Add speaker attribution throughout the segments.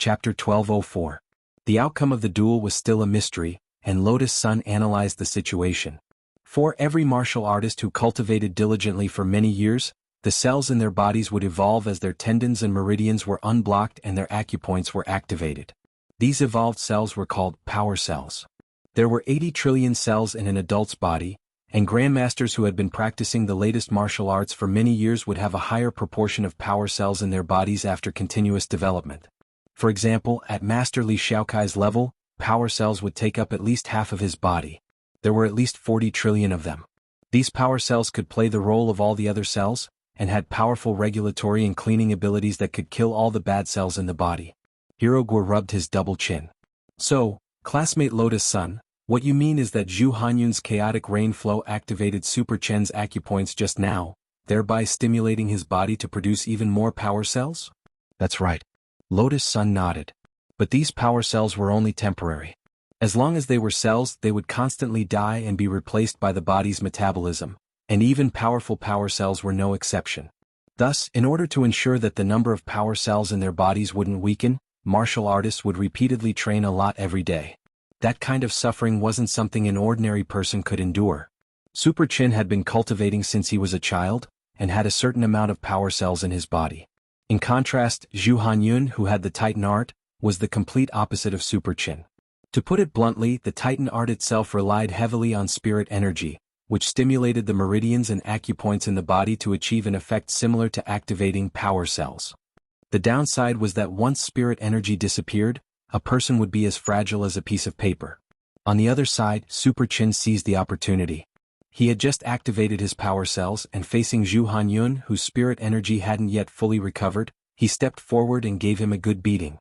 Speaker 1: Chapter 1204. The outcome of the duel was still a mystery, and Lotus Sun analyzed the situation. For every martial artist who cultivated diligently for many years, the cells in their bodies would evolve as their tendons and meridians were unblocked and their acupoints were activated. These evolved cells were called power cells. There were 80 trillion cells in an adult's body, and grandmasters who had been practicing the latest martial arts for many years would have a higher proportion of power cells in their bodies after continuous development. For example, at Master Li Shaokai's level, power cells would take up at least half of his body. There were at least 40 trillion of them. These power cells could play the role of all the other cells, and had powerful regulatory and cleaning abilities that could kill all the bad cells in the body. Hirogwa rubbed his double chin. So, classmate Lotus Sun, what you mean is that Zhu Hanyun's chaotic rain flow activated Super Chen's acupoints just now, thereby stimulating his body to produce even more power cells? That's right. Lotus Sun nodded. But these power cells were only temporary. As long as they were cells, they would constantly die and be replaced by the body's metabolism, and even powerful power cells were no exception. Thus, in order to ensure that the number of power cells in their bodies wouldn't weaken, martial artists would repeatedly train a lot every day. That kind of suffering wasn't something an ordinary person could endure. Super Chen had been cultivating since he was a child, and had a certain amount of power cells in his body. In contrast, Zhu Hanyun, who had the Titan art, was the complete opposite of Super Chen. To put it bluntly, the Titan art itself relied heavily on spirit energy, which stimulated the meridians and acupoints in the body to achieve an effect similar to activating power cells. The downside was that once spirit energy disappeared, a person would be as fragile as a piece of paper. On the other side, Super Chen seized the opportunity. He had just activated his power cells, and facing Zhu Hanyun, whose spirit energy hadn't yet fully recovered, he stepped forward and gave him a good beating.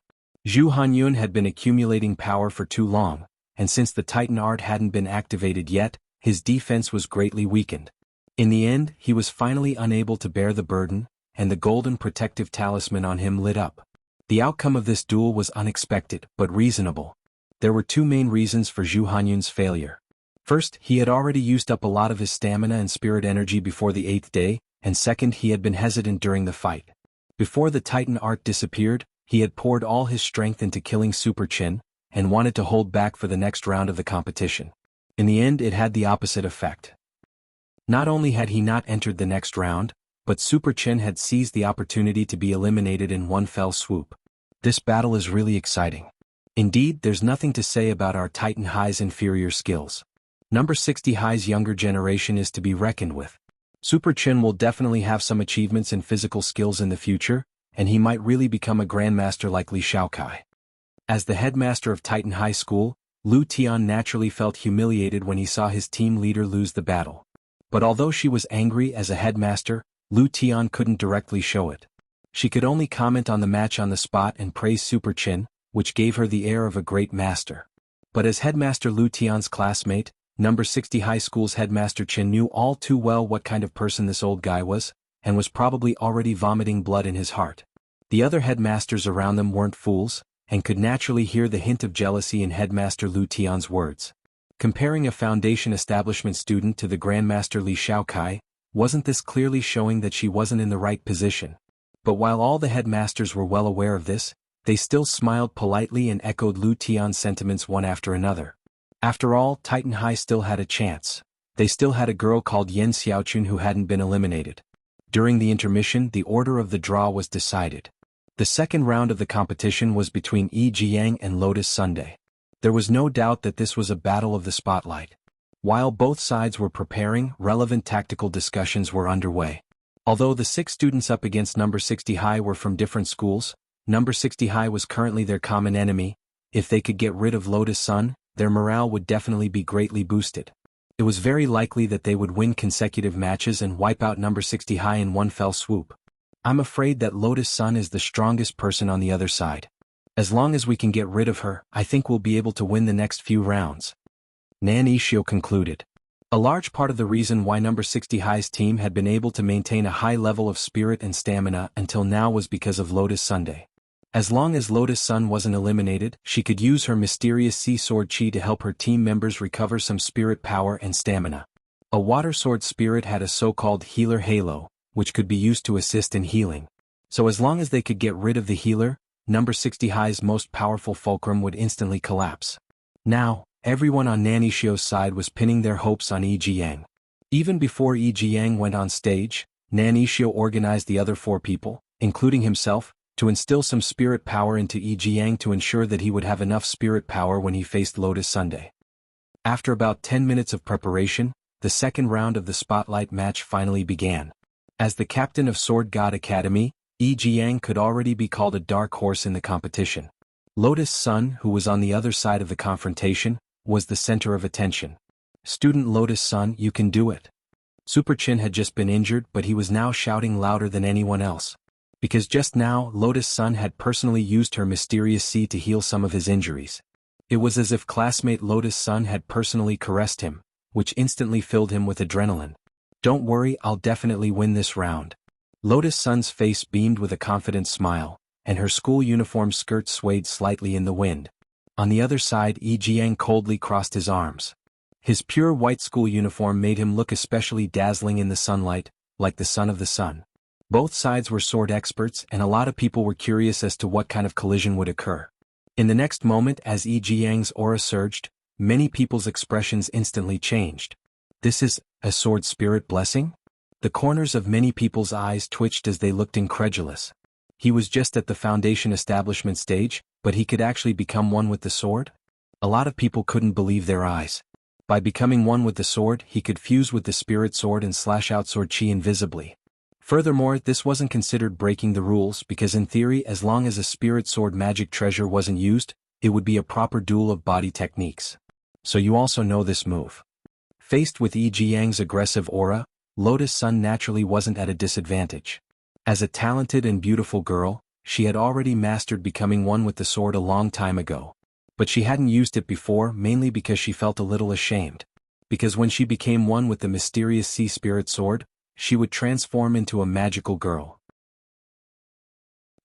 Speaker 1: Zhu Hanyun had been accumulating power for too long, and since the Titan art hadn't been activated yet, his defense was greatly weakened. In the end, he was finally unable to bear the burden, and the golden protective talisman on him lit up. The outcome of this duel was unexpected, but reasonable. There were two main reasons for Zhu Hanyun's failure. First, he had already used up a lot of his stamina and spirit energy before the 8th day, and second, he had been hesitant during the fight. Before the Titan art disappeared, he had poured all his strength into killing Super Chen, and wanted to hold back for the next round of the competition. In the end, it had the opposite effect. Not only had he not entered the next round, but Super Chen had seized the opportunity to be eliminated in one fell swoop. This battle is really exciting. Indeed, there's nothing to say about our Titan High's inferior skills. Number 60 High's younger generation is to be reckoned with. Super Chen will definitely have some achievements in physical skills in the future, and he might really become a grandmaster like Li Shaokai. As the headmaster of Titan High School, Lu Tian naturally felt humiliated when he saw his team leader lose the battle. But although she was angry as a headmaster, Lu Tian couldn't directly show it. She could only comment on the match on the spot and praise Super Chen, which gave her the air of a great master. But as headmaster Lu Tian's classmate, Number 60 High School's headmaster Chen knew all too well what kind of person this old guy was, and was probably already vomiting blood in his heart. The other headmasters around them weren't fools, and could naturally hear the hint of jealousy in headmaster Lu Tian's words. Comparing a foundation establishment student to the grandmaster Li Shaokai, wasn't this clearly showing that she wasn't in the right position? But while all the headmasters were well aware of this, they still smiled politely and echoed Lu Tian's sentiments one after another. After all, Titan High still had a chance. They still had a girl called Yen Xiaochun who hadn't been eliminated. During the intermission, the order of the draw was decided. The second round of the competition was between Yi Jiang and Lotus Sunday. There was no doubt that this was a battle of the spotlight. While both sides were preparing, relevant tactical discussions were underway. Although the 6 students up against Number 60 High were from different schools, Number 60 High was currently their common enemy. If they could get rid of Lotus Sun, their morale would definitely be greatly boosted. It was very likely that they would win consecutive matches and wipe out Number 60 High in one fell swoop. I'm afraid that Lotus Sun is the strongest person on the other side. As long as we can get rid of her, I think we'll be able to win the next few rounds. Nan Ishio concluded. A large part of the reason why Number 60 High's team had been able to maintain a high level of spirit and stamina until now was because of Lotus Sunday. As long as Lotus Sun wasn't eliminated, she could use her mysterious sea sword chi to help her team members recover some spirit power and stamina. A water sword spirit had a so-called healer halo, which could be used to assist in healing. So as long as they could get rid of the healer, number 60 High's most powerful fulcrum would instantly collapse. Now, everyone on Nanishio's side was pinning their hopes on Yi Jiang. Even before Yi Jiang went on stage, Nanishio organized the other 4 people, including himself, to instill some spirit power into Yi Jiang to ensure that he would have enough spirit power when he faced Lotus Sunday. After about 10 minutes of preparation, the second round of the spotlight match finally began. As the captain of Sword God Academy, Yi Jiang could already be called a dark horse in the competition. Lotus Sun, who was on the other side of the confrontation, was the center of attention. "Student Lotus Sun, you can do it." Super Chin had just been injured, but he was now shouting louder than anyone else. Because just now, Lotus Sun had personally used her mysterious sea to heal some of his injuries. It was as if classmate Lotus Sun had personally caressed him, which instantly filled him with adrenaline. "Don't worry, I'll definitely win this round." Lotus Sun's face beamed with a confident smile, and her school uniform skirt swayed slightly in the wind. On the other side, Yi Jiang coldly crossed his arms. His pure white school uniform made him look especially dazzling in the sunlight, like the son of the sun. Both sides were sword experts, and a lot of people were curious as to what kind of collision would occur. In the next moment, as Yi Jiang's aura surged, many people's expressions instantly changed. "This is a sword spirit blessing?" The corners of many people's eyes twitched as they looked incredulous. He was just at the foundation establishment stage, but he could actually become one with the sword? A lot of people couldn't believe their eyes. By becoming one with the sword, he could fuse with the spirit sword and slash out sword chi invisibly. Furthermore, this wasn't considered breaking the rules because in theory, as long as a spirit sword magic treasure wasn't used, it would be a proper duel of body techniques. So you also know this move. Faced with Yi Jiang's aggressive aura, Lotus Sun naturally wasn't at a disadvantage. As a talented and beautiful girl, she had already mastered becoming one with the sword a long time ago. But she hadn't used it before mainly because she felt a little ashamed. Because when she became one with the mysterious sea spirit sword, she would transform into a magical girl.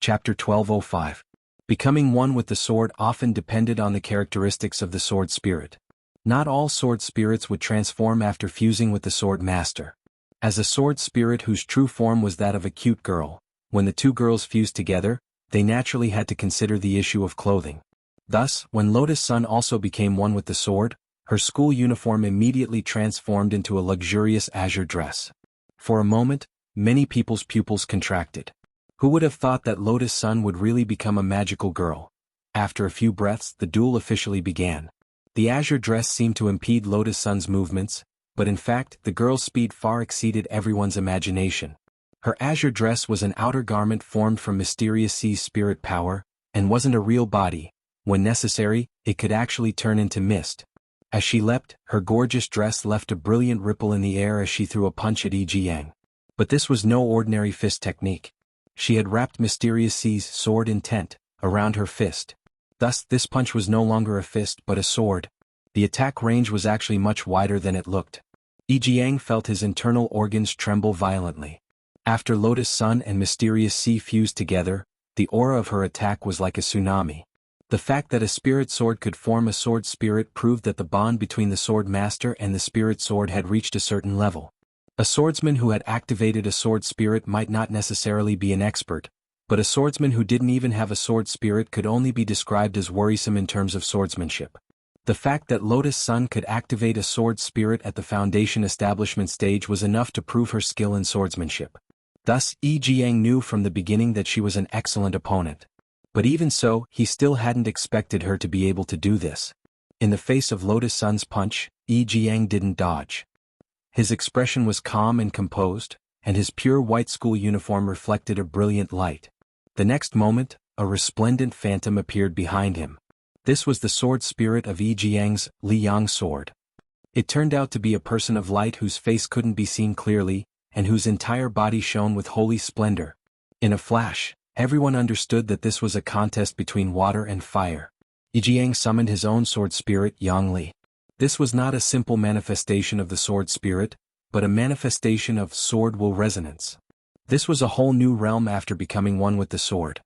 Speaker 1: Chapter 1205. Becoming one with the sword often depended on the characteristics of the sword spirit. Not all sword spirits would transform after fusing with the sword master. As a sword spirit whose true form was that of a cute girl, when the two girls fused together, they naturally had to consider the issue of clothing. Thus, when Lotus Sun also became one with the sword, her school uniform immediately transformed into a luxurious azure dress. For a moment, many people's pupils contracted. Who would have thought that Lotus Sun would really become a magical girl? After a few breaths, the duel officially began. The azure dress seemed to impede Lotus Sun's movements, but in fact, the girl's speed far exceeded everyone's imagination. Her azure dress was an outer garment formed from mysterious sea spirit power, and wasn't a real body. When necessary, it could actually turn into mist. As she leapt, her gorgeous dress left a brilliant ripple in the air as she threw a punch at Yi Jiang. But this was no ordinary fist technique. She had wrapped Mysterious Sea's sword intent around her fist. Thus, this punch was no longer a fist but a sword. The attack range was actually much wider than it looked. Yi Jiang felt his internal organs tremble violently. After Lotus Sun and Mysterious Sea fused together, the aura of her attack was like a tsunami. The fact that a spirit sword could form a sword spirit proved that the bond between the sword master and the spirit sword had reached a certain level. A swordsman who had activated a sword spirit might not necessarily be an expert, but a swordsman who didn't even have a sword spirit could only be described as worrisome in terms of swordsmanship. The fact that Lotus Sun could activate a sword spirit at the foundation establishment stage was enough to prove her skill in swordsmanship. Thus, Yi Jiang knew from the beginning that she was an excellent opponent. But even so, he still hadn't expected her to be able to do this. In the face of Lotus Sun's punch, Yi Jiang didn't dodge. His expression was calm and composed, and his pure white school uniform reflected a brilliant light. The next moment, a resplendent phantom appeared behind him. This was the sword spirit of Yi Jiang's Li Yang sword. It turned out to be a person of light whose face couldn't be seen clearly, and whose entire body shone with holy splendor. In a flash, everyone understood that this was a contest between water and fire. Yi Jiang summoned his own sword spirit, Yang Li. This was not a simple manifestation of the sword spirit, but a manifestation of sword will resonance. This was a whole new realm after becoming one with the sword.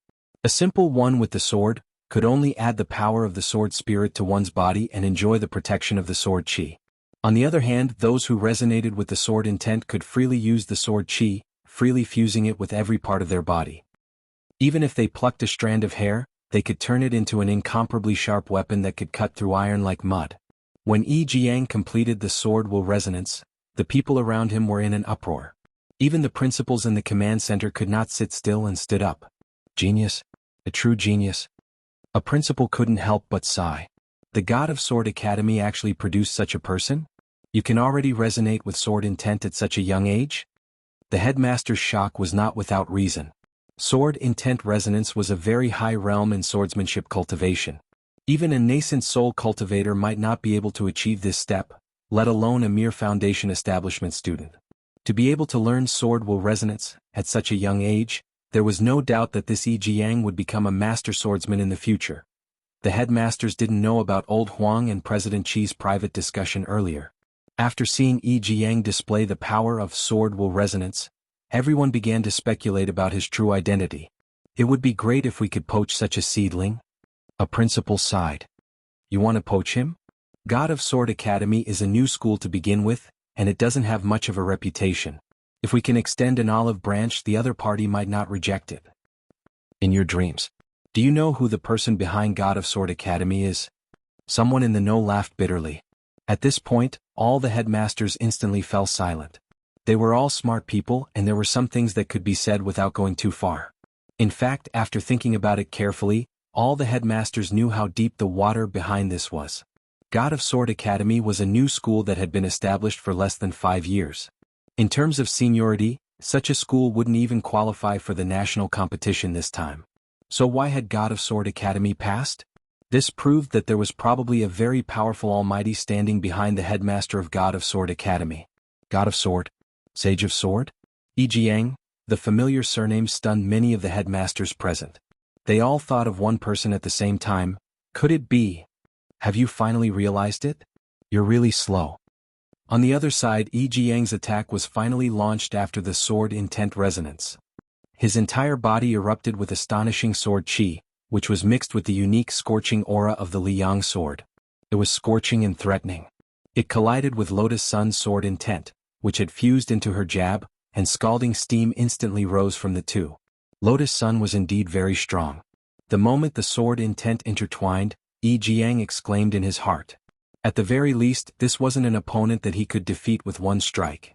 Speaker 1: A simple one with the sword could only add the power of the sword spirit to one's body and enjoy the protection of the sword chi. On the other hand, those who resonated with the sword intent could freely use the sword chi, freely fusing it with every part of their body. Even if they plucked a strand of hair, they could turn it into an incomparably sharp weapon that could cut through iron like mud. When Yi Jiang completed the sword will resonance, the people around him were in an uproar. Even the principals in the command center could not sit still and stood up. Genius. A true genius. A principal couldn't help but sigh. The God of Sword Academy actually produced such a person? You can already resonate with sword intent at such a young age? The headmaster's shock was not without reason. Sword intent resonance was a very high realm in swordsmanship cultivation. Even a nascent soul cultivator might not be able to achieve this step, let alone a mere foundation establishment student. To be able to learn sword will resonance at such a young age, there was no doubt that this Yi Jiang would become a master swordsman in the future. The headmasters didn't know about Old Huang and President Qi's private discussion earlier. After seeing Yi Jiang display the power of sword will resonance, everyone began to speculate about his true identity. It would be great if we could poach such a seedling. A principal sighed. You want to poach him? God of Sword Academy is a new school to begin with, and it doesn't have much of a reputation. If we can extend an olive branch, the other party might not reject it. In your dreams, do you know who the person behind God of Sword Academy is? Someone in the know laughed bitterly. At this point, all the headmasters instantly fell silent. They were all smart people, and there were some things that could be said without going too far. In fact, after thinking about it carefully, all the headmasters knew how deep the water behind this was. God of Sword Academy was a new school that had been established for less than 5 years. In terms of seniority, such a school wouldn't even qualify for the national competition this time. So why had God of Sword Academy passed? This proved that there was probably a very powerful almighty standing behind the headmaster of God of Sword Academy. God of Sword? Sage of Sword? Yi Jiang? The familiar surname stunned many of the headmasters present. They all thought of one person at the same time. Could it be? Have you finally realized it? You're really slow. On the other side, Yi Jiang's attack was finally launched after the sword intent resonance. His entire body erupted with astonishing sword chi, which was mixed with the unique scorching aura of the Liang sword. It was scorching and threatening. It collided with Lotus Sun's sword intent, which had fused into her jab, and scalding steam instantly rose from the two. Lotus Sun was indeed very strong. The moment the sword intent intertwined, Yi Jiang exclaimed in his heart. At the very least, this wasn't an opponent that he could defeat with one strike.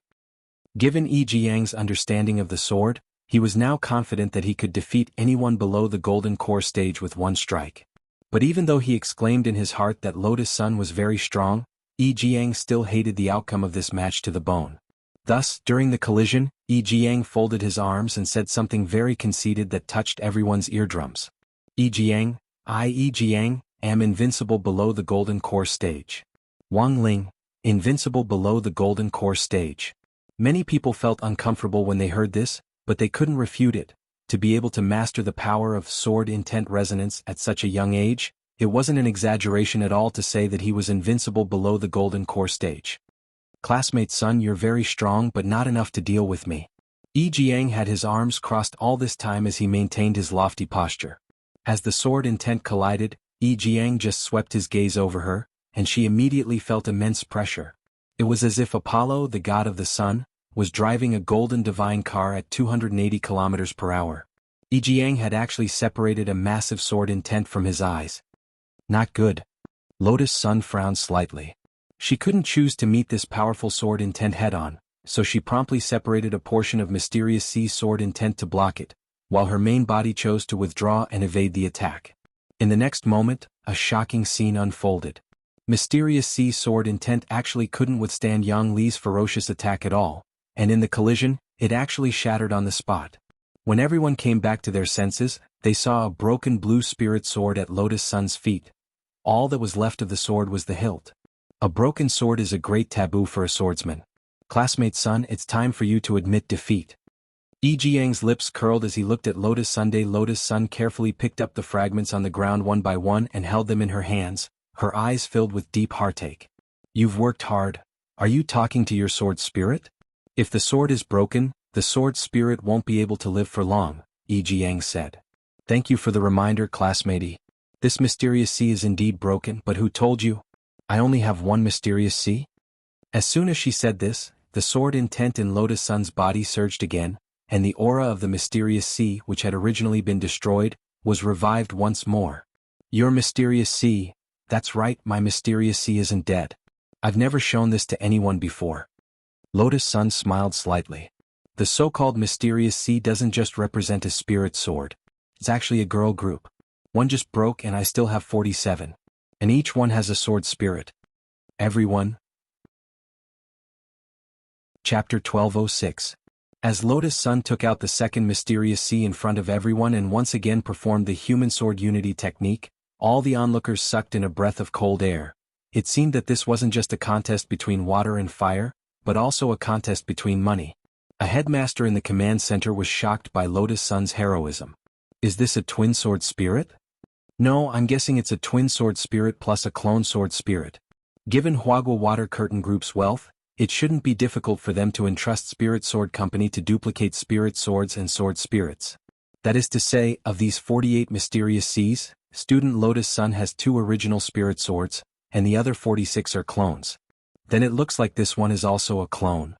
Speaker 1: Given Yi Jiang's understanding of the sword, he was now confident that he could defeat anyone below the Golden Core stage with one strike. But even though he exclaimed in his heart that Lotus Sun was very strong, Yi Jiang still hated the outcome of this match to the bone. Thus, during the collision, Yi Jiang folded his arms and said something very conceited that touched everyone's eardrums. Yi Jiang, I, Yi Jiang, am invincible below the Golden Core stage. Wang Ling, invincible below the Golden Core stage. Many people felt uncomfortable when they heard this, but they couldn't refute it. To be able to master the power of sword intent resonance at such a young age, it wasn't an exaggeration at all to say that he was invincible below the Golden Core stage. Classmate son, you're very strong but not enough to deal with me. Yi Jiang had his arms crossed all this time as he maintained his lofty posture. As the sword intent collided, Yi Jiang just swept his gaze over her, and she immediately felt immense pressure. It was as if Apollo, the god of the sun, was driving a golden divine car at 280 kilometers per hour. Yi Jiang had actually separated a massive sword intent from his eyes. Not good. Lotus Sun frowned slightly. She couldn't choose to meet this powerful sword intent head-on, so she promptly separated a portion of Mysterious C's sword intent to block it, while her main body chose to withdraw and evade the attack. In the next moment, a shocking scene unfolded. Mysterious C's sword intent actually couldn't withstand Yang Li's ferocious attack at all, and in the collision, it actually shattered on the spot. When everyone came back to their senses, they saw a broken blue spirit sword at Lotus Sun's feet. All that was left of the sword was the hilt. A broken sword is a great taboo for a swordsman. Classmate son, it's time for you to admit defeat. Yi Jiang's lips curled as he looked at Lotus Sunday. Lotus Sun carefully picked up the fragments on the ground one by one and held them in her hands, her eyes filled with deep heartache. You've worked hard. Are you talking to your sword spirit? If the sword is broken, the sword spirit won't be able to live for long, Yi Jiang said. Thank you for the reminder, classmatey. This Mysterious C is indeed broken, but who told you? I only have one Mysterious C? As soon as she said this, the sword intent in Lotus Sun's body surged again, and the aura of the mysterious sea, which had originally been destroyed, was revived once more. Your mysterious sea, that's right, my mysterious sea isn't dead. I've never shown this to anyone before. Lotus Sun smiled slightly. The so-called mysterious sea doesn't just represent a spirit sword. It's actually a girl group. One just broke and I still have 47. And each one has a sword spirit. Everyone. Chapter 1206. As Lotus Sun took out the second mysterious sea in front of everyone and once again performed the human sword unity technique, all the onlookers sucked in a breath of cold air. It seemed that this wasn't just a contest between water and fire, but also a contest between money. A headmaster in the command center was shocked by Lotus Sun's heroism. Is this a twin sword spirit? No, I'm guessing it's a twin sword spirit plus a clone sword spirit. Given Huagua Water Curtain Group's wealth, it shouldn't be difficult for them to entrust Spirit Sword Company to duplicate spirit swords and sword spirits. That is to say, of these 48 mysterious seas, Student Lotus Sun has 2 original spirit swords, and the other 46 are clones. Then it looks like this one is also a clone.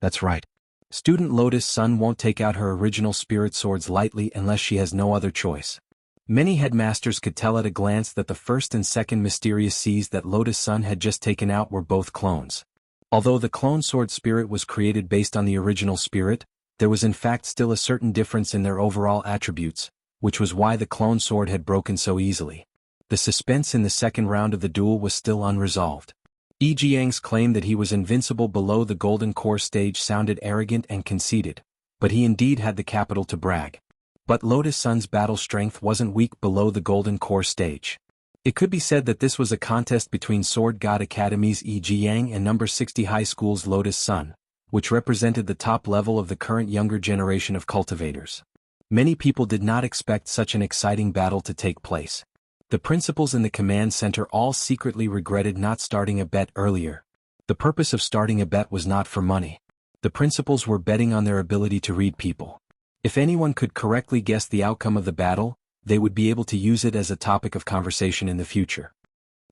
Speaker 1: That's right. Student Lotus Sun won't take out her original spirit swords lightly unless she has no other choice. Many headmasters could tell at a glance that the first and second mysterious seas that Lotus Sun had just taken out were both clones. Although the clone sword spirit was created based on the original spirit, there was in fact still a certain difference in their overall attributes, which was why the clone sword had broken so easily. The suspense in the second round of the duel was still unresolved. Yi Jiang's claim that he was invincible below the golden core stage sounded arrogant and conceited, but he indeed had the capital to brag. But Lotus Sun's battle strength wasn't weak below the golden core stage. It could be said that this was a contest between Sword God Academy's Yi Jiang and number 60 High School's Lotus Sun, which represented the top level of the current younger generation of cultivators. Many people did not expect such an exciting battle to take place. The principals in the command center all secretly regretted not starting a bet earlier. The purpose of starting a bet was not for money. The principals were betting on their ability to read people. If anyone could correctly guess the outcome of the battle, they would be able to use it as a topic of conversation in the future.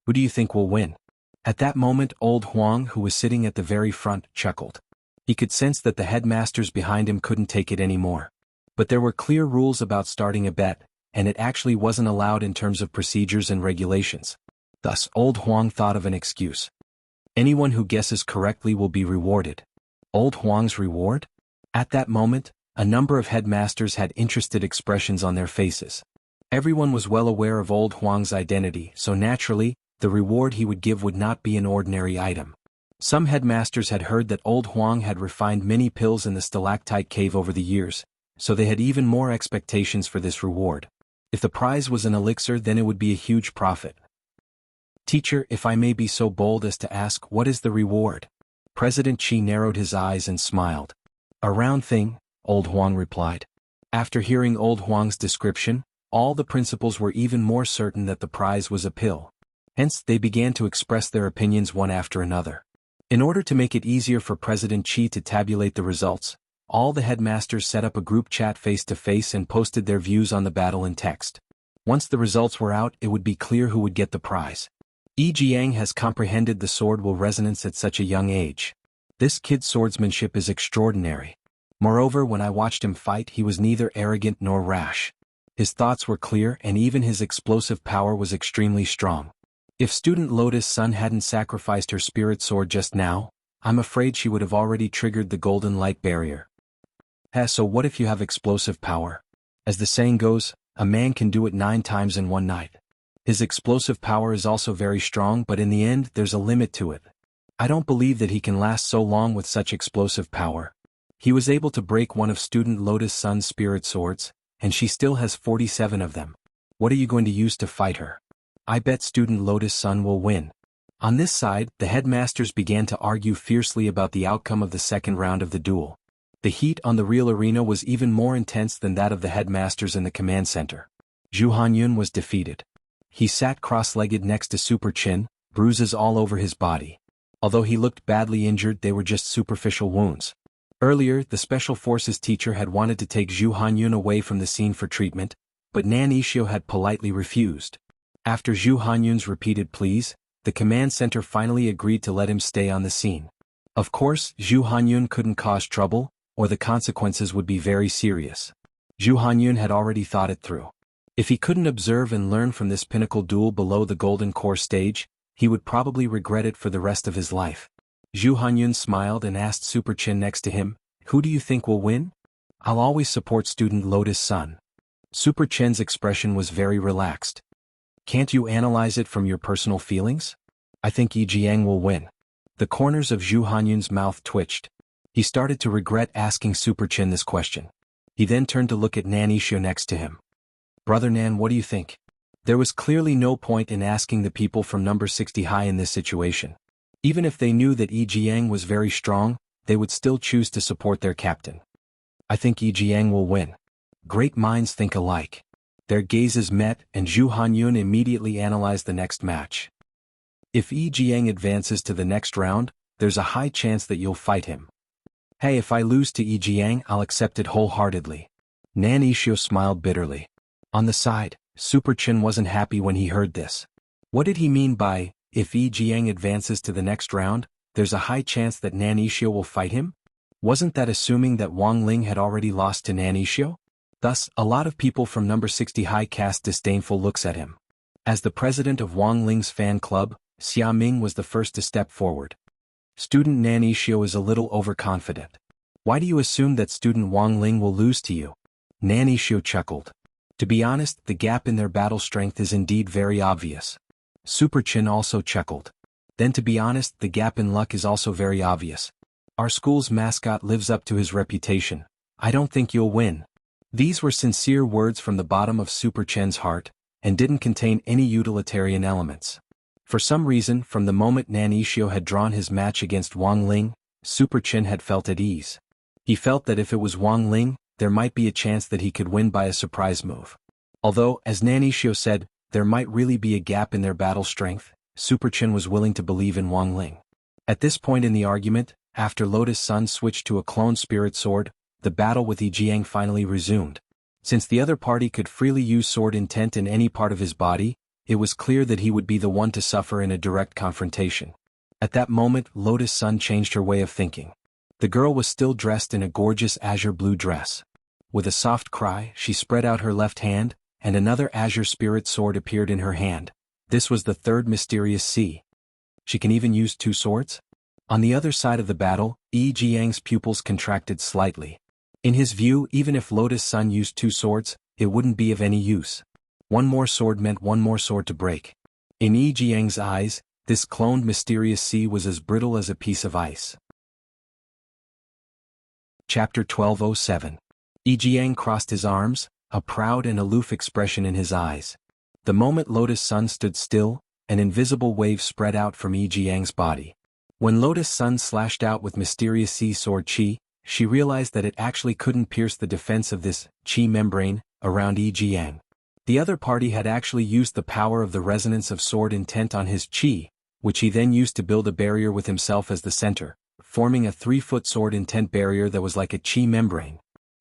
Speaker 1: Who do you think will win? At that moment, old Huang, who was sitting at the very front, chuckled. He could sense that the headmasters behind him couldn't take it anymore. But there were clear rules about starting a bet, and it actually wasn't allowed in terms of procedures and regulations. Thus, old Huang thought of an excuse. Anyone who guesses correctly will be rewarded. Old Huang's reward? At that moment, a number of headmasters had interested expressions on their faces. Everyone was well aware of old Huang's identity, so naturally, the reward he would give would not be an ordinary item. Some headmasters had heard that old Huang had refined many pills in the stalactite cave over the years, so they had even more expectations for this reward. If the prize was an elixir, then it would be a huge profit. Teacher, if I may be so bold as to ask, what is the reward? President Qi narrowed his eyes and smiled. A round thing, old Huang replied. After hearing old Huang's description, all the principals were even more certain that the prize was a pill. Hence, they began to express their opinions one after another. In order to make it easier for President Qi to tabulate the results, all the headmasters set up a group chat face-to-face and posted their views on the battle in text. Once the results were out, it would be clear who would get the prize. Yi Jiang has comprehended the sword will resonance at such a young age. This kid's swordsmanship is extraordinary. Moreover, when I watched him fight, he was neither arrogant nor rash. His thoughts were clear and even his explosive power was extremely strong. If student Lotus Sun hadn't sacrificed her spirit sword just now, I'm afraid she would have already triggered the golden light barrier. So what if you have explosive power? As the saying goes, a man can do it 9 times in one night. His explosive power is also very strong, but in the end there's a limit to it. I don't believe that he can last so long with such explosive power. He was able to break one of student Lotus Sun's spirit swords, and she still has 47 of them. What are you going to use to fight her? I bet student Lotus Sun will win. On this side, the headmasters began to argue fiercely about the outcome of the second round of the duel. The heat on the real arena was even more intense than that of the headmasters in the command center. Zhu Hanyun was defeated. He sat cross-legged next to Super Chin, bruises all over his body. Although he looked badly injured, they were just superficial wounds. Earlier, the Special Forces teacher had wanted to take Zhu Hanyun away from the scene for treatment, but Nan Ishio had politely refused. After Zhu Hanyun's repeated pleas, the command center finally agreed to let him stay on the scene. Of course, Zhu Hanyun couldn't cause trouble, or the consequences would be very serious. Zhu Hanyun had already thought it through. If he couldn't observe and learn from this pinnacle duel below the golden core stage, he would probably regret it for the rest of his life. Zhu Hanyun smiled and asked Super Chin next to him, "Who do you think will win?" "I'll always support student Lotus Sun." Super Chin's expression was very relaxed. "Can't you analyze it from your personal feelings?" "I think Yi Jiang will win." The corners of Zhu Hanyun's mouth twitched. He started to regret asking Super Chin this question. He then turned to look at Nan Yixio next to him. "Brother Nan, what do you think?" There was clearly no point in asking the people from number 60 high in this situation. Even if they knew that Yi Jiang was very strong, they would still choose to support their captain. "I think Yi Jiang will win." Great minds think alike. Their gazes met and Zhu Hanyun immediately analyzed the next match. "If Yi Jiang advances to the next round, there's a high chance that you'll fight him." "Hey, if I lose to Yi Jiang, I'll accept it wholeheartedly." Nan Yixio smiled bitterly. On the side, Super Chin wasn't happy when he heard this. What did he mean by, "If Yi Jiang advances to the next round, there's a high chance that Nan Yixio will fight him"? Wasn't that assuming that Wang Ling had already lost to Nan Yixio? Thus, a lot of people from number 60 high cast disdainful looks at him. As the president of Wang Ling's fan club, Xia Ming was the first to step forward. "Student Nan Yixio is a little overconfident. Why do you assume that student Wang Ling will lose to you?" Nan Yixio chuckled. "To be honest, the gap in their battle strength is indeed very obvious." Super Chin also chuckled. "Then to be honest, the gap in luck is also very obvious. Our school's mascot lives up to his reputation. I don't think you'll win." These were sincere words from the bottom of Super Chen's heart, and didn't contain any utilitarian elements. For some reason, from the moment Nan Yixio had drawn his match against Wang Ling, Super Chen had felt at ease. He felt that if it was Wang Ling, there might be a chance that he could win by a surprise move. Although, as Nan Yixio said, there might really be a gap in their battle strength, Super Chen was willing to believe in Wang Ling. At this point in the argument, after Lotus Sun switched to a clone spirit sword, the battle with Yi Jiang finally resumed. Since the other party could freely use sword intent in any part of his body, it was clear that he would be the one to suffer in a direct confrontation. At that moment, Lotus Sun changed her way of thinking. The girl was still dressed in a gorgeous azure blue dress. With a soft cry, she spread out her left hand, and another azure spirit sword appeared in her hand. This was the third mysterious C. She can even use two swords? On the other side of the battle, Yi Jiang's pupils contracted slightly. In his view, even if Lotus Sun used two swords, it wouldn't be of any use. One more sword meant one more sword to break. In Yi Jiang's eyes, this cloned mysterious C was as brittle as a piece of ice. Chapter 1207. Yi Jiang crossed his arms, a proud and aloof expression in his eyes. The moment Lotus Sun stood still, an invisible wave spread out from Yi Jiang's body. When Lotus Sun slashed out with mysterious sea sword Qi, she realized that it actually couldn't pierce the defense of this Qi membrane around Yi Jiang. The other party had actually used the power of the resonance of sword intent on his Qi, which he then used to build a barrier with himself as the center, forming a 3-foot sword intent barrier that was like a Qi membrane.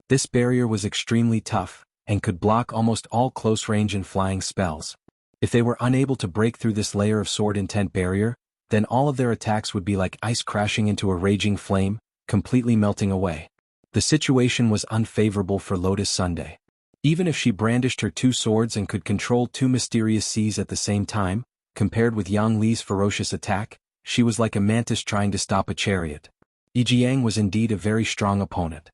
Speaker 1: This barrier was extremely tough, and could block almost all close-range and flying spells. If they were unable to break through this layer of sword intent barrier, then all of their attacks would be like ice crashing into a raging flame, completely melting away. The situation was unfavorable for Lotus Sunday. Even if she brandished her two swords and could control two mysterious seas at the same time, compared with Yang Li's ferocious attack, she was like a mantis trying to stop a chariot. Yi Jiang was indeed a very strong opponent.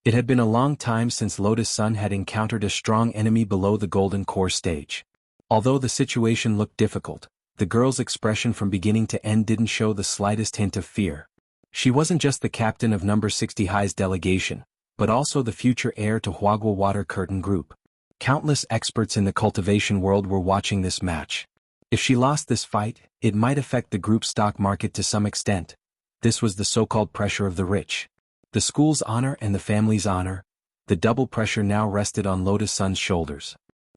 Speaker 1: It had been a long time since Lotus Sun had encountered a strong enemy below the Golden Core stage. Although the situation looked difficult, the girl's expression from beginning to end didn't show the slightest hint of fear. She wasn't just the captain of number 60 High's delegation, but also the future heir to Huagua Water Curtain Group. Countless experts in the cultivation world were watching this match. If she lost this fight, it might affect the group's stock market to some extent. This was the so-called pressure of the rich. The school's honor and the family's honor. The double pressure now rested on Lotus Sun's shoulders.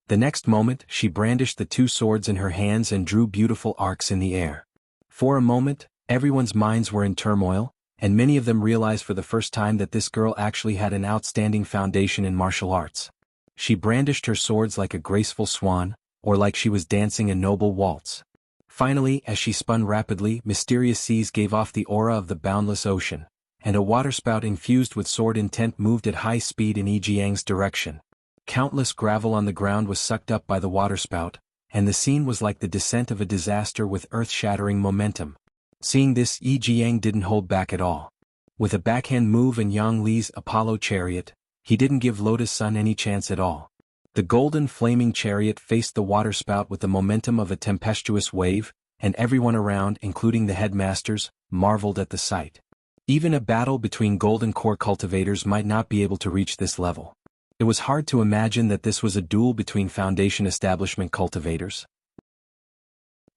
Speaker 1: The next moment, she brandished the two swords in her hands and drew beautiful arcs in the air. For a moment, everyone's minds were in turmoil, and many of them realized for the first time that this girl actually had an outstanding foundation in martial arts. She brandished her swords like a graceful swan, or like she was dancing a noble waltz. Finally, as she spun rapidly, mysterious seas gave off the aura of the boundless ocean. and a waterspout infused with sword intent moved at high speed in Yi Jiang's direction. Countless gravel on the ground was sucked up by the waterspout, and the scene was like the descent of a disaster with earth-shattering momentum. Seeing this, Yi Jiang didn't hold back at all. With a backhand move and Yang Li's Apollo chariot, he didn't give Lotus Sun any chance at all. The golden flaming chariot faced the waterspout with the momentum of a tempestuous wave, and everyone around, including the headmasters, marveled at the sight. Even a battle between golden core cultivators might not be able to reach this level. It was hard to imagine that this was a duel between Foundation establishment cultivators.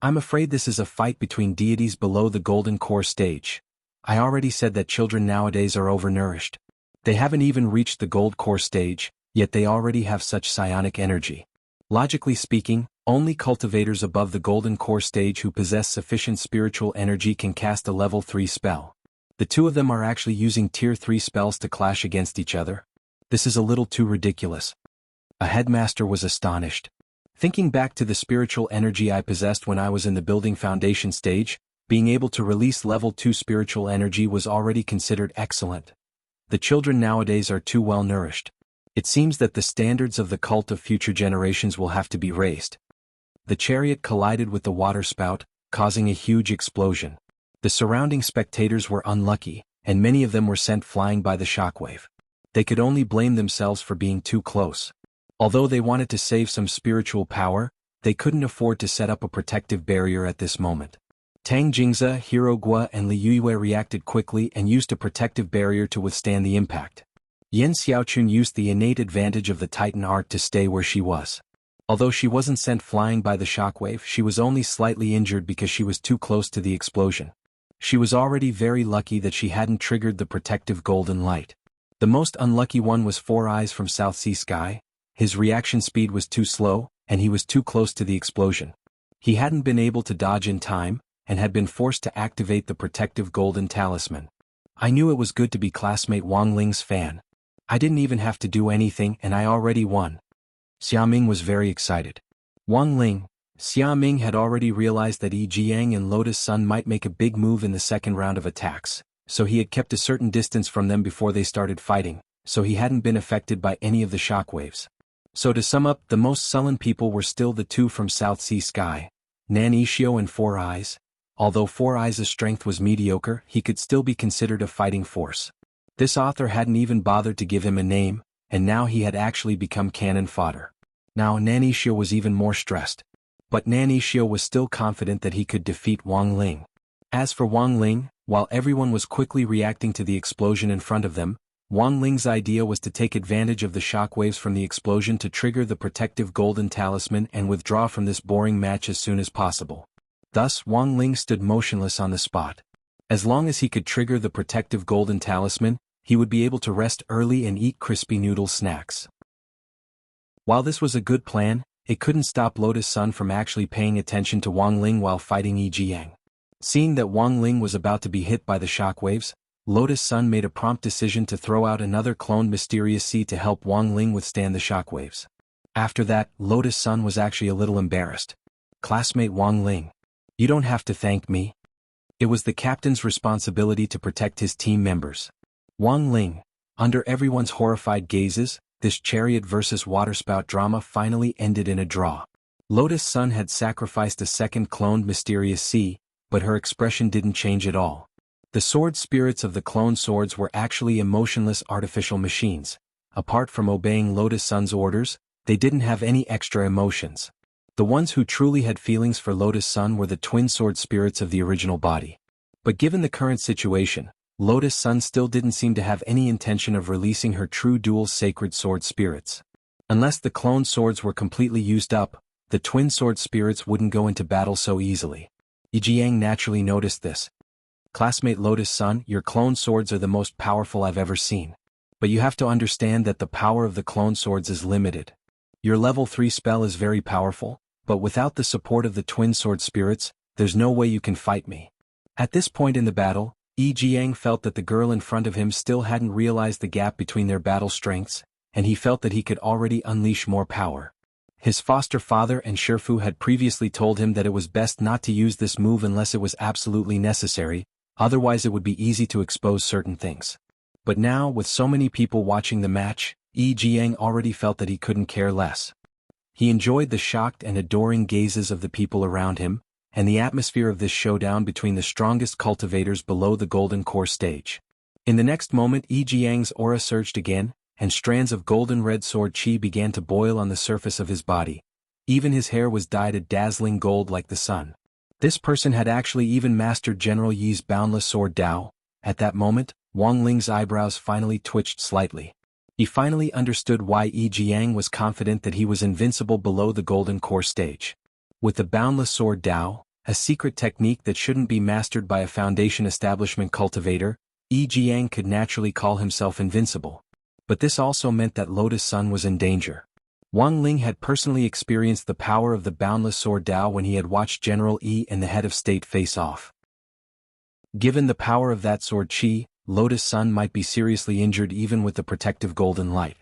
Speaker 1: I'm afraid this is a fight between deities below the golden core stage. I already said that children nowadays are overnourished. They haven't even reached the gold core stage, yet they already have such psionic energy. Logically speaking, only cultivators above the golden core stage who possess sufficient spiritual energy can cast a level 3 spell. The two of them are actually using tier 3 spells to clash against each other. This is a little too ridiculous. A headmaster was astonished. Thinking back to the spiritual energy I possessed when I was in the building foundation stage, being able to release level 2 spiritual energy was already considered excellent. The children nowadays are too well nourished. It seems that the standards of the cult of future generations will have to be raised. The chariot collided with the waterspout, causing a huge explosion. The surrounding spectators were unlucky, and many of them were sent flying by the shockwave. They could only blame themselves for being too close. Although they wanted to save some spiritual power, they couldn't afford to set up a protective barrier at this moment. Tang Jingze, Hirogua and Li Yue reacted quickly and used a protective barrier to withstand the impact. Yan Xiaochun used the innate advantage of the Titan art to stay where she was. Although she wasn't sent flying by the shockwave, she was only slightly injured because she was too close to the explosion. She was already very lucky that she hadn't triggered the protective golden light. The most unlucky one was Four Eyes from South Sea Sky. His reaction speed was too slow, and he was too close to the explosion. He hadn't been able to dodge in time, and had been forced to activate the protective golden talisman. I knew it was good to be classmate Wang Ling's fan. I didn't even have to do anything and I already won. Xiaming was very excited. Wang Ling, Xiaming had already realized that Yi Jiang and Lotus Sun might make a big move in the second round of attacks, so he had kept a certain distance from them before they started fighting, so he hadn't been affected by any of the shockwaves. So to sum up, the most sullen people were still the two from South Sea Sky, Nan Ishio and Four Eyes. Although Four Eyes' strength was mediocre, he could still be considered a fighting force. This author hadn't even bothered to give him a name, and now he had actually become cannon fodder. Now Nan Ishio was even more stressed. But Nan Ishio was still confident that he could defeat Wang Ling. As for Wang Ling, while everyone was quickly reacting to the explosion in front of them, Wang Ling's idea was to take advantage of the shockwaves from the explosion to trigger the protective golden talisman and withdraw from this boring match as soon as possible. Thus Wang Ling stood motionless on the spot. As long as he could trigger the protective golden talisman, he would be able to rest early and eat crispy noodle snacks. While this was a good plan, it couldn't stop Lotus Sun from actually paying attention to Wang Ling while fighting Yi Jiang. Seeing that Wang Ling was about to be hit by the shockwaves, Lotus Sun made a prompt decision to throw out another cloned Mysterious Sea to help Wang Ling withstand the shockwaves. After that, Lotus Sun was actually a little embarrassed. Classmate Wang Ling, you don't have to thank me. It was the captain's responsibility to protect his team members. Wang Ling, under everyone's horrified gazes, this chariot versus waterspout drama finally ended in a draw. Lotus Sun had sacrificed a second cloned Mysterious Sea, but her expression didn't change at all. The sword spirits of the clone swords were actually emotionless artificial machines. Apart from obeying Lotus Sun's orders, they didn't have any extra emotions. The ones who truly had feelings for Lotus Sun were the twin sword spirits of the original body. But given the current situation, Lotus Sun still didn't seem to have any intention of releasing her true dual sacred sword spirits. Unless the clone swords were completely used up, the twin sword spirits wouldn't go into battle so easily. Yi Jiang naturally noticed this. Classmate Lotus Sun, your clone swords are the most powerful I've ever seen. But you have to understand that the power of the clone swords is limited. Your level 3 spell is very powerful, but without the support of the twin sword spirits, there's no way you can fight me. At this point in the battle, Yi Jiang felt that the girl in front of him still hadn't realized the gap between their battle strengths, and he felt that he could already unleash more power. His foster father and Shifu had previously told him that it was best not to use this move unless it was absolutely necessary, otherwise it would be easy to expose certain things. But now, with so many people watching the match, Yi Jiang already felt that he couldn't care less. He enjoyed the shocked and adoring gazes of the people around him, and the atmosphere of this showdown between the strongest cultivators below the golden core stage. In the next moment, Yi Jiang's aura surged again, and strands of golden red sword chi began to boil on the surface of his body. Even his hair was dyed a dazzling gold like the sun. This person had actually even mastered General Yi's boundless sword Dao. At that moment, Wang Ling's eyebrows finally twitched slightly. He finally understood why Yi Jiang was confident that he was invincible below the golden core stage. With the boundless sword Dao, a secret technique that shouldn't be mastered by a foundation establishment cultivator, Yi Jiang could naturally call himself invincible. But this also meant that Lotus Sun was in danger. Wang Ling had personally experienced the power of the boundless sword Dao when he had watched General Yi and the head of state face off. Given the power of that sword chi, Lotus Sun might be seriously injured even with the protective golden light.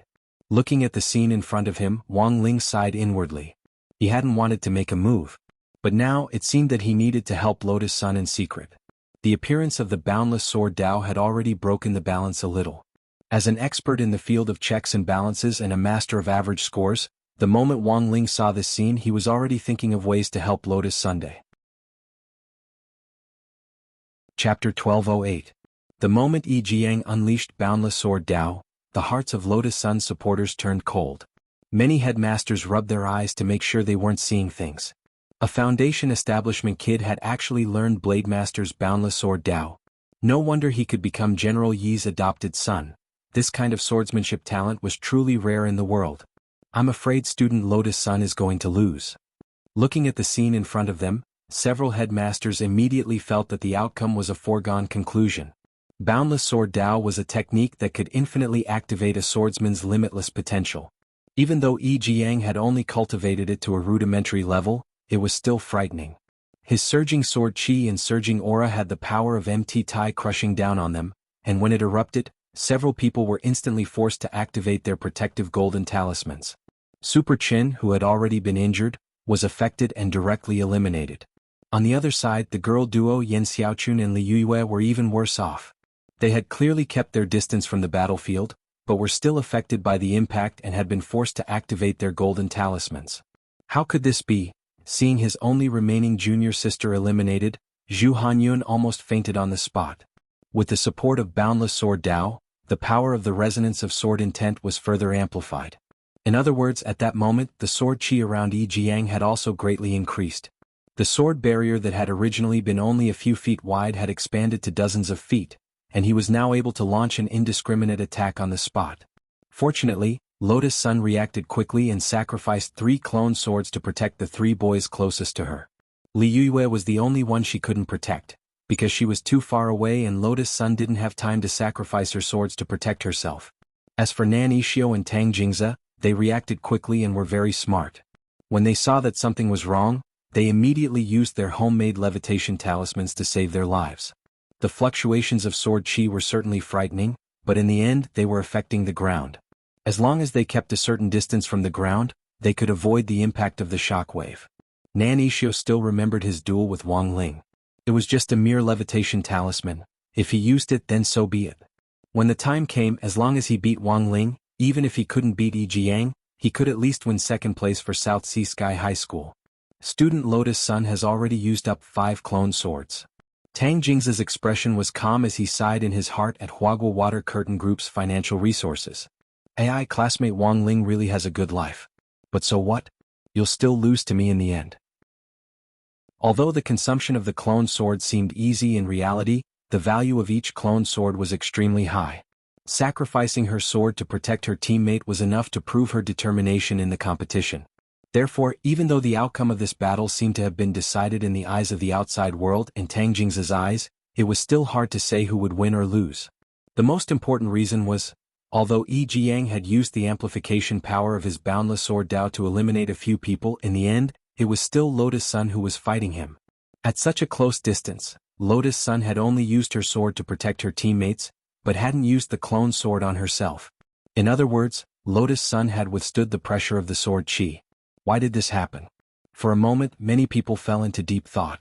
Speaker 1: Looking at the scene in front of him, Wang Ling sighed inwardly. He hadn't wanted to make a move. But now it seemed that he needed to help Lotus Sun in secret. The appearance of the boundless sword Dao had already broken the balance a little. As an expert in the field of checks and balances and a master of average scores, the moment Wang Ling saw this scene he was already thinking of ways to help Lotus Sunday. Chapter 1208. The moment Yi Jiang unleashed boundless sword Dao, the hearts of Lotus Sun's supporters turned cold. Many headmasters rubbed their eyes to make sure they weren't seeing things. A foundation establishment kid had actually learned Blade Master's boundless sword Dao. No wonder he could become General Yi's adopted son. This kind of swordsmanship talent was truly rare in the world. I'm afraid student Lotus Sun is going to lose. Looking at the scene in front of them, several headmasters immediately felt that the outcome was a foregone conclusion. Boundless sword Dao was a technique that could infinitely activate a swordsman's limitless potential. Even though Yi Jiang had only cultivated it to a rudimentary level, it was still frightening. His surging sword chi and surging aura had the power of MT Tai crushing down on them, and when it erupted, several people were instantly forced to activate their protective golden talismans. Super Chin, who had already been injured, was affected and directly eliminated. On the other side, the girl duo Yan Xiaochun and Li Yue were even worse off. They had clearly kept their distance from the battlefield, but were still affected by the impact and had been forced to activate their golden talismans. How could this be? Seeing his only remaining junior sister eliminated, Zhu Hanyun almost fainted on the spot. With the support of boundless sword Dao, the power of the resonance of sword intent was further amplified. In other words, at that moment, the sword chi around Yi Jiang had also greatly increased. The sword barrier that had originally been only a few feet wide had expanded to dozens of feet, and he was now able to launch an indiscriminate attack on the spot. Fortunately, Lotus Sun reacted quickly and sacrificed 3 clone swords to protect the 3 boys closest to her. Li Yue was the only one she couldn't protect, because she was too far away and Lotus Sun didn't have time to sacrifice her swords to protect herself. As for Nan Yixio and Tang Jingze, they reacted quickly and were very smart. When they saw that something was wrong, they immediately used their homemade levitation talismans to save their lives. The fluctuations of sword chi were certainly frightening, but in the end they were affecting the ground. As long as they kept a certain distance from the ground, they could avoid the impact of the shockwave. Nan Yixio still remembered his duel with Wang Ling. It was just a mere levitation talisman. If he used it, then so be it. When the time came, as long as he beat Wang Ling, even if he couldn't beat Yi Jiang, he could at least win second place for South Sea Sky High School. Student Lotus Sun has already used up 5 clone swords. Tang Jingze's expression was calm as he sighed in his heart at Huagua Water Curtain Group's financial resources. AI classmate Wang Ling really has a good life. But so what? You'll still lose to me in the end. Although the consumption of the clone sword seemed easy in reality, the value of each clone sword was extremely high. Sacrificing her sword to protect her teammate was enough to prove her determination in the competition. Therefore, even though the outcome of this battle seemed to have been decided in the eyes of the outside world and Tang Jingze's eyes, it was still hard to say who would win or lose. The most important reason was, although Yi Jiang had used the amplification power of his boundless sword Dao to eliminate a few people, in the end, it was still Lotus Sun who was fighting him. At such a close distance, Lotus Sun had only used her sword to protect her teammates, but hadn't used the clone sword on herself. In other words, Lotus Sun had withstood the pressure of the sword chi. Why did this happen? For a moment, many people fell into deep thought.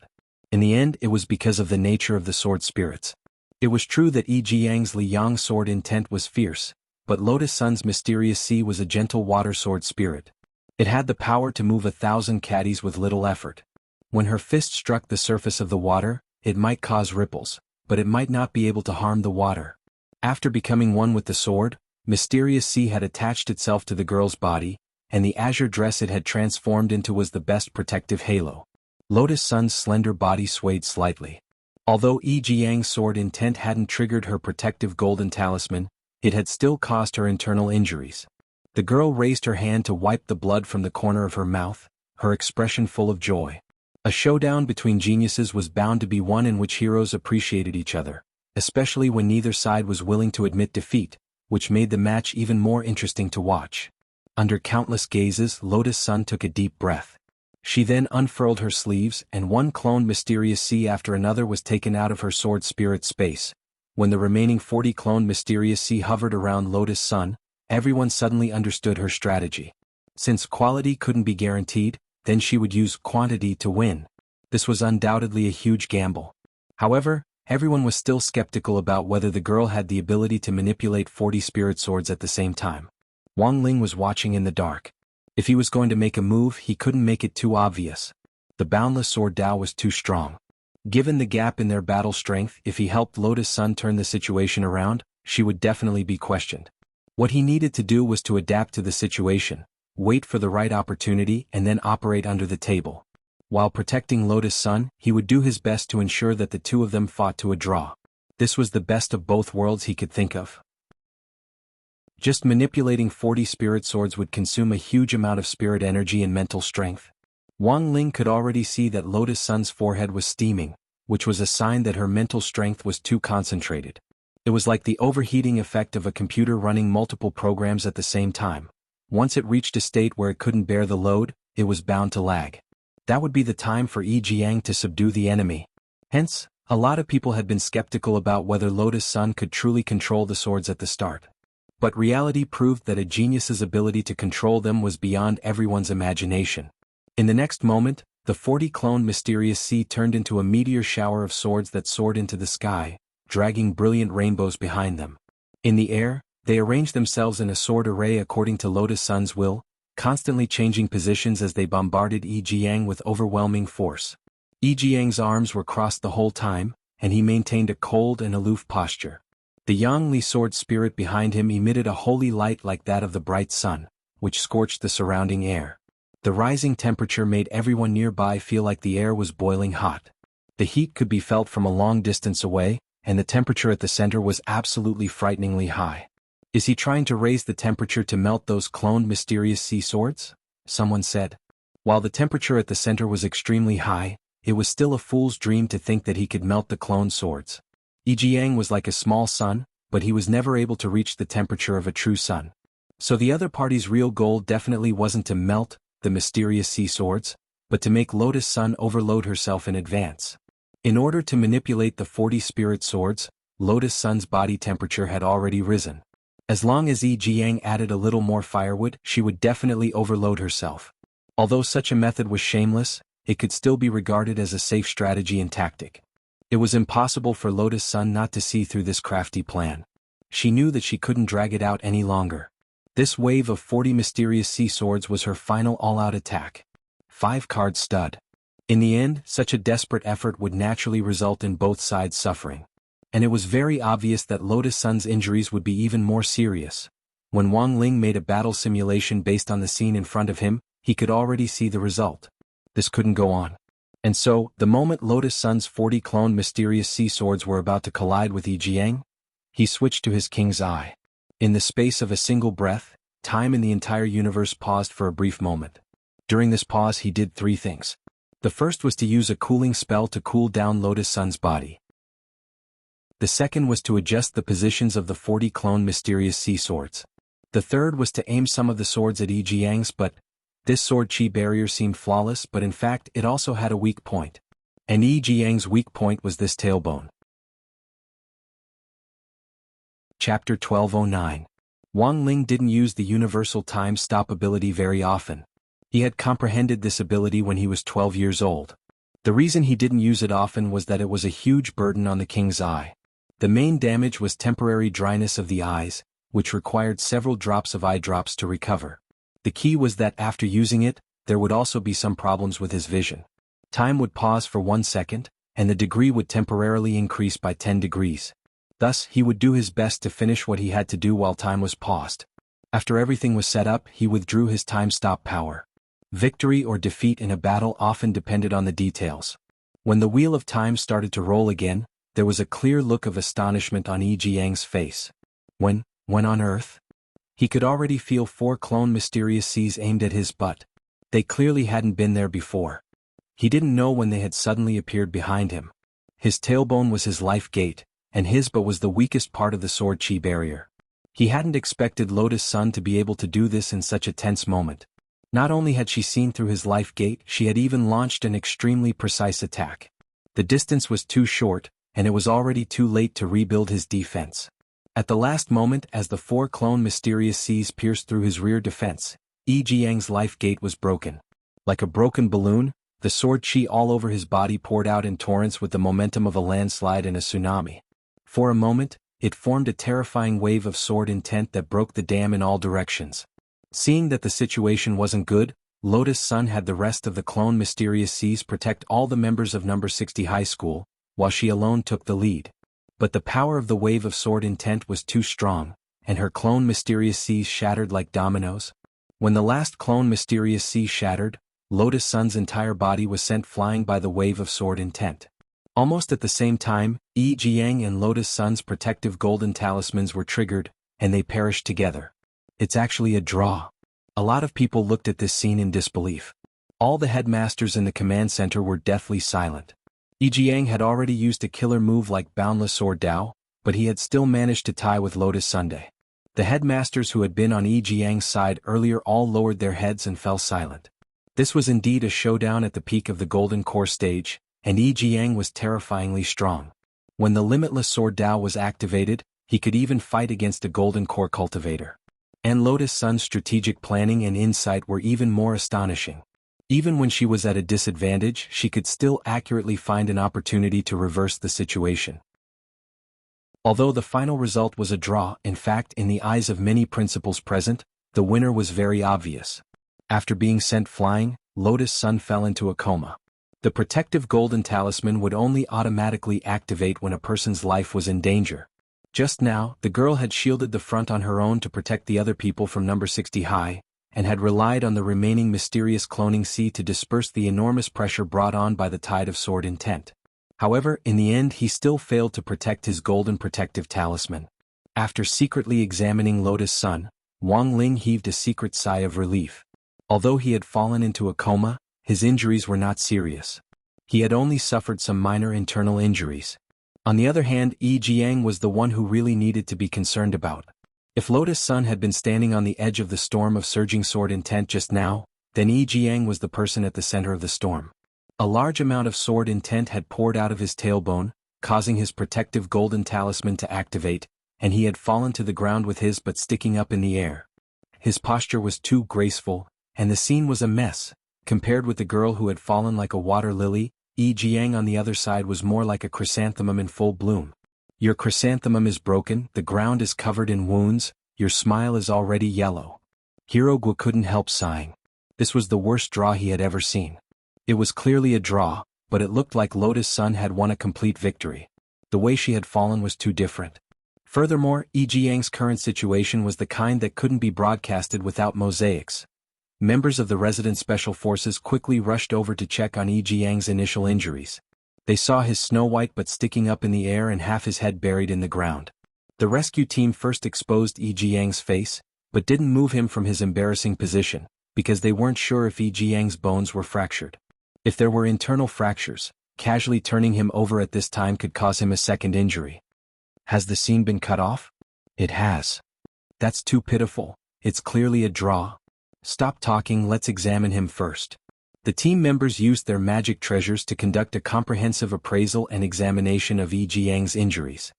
Speaker 1: In the end, it was because of the nature of the sword spirits. It was true that Yi Jiang's Liang sword intent was fierce, but Lotus Sun's mysterious sea was a gentle water sword spirit. It had the power to move 1,000 caddies with little effort. When her fist struck the surface of the water, it might cause ripples, but it might not be able to harm the water. After becoming one with the sword, Mysterious Sea had attached itself to the girl's body, and the azure dress it had transformed into was the best protective halo. Lotus Sun's slender body swayed slightly. Although Yi Jiang's sword intent hadn't triggered her protective golden talisman, it had still caused her internal injuries. The girl raised her hand to wipe the blood from the corner of her mouth, her expression full of joy. A showdown between geniuses was bound to be one in which heroes appreciated each other, especially when neither side was willing to admit defeat, which made the match even more interesting to watch. Under countless gazes, Lotus Sun took a deep breath. She then unfurled her sleeves, and one cloned Mysterious Sea after another was taken out of her sword spirit space. When the remaining 40 cloned Mysterious Sea hovered around Lotus Sun, everyone suddenly understood her strategy. Since quality couldn't be guaranteed, then she would use quantity to win. This was undoubtedly a huge gamble. However, everyone was still skeptical about whether the girl had the ability to manipulate 40 spirit swords at the same time. Wang Ling was watching in the dark. If he was going to make a move, he couldn't make it too obvious. The boundless sword Dao was too strong. Given the gap in their battle strength, if he helped Lotus Sun turn the situation around, she would definitely be questioned. What he needed to do was to adapt to the situation, wait for the right opportunity, and then operate under the table. While protecting Lotus Sun, he would do his best to ensure that the two of them fought to a draw. This was the best of both worlds he could think of. Just manipulating 40 spirit swords would consume a huge amount of spirit energy and mental strength. Wang Ling could already see that Lotus Sun's forehead was steaming, which was a sign that her mental strength was too concentrated. It was like the overheating effect of a computer running multiple programs at the same time. Once it reached a state where it couldn't bear the load, it was bound to lag. That would be the time for Yi Jiang to subdue the enemy. Hence, a lot of people had been skeptical about whether Lotus Sun could truly control the swords at the start. But reality proved that a genius's ability to control them was beyond everyone's imagination. In the next moment, the 40 cloned Mysterious Sea turned into a meteor shower of swords that soared into the sky, dragging brilliant rainbows behind them. In the air, they arranged themselves in a sword array according to Lotus Sun's will, constantly changing positions as they bombarded Yi Jiang with overwhelming force. Yi Jiang's arms were crossed the whole time, and he maintained a cold and aloof posture. The Yangli sword spirit behind him emitted a holy light like that of the bright sun, which scorched the surrounding air. The rising temperature made everyone nearby feel like the air was boiling hot. The heat could be felt from a long distance away, and the temperature at the center was absolutely frighteningly high. Is he trying to raise the temperature to melt those cloned Mysterious Sea swords? Someone said. While the temperature at the center was extremely high, it was still a fool's dream to think that he could melt the cloned swords. Yi Jiang was like a small sun, but he was never able to reach the temperature of a true sun. So the other party's real goal definitely wasn't to melt the Mysterious Sea swords, but to make Lotus Sun overload herself in advance. In order to manipulate the 40 spirit swords, Lotus Sun's body temperature had already risen. As long as Yi Jiang added a little more firewood, she would definitely overload herself. Although such a method was shameless, it could still be regarded as a safe strategy and tactic. It was impossible for Lotus Sun not to see through this crafty plan. She knew that she couldn't drag it out any longer. This wave of 40 Mysterious Sea swords was her final all-out attack. 5-card stud. In the end, such a desperate effort would naturally result in both sides suffering. And it was very obvious that Lotus Sun's injuries would be even more serious. When Wang Ling made a battle simulation based on the scene in front of him, he could already see the result. This couldn't go on. And so, the moment Lotus Sun's 40 cloned Mysterious Sea swords were about to collide with Yi Jiang, he switched to his King's Eye. In the space of a single breath, time in the entire universe paused for a brief moment. During this pause he did 3 things. The first was to use a cooling spell to cool down Lotus Sun's body. The second was to adjust the positions of the 40 cloned Mysterious Sea swords. The third was to aim some of the swords at Yi Jiang's, but this sword chi barrier seemed flawless, but in fact it also had a weak point. And Yi Jiang's weak point was this tailbone. Chapter 1209. Wang Ling didn't use the universal time stop ability very often. He had comprehended this ability when he was 12 years old. The reason he didn't use it often was that it was a huge burden on the king's eye. The main damage was temporary dryness of the eyes, which required several drops of eye drops to recover. The key was that after using it, there would also be some problems with his vision. Time would pause for 1 second, and the degree would temporarily increase by 10 degrees. Thus, he would do his best to finish what he had to do while time was paused. After everything was set up, he withdrew his time-stop power. Victory or defeat in a battle often depended on the details. When the wheel of time started to roll again, there was a clear look of astonishment on Yi Jiang's face. When on Earth? He could already feel 4 clone mysterious Cs aimed at his butt. They clearly hadn't been there before. He didn't know when they had suddenly appeared behind him. His tailbone was his life gate, and his butt was the weakest part of the sword chi barrier. He hadn't expected Lotus Sun to be able to do this in such a tense moment. Not only had she seen through his life gate, she had even launched an extremely precise attack. The distance was too short, and it was already too late to rebuild his defense. At the last moment, as the 4 clone mysterious Cs pierced through his rear defense, Yi Jiang's life gate was broken. Like a broken balloon, the sword chi all over his body poured out in torrents with the momentum of a landslide and a tsunami. For a moment, it formed a terrifying wave of sword intent that broke the dam in all directions. Seeing that the situation wasn't good, Lotus Sun had the rest of the clone mysterious Cs protect all the members of number 60 high school, while she alone took the lead. But the power of the wave of sword intent was too strong, and her clone mysterious Cs shattered like dominoes. When the last clone mysterious C shattered, Lotus Sun's entire body was sent flying by the wave of sword intent. Almost at the same time, Yi Jiang and Lotus Sun's protective golden talismans were triggered, and they perished together. It's actually a draw. A lot of people looked at this scene in disbelief. All the headmasters in the command center were deathly silent. Yi Jiang had already used a killer move like Boundless Sword Dao, but he had still managed to tie with Lotus Sunday. The headmasters who had been on Yi Jiang's side earlier all lowered their heads and fell silent. This was indeed a showdown at the peak of the Golden Core stage, and Yi Jiang was terrifyingly strong. When the Limitless Sword Dao was activated, he could even fight against a Golden Core cultivator. And Lotus Sun's strategic planning and insight were even more astonishing. Even when she was at a disadvantage, she could still accurately find an opportunity to reverse the situation. Although the final result was a draw, in fact, in the eyes of many principals present, the winner was very obvious. After being sent flying, Lotus Sun fell into a coma. The protective golden talisman would only automatically activate when a person's life was in danger. Just now, the girl had shielded the front on her own to protect the other people from number 60 high, and had relied on the remaining mysterious cloning C to disperse the enormous pressure brought on by the tide of sword intent. However, in the end he still failed to protect his golden protective talisman. After secretly examining Lotus Sun, Wang Ling heaved a secret sigh of relief. Although he had fallen into a coma, his injuries were not serious. He had only suffered some minor internal injuries. On the other hand, Yi Jiang was the one who really needed to be concerned about. If Lotus Sun had been standing on the edge of the storm of surging sword intent just now, then Yi Jiang was the person at the center of the storm. A large amount of sword intent had poured out of his tailbone, causing his protective golden talisman to activate, and he had fallen to the ground with his butt sticking up in the air. His posture was too graceful, and the scene was a mess. Compared with the girl who had fallen like a water lily, Yi Jiang on the other side was more like a chrysanthemum in full bloom. Your chrysanthemum is broken, the ground is covered in wounds, your smile is already yellow. Hero Guo couldn't help sighing. This was the worst draw he had ever seen. It was clearly a draw, but it looked like Lotus Sun had won a complete victory. The way she had fallen was too different. Furthermore, Yi Jiang's current situation was the kind that couldn't be broadcasted without mosaics. Members of the resident special forces quickly rushed over to check on Yi Jiang's initial injuries. They saw his snow-white butt sticking up in the air and half his head buried in the ground. The rescue team first exposed Yi Jiang's face, but didn't move him from his embarrassing position, because they weren't sure if Yi Jiang's bones were fractured. If there were internal fractures, casually turning him over at this time could cause him a second injury. Has the scene been cut off? It has. That's too pitiful, it's clearly a draw. Stop talking, let's examine him first. The team members used their magic treasures to conduct a comprehensive appraisal and examination of Yi Jiang's injuries.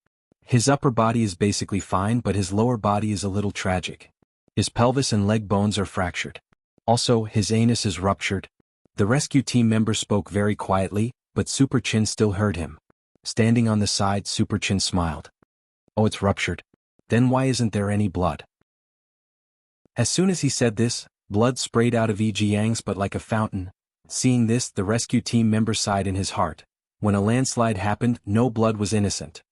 Speaker 1: His upper body is basically fine, but his lower body is a little tragic. His pelvis and leg bones are fractured. Also, his anus is ruptured. The rescue team member spoke very quietly, but Super Chin still heard him. Standing on the side, Super Chin smiled. Oh, it's ruptured. Then why isn't there any blood? As soon as he said this, blood sprayed out of Yang's butt like a fountain. Seeing this, the rescue team member sighed in his heart. When a landslide happened, no blood was innocent.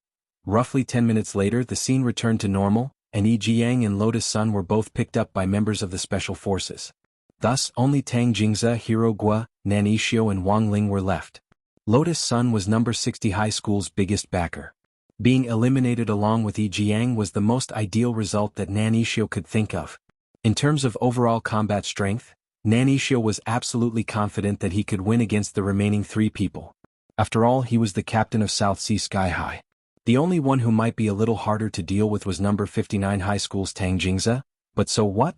Speaker 1: Roughly 10 minutes later, the scene returned to normal, and Yang and Lotus Sun were both picked up by members of the special forces. Thus, only Tang Jingze, Hero Guo, Nan Yixio and Wang Ling were left. Lotus Sun was number 60 high school's biggest backer. Being eliminated along with Yang was the most ideal result that Nan Yixio could think of. In terms of overall combat strength, Nan Yixio was absolutely confident that he could win against the remaining 3 people. After all, he was the captain of South Sea Sky High. The only one who might be a little harder to deal with was number 59 high school's Tang Jingze, but so what?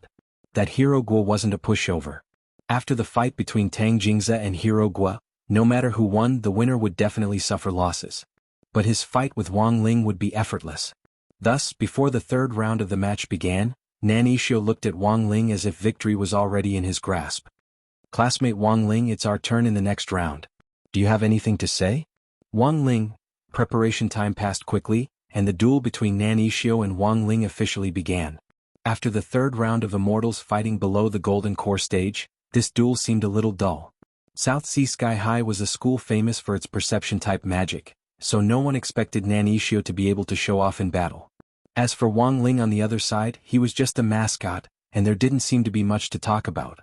Speaker 1: That Hero Guo wasn't a pushover. After the fight between Tang Jingze and Hero Guo, no matter who won, the winner would definitely suffer losses. But his fight with Wang Ling would be effortless. Thus, before the 3rd round of the match began, Nan Yixio looked at Wang Ling as if victory was already in his grasp. Classmate Wang Ling, it's our turn in the next round. Do you have anything to say? Wang Ling. Preparation time passed quickly, and the duel between Nan Yixio and Wang Ling officially began. After the 3rd round of immortals fighting below the Golden Core stage, this duel seemed a little dull. South Sea Sky High was a school famous for its perception-type magic, so no one expected Nan Yixio to be able to show off in battle. As for Wang Ling on the other side, he was just a mascot, and there didn't seem to be much to talk about.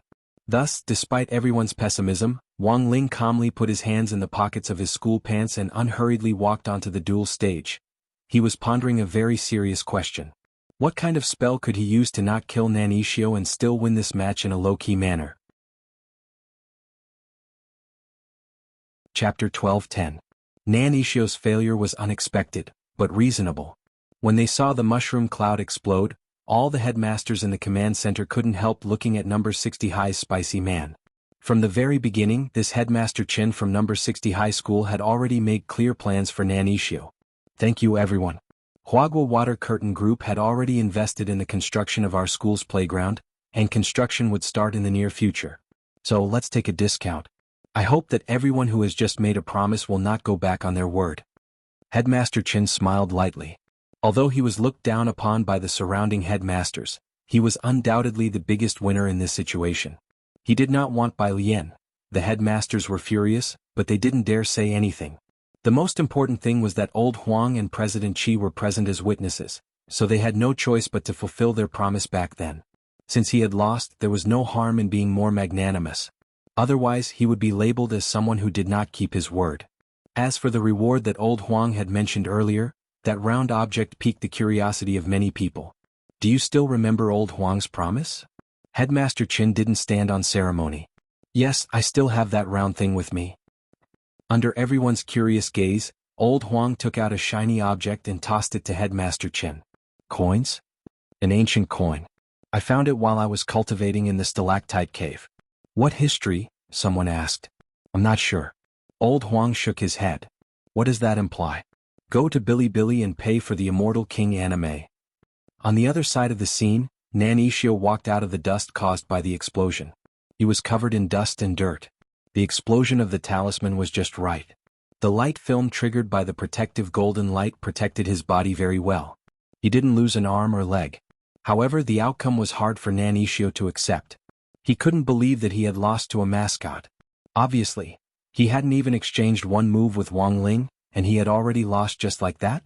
Speaker 1: Thus, despite everyone's pessimism, Wang Ling calmly put his hands in the pockets of his school pants and unhurriedly walked onto the duel stage. He was pondering a very serious question. What kind of spell could he use to not kill Nan Yixio and still win this match in a low-key manner? Chapter 12:10. Nan Yixio's failure was unexpected, but reasonable. When they saw the mushroom cloud explode, all the headmasters in the command center couldn't help looking at number 60 High's spicy man. From the very beginning, this headmaster Chin from number 60 High School had already made clear plans for Nan Yixio. Thank you everyone. Huagua Water Curtain Group had already invested in the construction of our school's playground, and construction would start in the near future. So let's take a discount. I hope that everyone who has just made a promise will not go back on their word. Headmaster Chin smiled lightly. Although he was looked down upon by the surrounding headmasters, he was undoubtedly the biggest winner in this situation. He did not want Bai Lian. The headmasters were furious, but they didn't dare say anything. The most important thing was that Old Huang and President Qi were present as witnesses, so they had no choice but to fulfill their promise back then. Since he had lost, there was no harm in being more magnanimous. Otherwise, he would be labeled as someone who did not keep his word. As for the reward that Old Huang had mentioned earlier, that round object piqued the curiosity of many people. Do you still remember Old Huang's promise? Headmaster Chin didn't stand on ceremony. Yes, I still have that round thing with me. Under everyone's curious gaze, Old Huang took out a shiny object and tossed it to Headmaster Chin. Coins? An ancient coin. I found it while I was cultivating in the stalactite cave. What history? Someone asked. I'm not sure. Old Huang shook his head. What does that imply? Go to Bilibili and pay for the Immortal King anime. On the other side of the scene, Nan Yixio walked out of the dust caused by the explosion. He was covered in dust and dirt. The explosion of the talisman was just right. The light film triggered by the protective golden light protected his body very well. He didn't lose an arm or leg. However, the outcome was hard for Nan Yixio to accept. He couldn't believe that he had lost to a mascot. Obviously, he hadn't even exchanged one move with Wang Ling, and he had already lost just like that?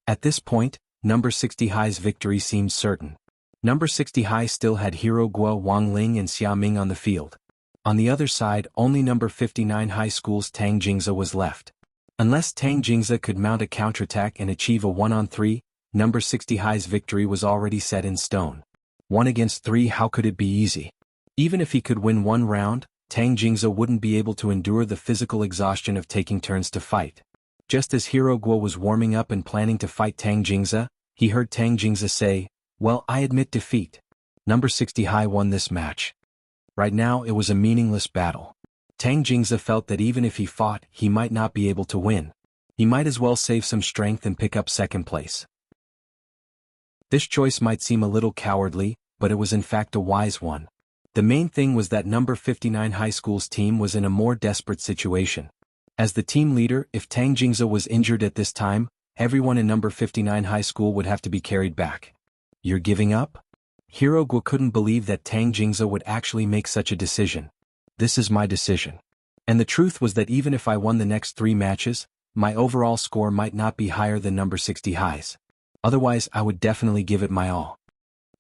Speaker 1: At this point, number 60 High's victory seemed certain. Number 60 High still had Hero Guo, Wang Ling and Xia Ming on the field. On the other side, only number 59 High School's Tang Jingze was left. Unless Tang Jingze could mount a counterattack and achieve a 1-on-3, number 60 High's victory was already set in stone. 1 against 3, how could it be easy? Even if he could win one round, Tang Jingze wouldn't be able to endure the physical exhaustion of taking turns to fight. Just as Hero Guo was warming up and planning to fight Tang Jingze, he heard Tang Jingze say, "Well, I admit defeat. Number 60 High won this match." Right now it was a meaningless battle. Tang Jingze felt that even if he fought, he might not be able to win. He might as well save some strength and pick up second place. This choice might seem a little cowardly, but it was in fact a wise one. The main thing was that number 59 High School's team was in a more desperate situation. As the team leader, if Tang Jingze was injured at this time, everyone in number 59 high school would have to be carried back. You're giving up? Hero Guo couldn't believe that Tang Jingze would actually make such a decision. This is my decision. And the truth was that even if I won the next 3 matches, my overall score might not be higher than number 60 highs. Otherwise, I would definitely give it my all.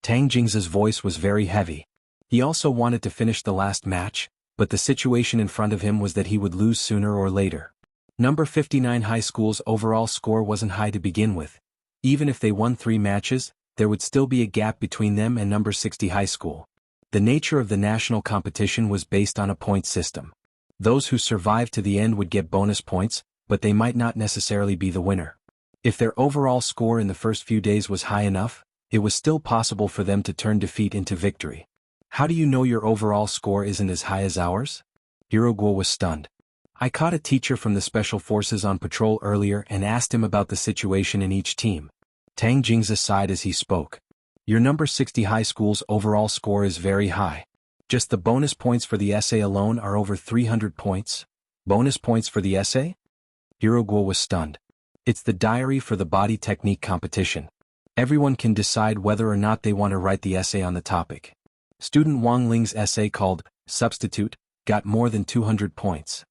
Speaker 1: Tang Jingze's voice was very heavy. He also wanted to finish the last match, but the situation in front of him was that he would lose sooner or later. Number 59 high school's overall score wasn't high to begin with. Even if they won 3 matches, there would still be a gap between them and number 60 high school. The nature of the national competition was based on a point system. Those who survived to the end would get bonus points, but they might not necessarily be the winner. If their overall score in the first few days was high enough, it was still possible for them to turn defeat into victory. How do you know your overall score isn't as high as ours? Hero Guo was stunned. I caught a teacher from the Special Forces on patrol earlier and asked him about the situation in each team. Tang Jingze sighed as he spoke. Your number 60 high school's overall score is very high. Just the bonus points for the essay alone are over 300 points. Bonus points for the essay? Hero Guo was stunned. It's the diary for the body technique competition. Everyone can decide whether or not they want to write the essay on the topic. Student Wang Ling's essay called Substitute got more than 200 points.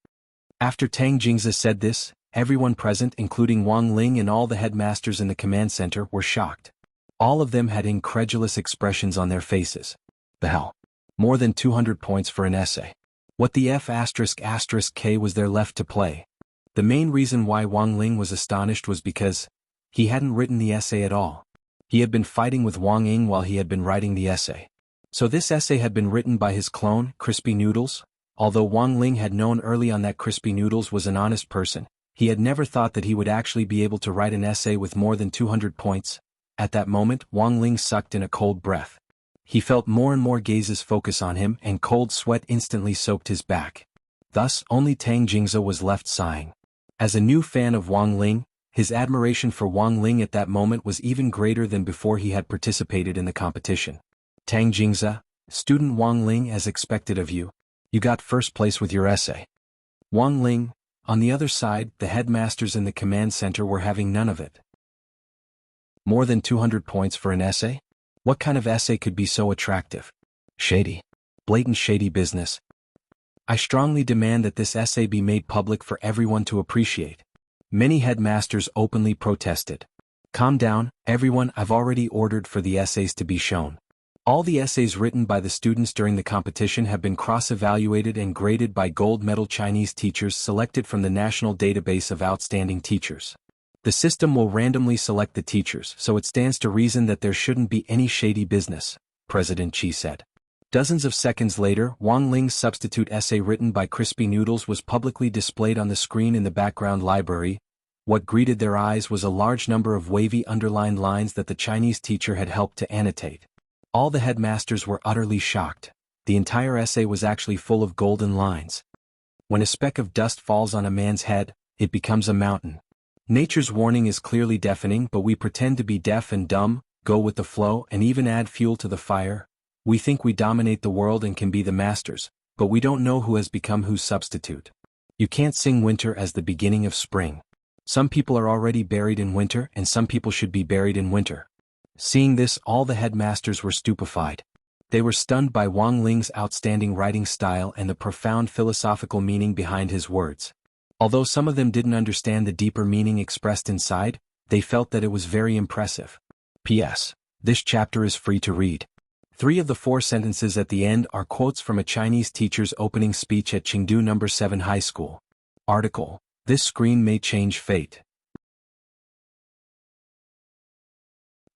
Speaker 1: After Tang Jingze said this, everyone present, including Wang Ling and all the headmasters in the command center, were shocked. All of them had incredulous expressions on their faces. The hell? More than 200 points for an essay. What the F***K was there left to play? The main reason why Wang Ling was astonished was because he hadn't written the essay at all. He had been fighting with Wang Ying while he had been writing the essay. So this essay had been written by his clone, Crispy Noodles. Although Wang Ling had known early on that Crispy Noodles was an honest person, he had never thought that he would actually be able to write an essay with more than 200 points. At that moment, Wang Ling sucked in a cold breath. He felt more and more gazes focus on him, and cold sweat instantly soaked his back. Thus, only Tang Jingze was left sighing. As a new fan of Wang Ling, his admiration for Wang Ling at that moment was even greater than before he had participated in the competition. Tang Jingze, student Wang Ling, as expected of you, you got first place with your essay. Wang Ling, on the other side, the headmasters in the command center were having none of it. More than 200 points for an essay? What kind of essay could be so attractive? Shady. Blatant shady business. I strongly demand that this essay be made public for everyone to appreciate. Many headmasters openly protested. Calm down, everyone, I've already ordered for the essays to be shown. All the essays written by the students during the competition have been cross-evaluated and graded by gold medal Chinese teachers selected from the National Database of Outstanding Teachers. The system will randomly select the teachers, so it stands to reason that there shouldn't be any shady business, President Qi said. Dozens of seconds later, Wang Ling's substitute essay written by Crispy Noodles was publicly displayed on the screen in the background library. What greeted their eyes was a large number of wavy underlined lines that the Chinese teacher had helped to annotate. All the headmasters were utterly shocked. The entire essay was actually full of golden lines. When a speck of dust falls on a man's head, it becomes a mountain. Nature's warning is clearly deafening, but we pretend to be deaf and dumb, go with the flow, and even add fuel to the fire. We think we dominate the world and can be the masters, but we don't know who has become whose substitute. You can't sing winter as the beginning of spring. Some people are already buried in winter, and some people should be buried in winter. Seeing this, all the headmasters were stupefied. They were stunned by Wang Ling's outstanding writing style and the profound philosophical meaning behind his words. Although some of them didn't understand the deeper meaning expressed inside, they felt that it was very impressive. P.S. This chapter is free to read. 3 of the 4 sentences at the end are quotes from a Chinese teacher's opening speech at Chengdu No. 7 High School. Article: This Screen May Change Fate.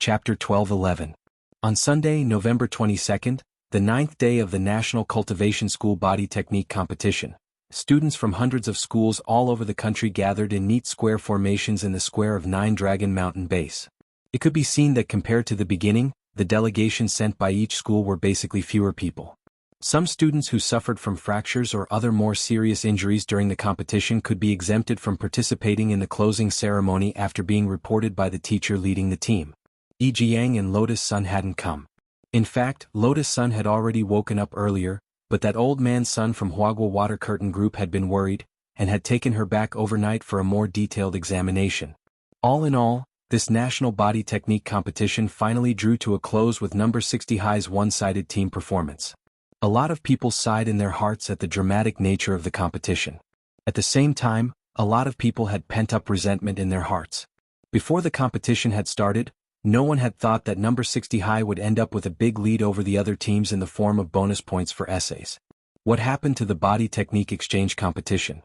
Speaker 1: Chapter 12:11. On Sunday, November 22nd, the 9th day of the National Cultivation School Body Technique Competition, students from hundreds of schools all over the country gathered in neat square formations in the square of Nine Dragon Mountain Base. It could be seen that compared to the beginning, the delegations sent by each school were basically fewer people. Some students who suffered from fractures or other more serious injuries during the competition could be exempted from participating in the closing ceremony after being reported by the teacher leading the team. Yi Jiang and Lotus Sun hadn't come. In fact, Lotus Sun had already woken up earlier, but that old man Sun from Huagua Water Curtain Group had been worried. and had taken her back overnight for a more detailed examination. All in all, this national body technique competition finally drew to a close with number 60 High's one-sided team performance. A lot of people sighed in their hearts at the dramatic nature of the competition. At the same time, a lot of people had pent-up resentment in their hearts. Before the competition had started, no one had thought that number 60 High would end up with a big lead over the other teams in the form of bonus points for essays. What happened to the body technique exchange competition?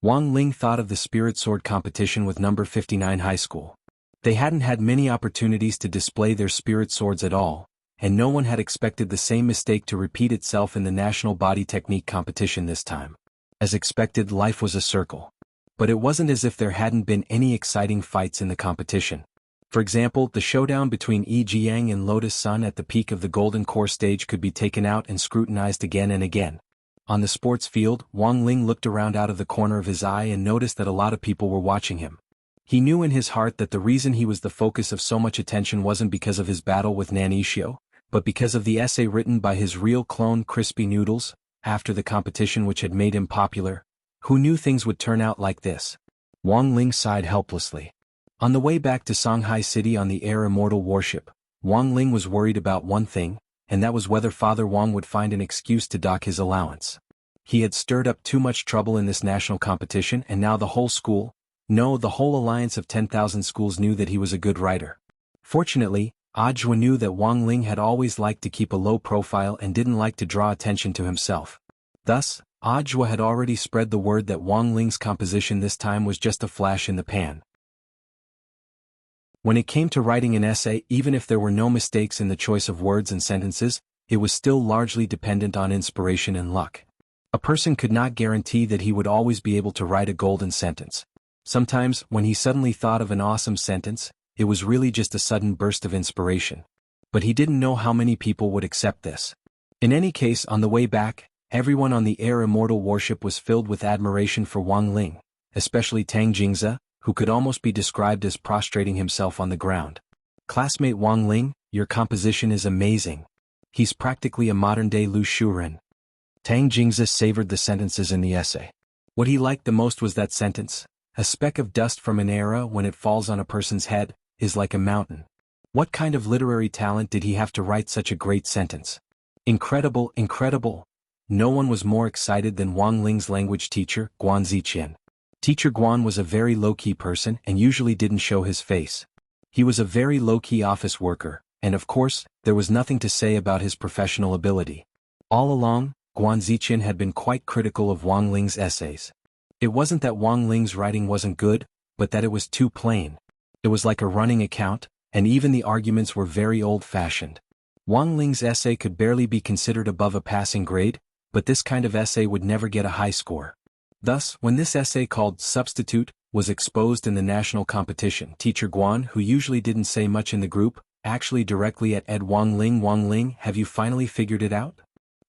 Speaker 1: Wang Ling thought of the spirit sword competition with number 59 High School. They hadn't had many opportunities to display their spirit swords at all, and no one had expected the same mistake to repeat itself in the national body technique competition this time. As expected, life was a circle. But it wasn't as if there hadn't been any exciting fights in the competition. For example, the showdown between Yi Jiang and Lotus Sun at the peak of the Golden Core stage could be taken out and scrutinized again and again. On the sports field, Wang Ling looked around out of the corner of his eye and noticed that a lot of people were watching him. He knew in his heart that the reason he was the focus of so much attention wasn't because of his battle with Nan Yixio, but because of the essay written by his real clone Crispy Noodles, after the competition which had made him popular. Who knew things would turn out like this? Wang Ling sighed helplessly. On the way back to Songhai City on the Air Immortal warship, Wang Ling was worried about one thing, and that was whether Father Wang would find an excuse to dock his allowance. He had stirred up too much trouble in this national competition, and now the whole school, no, the whole alliance of 10,000 schools knew that he was a good writer. Fortunately, Ajwa knew that Wang Ling had always liked to keep a low profile and didn't like to draw attention to himself. Thus, Ajwa had already spread the word that Wang Ling's composition this time was just a flash in the pan. When it came to writing an essay, even if there were no mistakes in the choice of words and sentences, it was still largely dependent on inspiration and luck. A person could not guarantee that he would always be able to write a golden sentence. Sometimes, when he suddenly thought of an awesome sentence, it was really just a sudden burst of inspiration. But he didn't know how many people would accept this. In any case, on the way back, everyone on the Air Immortal warship was filled with admiration for Wang Ling, especially Tang Jingze, who could almost be described as prostrating himself on the ground. Classmate Wang Ling, your composition is amazing. He's practically a modern-day Lu Shuren. Tang Jingze savored the sentences in the essay. What he liked the most was that sentence, a speck of dust from an era when it falls on a person's head, is like a mountain. What kind of literary talent did he have to write such a great sentence? Incredible, incredible. No one was more excited than Wang Ling's language teacher, Guan Ziqian. Teacher Guan was a very low-key person and usually didn't show his face. He was a very low-key office worker, and of course, there was nothing to say about his professional ability. All along, Guan Ziqian had been quite critical of Wang Ling's essays. It wasn't that Wang Ling's writing wasn't good, but that it was too plain. It was like a running account, and even the arguments were very old-fashioned. Wang Ling's essay could barely be considered above a passing grade, but this kind of essay would never get a high score. Thus, when this essay called Substitute was exposed in the national competition, Teacher Guan, who usually didn't say much in the group, actually directly at Ed Wang Ling, have you finally figured it out?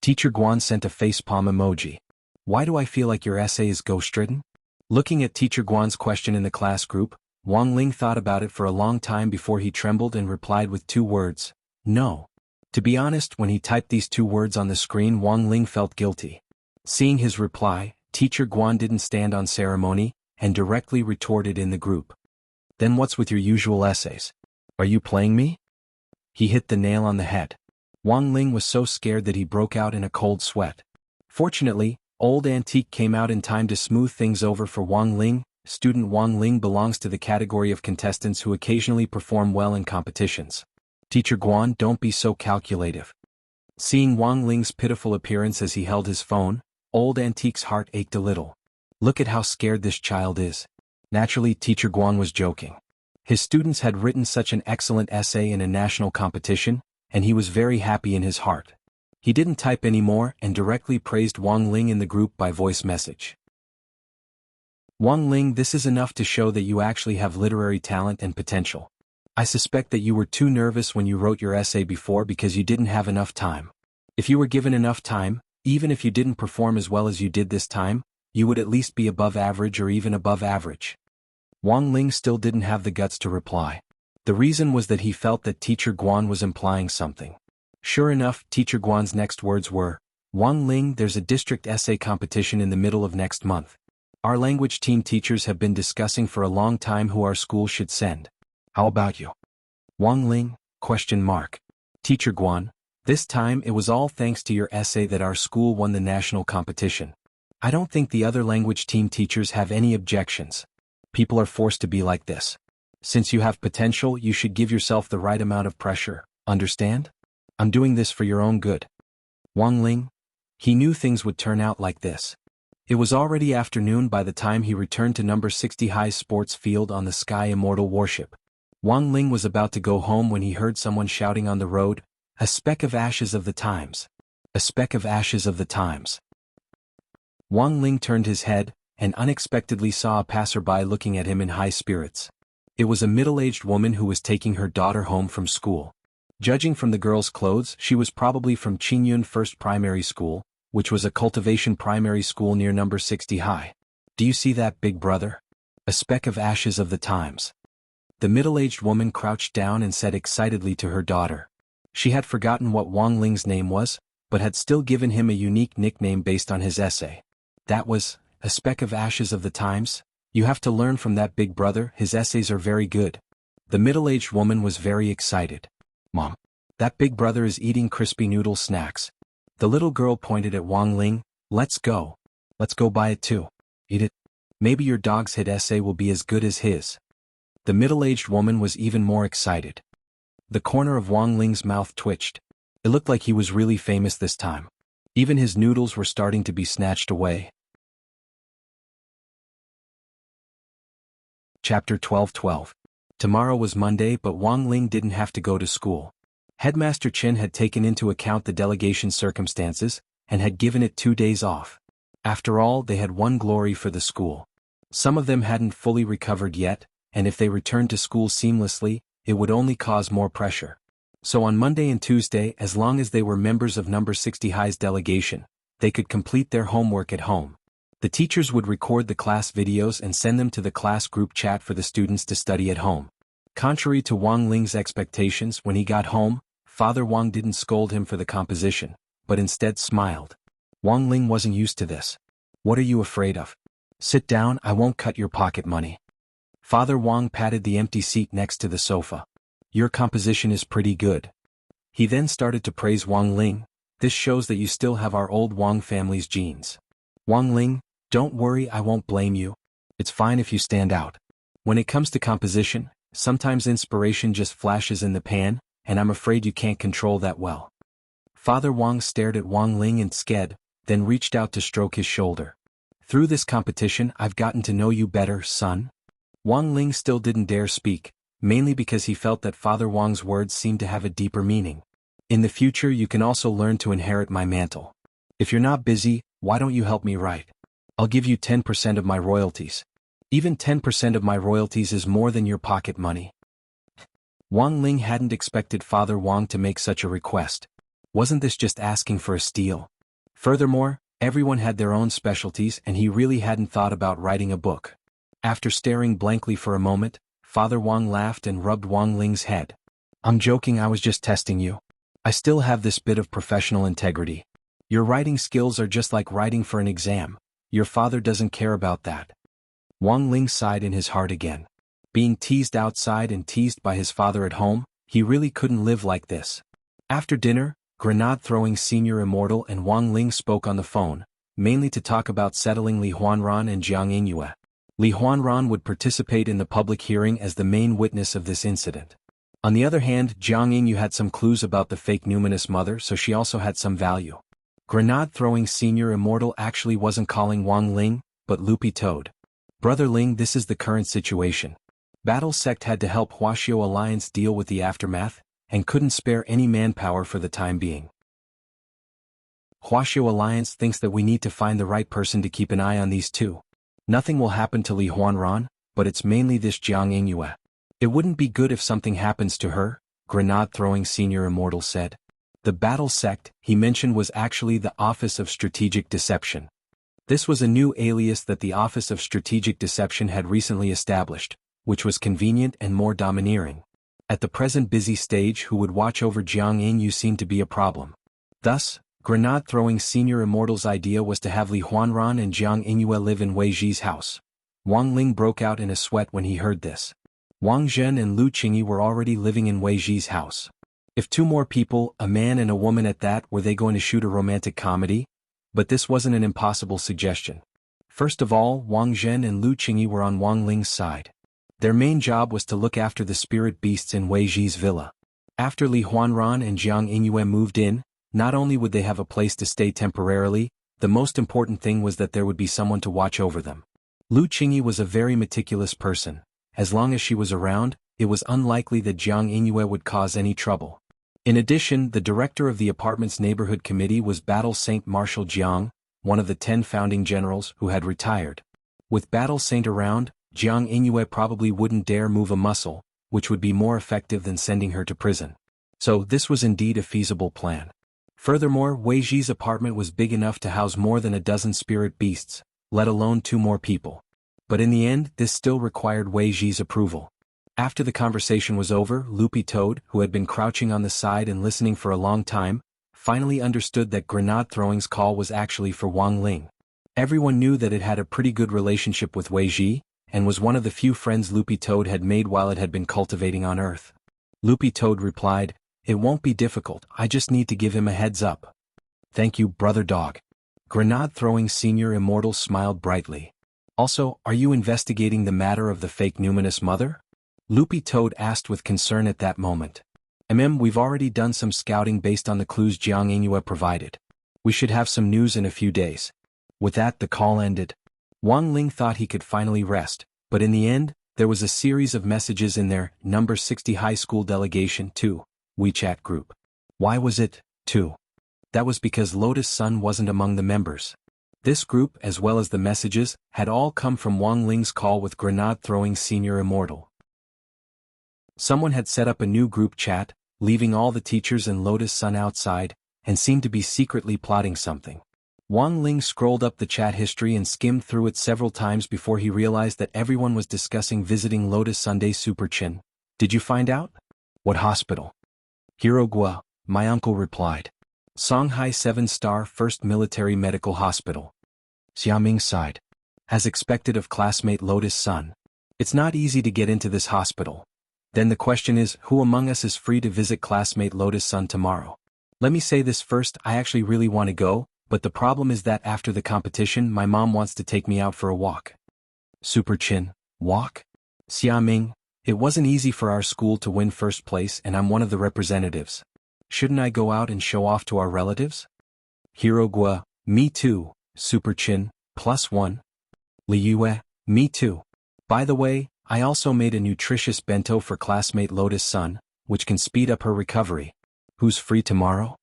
Speaker 1: Teacher Guan sent a facepalm emoji. Why do I feel like your essay is ghost-ridden? Looking at Teacher Guan's question in the class group, Wang Ling thought about it for a long time before he trembled and replied with 2 words, no. To be honest, when he typed these 2 words on the screen, Wang Ling felt guilty. Seeing his reply, Teacher Guan didn't stand on ceremony, and directly retorted in the group. Then what's with your usual essays? Are you playing me? He hit the nail on the head. Wang Ling was so scared that he broke out in a cold sweat. Fortunately, Old Antique came out in time to smooth things over for Wang Ling. Student Wang Ling belongs to the category of contestants who occasionally perform well in competitions. Teacher Guan, don't be so calculative. Seeing Wang Ling's pitiful appearance as he held his phone, Old Antique's heart ached a little. Look at how scared this child is. Naturally, Teacher Guan was joking. His students had written such an excellent essay in a national competition, and he was very happy in his heart. He didn't type anymore and directly praised Wang Ling in the group by voice message. Wang Ling, this is enough to show that you actually have literary talent and potential. I suspect that you were too nervous when you wrote your essay before because you didn't have enough time. If you were given enough time, even if you didn't perform as well as you did this time, you would at least be above average or even above average. Wang Ling still didn't have the guts to reply. The reason was that he felt that Teacher Guan was implying something. Sure enough, Teacher Guan's next words were, Wang Ling, there's a district essay competition in the middle of next month. Our language team teachers have been discussing for a long time who our school should send. How about you? Wang Ling? Teacher Guan, this time it was all thanks to your essay that our school won the national competition. I don't think the other language team teachers have any objections. People are forced to be like this. Since you have potential, you should give yourself the right amount of pressure, understand? I'm doing this for your own good. Wang Ling? He knew things would turn out like this. It was already afternoon by the time he returned to number 60 High Sports Field on the Sky Immortal warship. Wang Ling was about to go home when he heard someone shouting on the road, "A speck of ashes of the times. A speck of ashes of the times." Wang Ling turned his head, and unexpectedly saw a passerby looking at him in high spirits. It was a middle-aged woman who was taking her daughter home from school. Judging from the girl's clothes, she was probably from Qingyun First Primary School, which was a cultivation primary school near number 60 High. Do you see that, big brother? A speck of ashes of the times. The middle-aged woman crouched down and said excitedly to her daughter. She had forgotten what Wang Ling's name was, but had still given him a unique nickname based on his essay. That was, a speck of ashes of the times? You have to learn from that, big brother, his essays are very good. The middle-aged woman was very excited. Mom, that big brother is eating crispy noodle snacks. The little girl pointed at Wang Ling. Let's go. Let's go buy it too. Eat it. Maybe your dog's hit essay will be as good as his. The middle-aged woman was even more excited. The corner of Wang Ling's mouth twitched. It looked like he was really famous this time. Even his noodles were starting to be snatched away. Chapter 12:12. Tomorrow was Monday, but Wang Ling didn't have to go to school. Headmaster Chen had taken into account the delegation's circumstances, and had given it 2 days off. After all, they had won glory for the school. Some of them hadn't fully recovered yet, and if they returned to school seamlessly, it would only cause more pressure. So on Monday and Tuesday, as long as they were members of number 60 High's delegation, they could complete their homework at home. The teachers would record the class videos and send them to the class group chat for the students to study at home. Contrary to Wang Ling's expectations, when he got home, Father Wang didn't scold him for the composition, but instead smiled. Wang Ling wasn't used to this. What are you afraid of? Sit down, I won't cut your pocket money. Father Wang patted the empty seat next to the sofa. Your composition is pretty good. He then started to praise Wang Ling. This shows that you still have our old Wang family's genes. Wang Ling, don't worry, I won't blame you. It's fine if you stand out. When it comes to composition, sometimes inspiration just flashes in the pan, and I'm afraid you can't control that well. Father Wang stared at Wang Ling and sked, then reached out to stroke his shoulder. Through this competition, I've gotten to know you better, son. Wang Ling still didn't dare speak, mainly because he felt that Father Wang's words seemed to have a deeper meaning. In the future, you can also learn to inherit my mantle. If you're not busy, why don't you help me write? I'll give you 10% of my royalties. Even 10% of my royalties is more than your pocket money. Wang Ling hadn't expected Father Wang to make such a request. Wasn't this just asking for a steal? Furthermore, everyone had their own specialties and he really hadn't thought about writing a book. After staring blankly for a moment, Father Wang laughed and rubbed Wang Ling's head. I'm joking, I was just testing you. I still have this bit of professional integrity. Your writing skills are just like writing for an exam. Your father doesn't care about that. Wang Ling sighed in his heart again. Being teased outside and teased by his father at home, he really couldn't live like this. After dinner, grenade-throwing Senior Immortal and Wang Ling spoke on the phone, mainly to talk about settling Li Huanran and Jiang Yingyue. Li Huanran would participate in the public hearing as the main witness of this incident. On the other hand, Jiang Yingyue had some clues about the fake numinous mother, so she also had some value. Grenade-throwing Senior Immortal actually wasn't calling Wang Ling, but Loopy Toad. Brother Ling, this is the current situation. Battle Sect had to help Wuxia Alliance deal with the aftermath, and couldn't spare any manpower for the time being. Wuxia Alliance thinks that we need to find the right person to keep an eye on these two. Nothing will happen to Li Huanran, but it's mainly this Jiang Yingyue. It wouldn't be good if something happens to her, Grenade-throwing Senior Immortal said. The Battle Sect, he mentioned, was actually the Office of Strategic Deception. This was a new alias that the Office of Strategic Deception had recently established, which was convenient and more domineering. At the present busy stage, who would watch over Jiang Yingyue seemed to be a problem. Thus, Grenade-throwing senior immortal's idea was to have Li Huanran and Jiang Yingyue live in Wei Ji's house. Wang Ling broke out in a sweat when he heard this. Wang Zhen and Lu Qingyi were already living in Wei Ji's house. If two more people, a man and a woman at that, were they going to shoot a romantic comedy? But this wasn't an impossible suggestion. First of all, Wang Zhen and Lu Qingyi were on Wang Ling's side. Their main job was to look after the spirit beasts in Wei Ji's villa. After Li Huanran and Jiang Yingyue moved in, not only would they have a place to stay temporarily, the most important thing was that there would be someone to watch over them. Lu Qingyi was a very meticulous person. As long as she was around, it was unlikely that Jiang Yingyue would cause any trouble. In addition, the director of the apartment's neighborhood committee was Battle Saint Marshal Jiang, one of the 10 founding generals who had retired. With Battle Saint around, Jiang Yingyue probably wouldn't dare move a muscle, which would be more effective than sending her to prison. So this was indeed a feasible plan. Furthermore, Wei Ji's apartment was big enough to house more than a dozen spirit beasts, let alone 2 more people. But in the end, this still required Wei Ji's approval. After the conversation was over, Loopy Toad, who had been crouching on the side and listening for a long time, finally understood that Grenade-throwing's call was actually for Wang Ling. Everyone knew that it had a pretty good relationship with Wei Ji, and was one of the few friends Loopy Toad had made while it had been cultivating on Earth. Loopy Toad replied, "It won't be difficult, I just need to give him a heads up." "Thank you, brother dog." Grenade-throwing senior immortal smiled brightly. "Also, are you investigating the matter of the fake numinous mother?" Loopy Toad asked with concern at that moment. We've already done some scouting based on the clues Jiang Yingyue provided. We should have some news in a few days." With that, the call ended. Wang Ling thought he could finally rest, but in the end, there was a series of messages in their number 60 high school delegation to WeChat group. Why was it to? That was because Lotus Sun wasn't among the members. This group, as well as the messages, had all come from Wang Ling's call with Grenade-throwing senior immortal. Someone had set up a new group chat, leaving all the teachers and Lotus Sun outside, and seemed to be secretly plotting something. Wang Ling scrolled up the chat history and skimmed through it several times before he realized that everyone was discussing visiting Lotus Sunday Super Chin. "Did you find out?" "What hospital?" "Hirogua," my uncle replied. "Songhai 7-star 1st Military Medical Hospital." Xiaming sighed. "As expected of classmate Lotus Sun. It's not easy to get into this hospital. Then the question is, who among us is free to visit classmate Lotus Sun tomorrow? Let me say this first, I actually really want to go, but the problem is that after the competition my mom wants to take me out for a walk." Super Chin, walk? Xiaming, it wasn't easy for our school to win first place and I'm one of the representatives. Shouldn't I go out and show off to our relatives? Hirogua, me too. Super Chin, +1. Liyue, me too. By the way, I also made a nutritious bento for classmate Lotus Sun, which can speed up her recovery. Who's free tomorrow?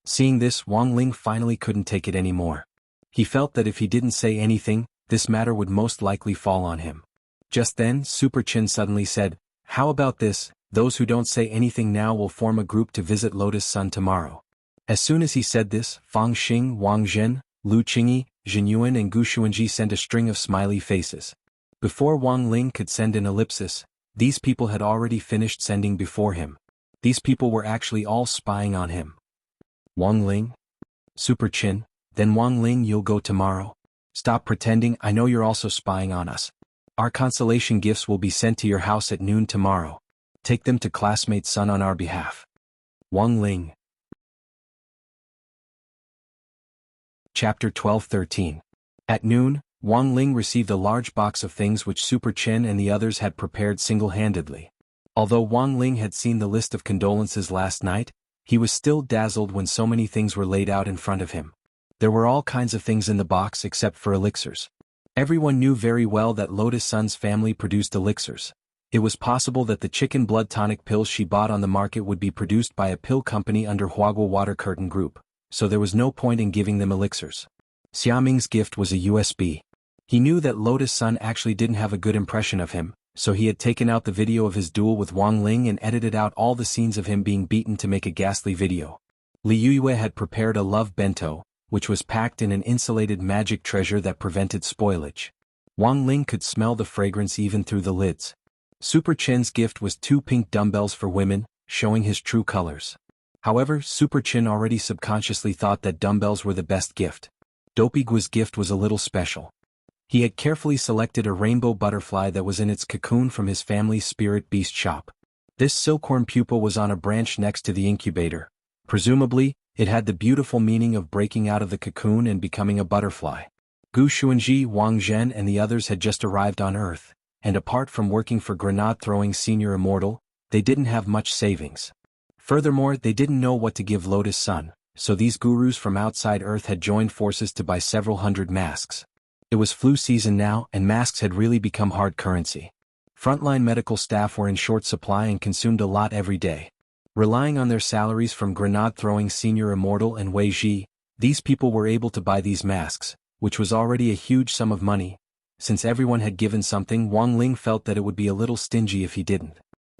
Speaker 1: Seeing this, Wang Ling finally couldn't take it anymore. He felt that if he didn't say anything, this matter would most likely fall on him. Just then, Super Chin suddenly said, "How about this, those who don't say anything now will form a group to visit Lotus Sun tomorrow." As soon as he said this, Fang Xing, Wang Zhen, Lu Qingyi, Zhen Yuan and Gu Xuanji sent a string of smiley faces. Before Wang Ling could send an ellipsis, these people had already finished sending before him. These people were actually all spying on him. Wang Ling? Super Chin, then Wang Ling, you'll go tomorrow? Stop pretending, I know you're also spying on us. Our consolation gifts will be sent to your house at noon tomorrow. Take them to classmate Sun on our behalf. Wang Ling. Chapter 12-13. At noon, Wang Ling received a large box of things which Super Chen and the others had prepared single-handedly. Although Wang Ling had seen the list of condolences last night, he was still dazzled when so many things were laid out in front of him. There were all kinds of things in the box except for elixirs. Everyone knew very well that Lotus Sun's family produced elixirs. It was possible that the chicken blood tonic pills she bought on the market would be produced by a pill company under Huagua Water Curtain Group, so there was no point in giving them elixirs. Xiaming's gift was a USB. He knew that Lotus Sun actually didn't have a good impression of him, so he had taken out the video of his duel with Wang Ling and edited out all the scenes of him being beaten to make a ghastly video. Liyue had prepared a love bento, which was packed in an insulated magic treasure that prevented spoilage. Wang Ling could smell the fragrance even through the lids. Super Chen's gift was 2 pink dumbbells for women, showing his true colors. However, Super Chin already subconsciously thought that dumbbells were the best gift. Dopey Gui's gift was a little special. He had carefully selected a rainbow butterfly that was in its cocoon from his family's spirit beast shop. This silkworm pupa was on a branch next to the incubator. Presumably, it had the beautiful meaning of breaking out of the cocoon and becoming a butterfly. Gu Xuanji, Wang Zhen and the others had just arrived on Earth, and apart from working for grenade-throwing Senior Immortal, they didn't have much savings. Furthermore, they didn't know what to give Lotus Sun, so these gurus from outside Earth had joined forces to buy several hundred masks. It was flu season now, and masks had really become hard currency. Frontline medical staff were in short supply and consumed a lot every day. Relying on their salaries from grenade-throwing Senior Immortal and Wei Ji, these people were able to buy these masks, which was already a huge sum of money. Since everyone had given something, Wang Ling felt that it would be a little stingy if he didn't.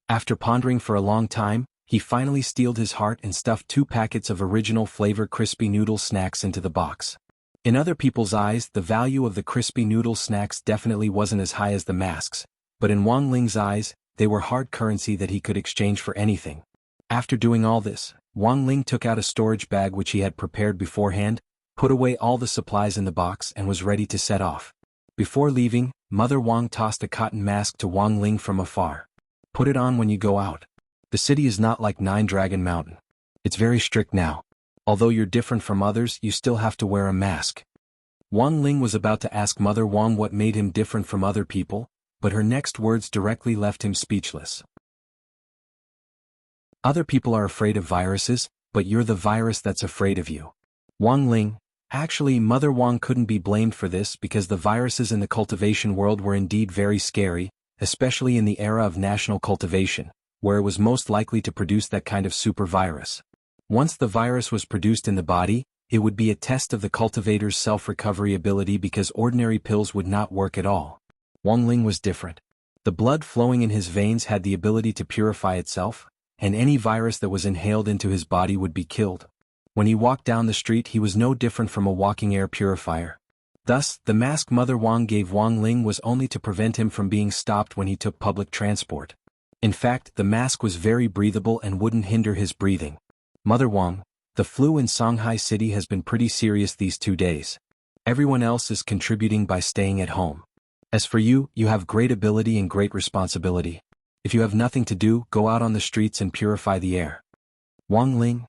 Speaker 1: After pondering for a long time, he finally steeled his heart and stuffed 2 packets of original flavor crispy noodle snacks into the box. In other people's eyes, the value of the crispy noodle snacks definitely wasn't as high as the masks, but in Wang Ling's eyes, they were hard currency that he could exchange for anything. After doing all this, Wang Ling took out a storage bag which he had prepared beforehand, put away all the supplies in the box and was ready to set off. Before leaving, Mother Wang tossed a cotton mask to Wang Ling from afar. "Put it on when you go out. The city is not like Nine Dragon Mountain. It's very strict now. Although you're different from others, you still have to wear a mask." Wang Ling was about to ask Mother Wang what made him different from other people, but her next words directly left him speechless. "Other people are afraid of viruses, but you're the virus that's afraid of you." Wang Ling. Actually, Mother Wang couldn't be blamed for this because the viruses in the cultivation world were indeed very scary, especially in the era of national cultivation, where it was most likely to produce that kind of super virus. Once the virus was produced in the body, it would be a test of the cultivator's self-recovery ability because ordinary pills would not work at all. Wang Ling was different. The blood flowing in his veins had the ability to purify itself, and any virus that was inhaled into his body would be killed. When he walked down the street, he was no different from a walking air purifier. Thus, the mask Mother Wang gave Wang Ling was only to prevent him from being stopped when he took public transport. In fact, the mask was very breathable and wouldn't hinder his breathing. "Mother Wang, the flu in Shanghai City has been pretty serious these 2 days. Everyone else is contributing by staying at home. As for you, you have great ability and great responsibility. If you have nothing to do, go out on the streets and purify the air." Wang Ling?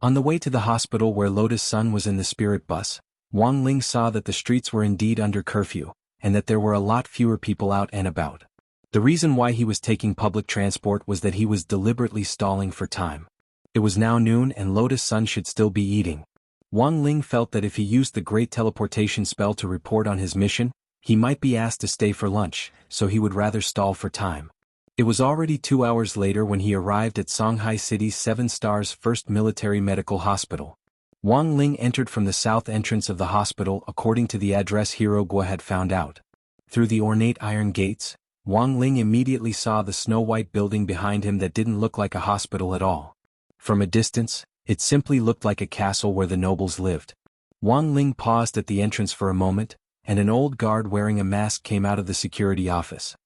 Speaker 1: On the way to the hospital where Lotus Sun was in the spirit bus, Wang Ling saw that the streets were indeed under curfew, and that there were a lot fewer people out and about. The reason why he was taking public transport was that he was deliberately stalling for time. It was now noon and Lotus Sun should still be eating. Wang Ling felt that if he used the great teleportation spell to report on his mission, he might be asked to stay for lunch, so he would rather stall for time. It was already 2 hours later when he arrived at Shanghai City's 7 Stars First Military Medical Hospital. Wang Ling entered from the south entrance of the hospital according to the address Hero Gua had found out. Through the ornate iron gates, Wang Ling immediately saw the snow-white building behind him that didn't look like a hospital at all. From a distance, it simply looked like a castle where the nobles lived. Wang Ling paused at the entrance for a moment, and an old guard wearing a mask came out of the security office.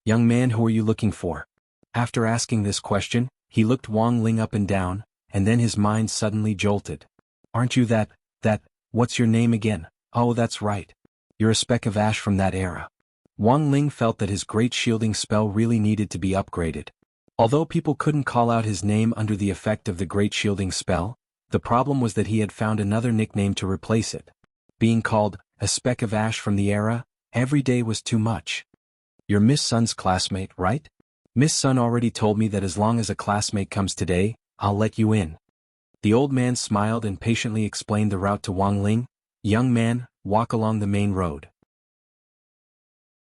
Speaker 1: "Young man, who are you looking for?" After asking this question, he looked Wang Ling up and down, and then his mind suddenly jolted. "Aren't you what's your name again? Oh, that's right. You're a speck of ash from that era." Wang Ling felt that his great shielding spell really needed to be upgraded. Although people couldn't call out his name under the effect of the great shielding spell, the problem was that he had found another nickname to replace it. Being called a speck of ash from the era every day was too much. "You're Miss Sun's classmate, right? Miss Sun already told me that as long as a classmate comes today, I'll let you in." The old man smiled and patiently explained the route to Wang Ling. "Young man, walk along the main road.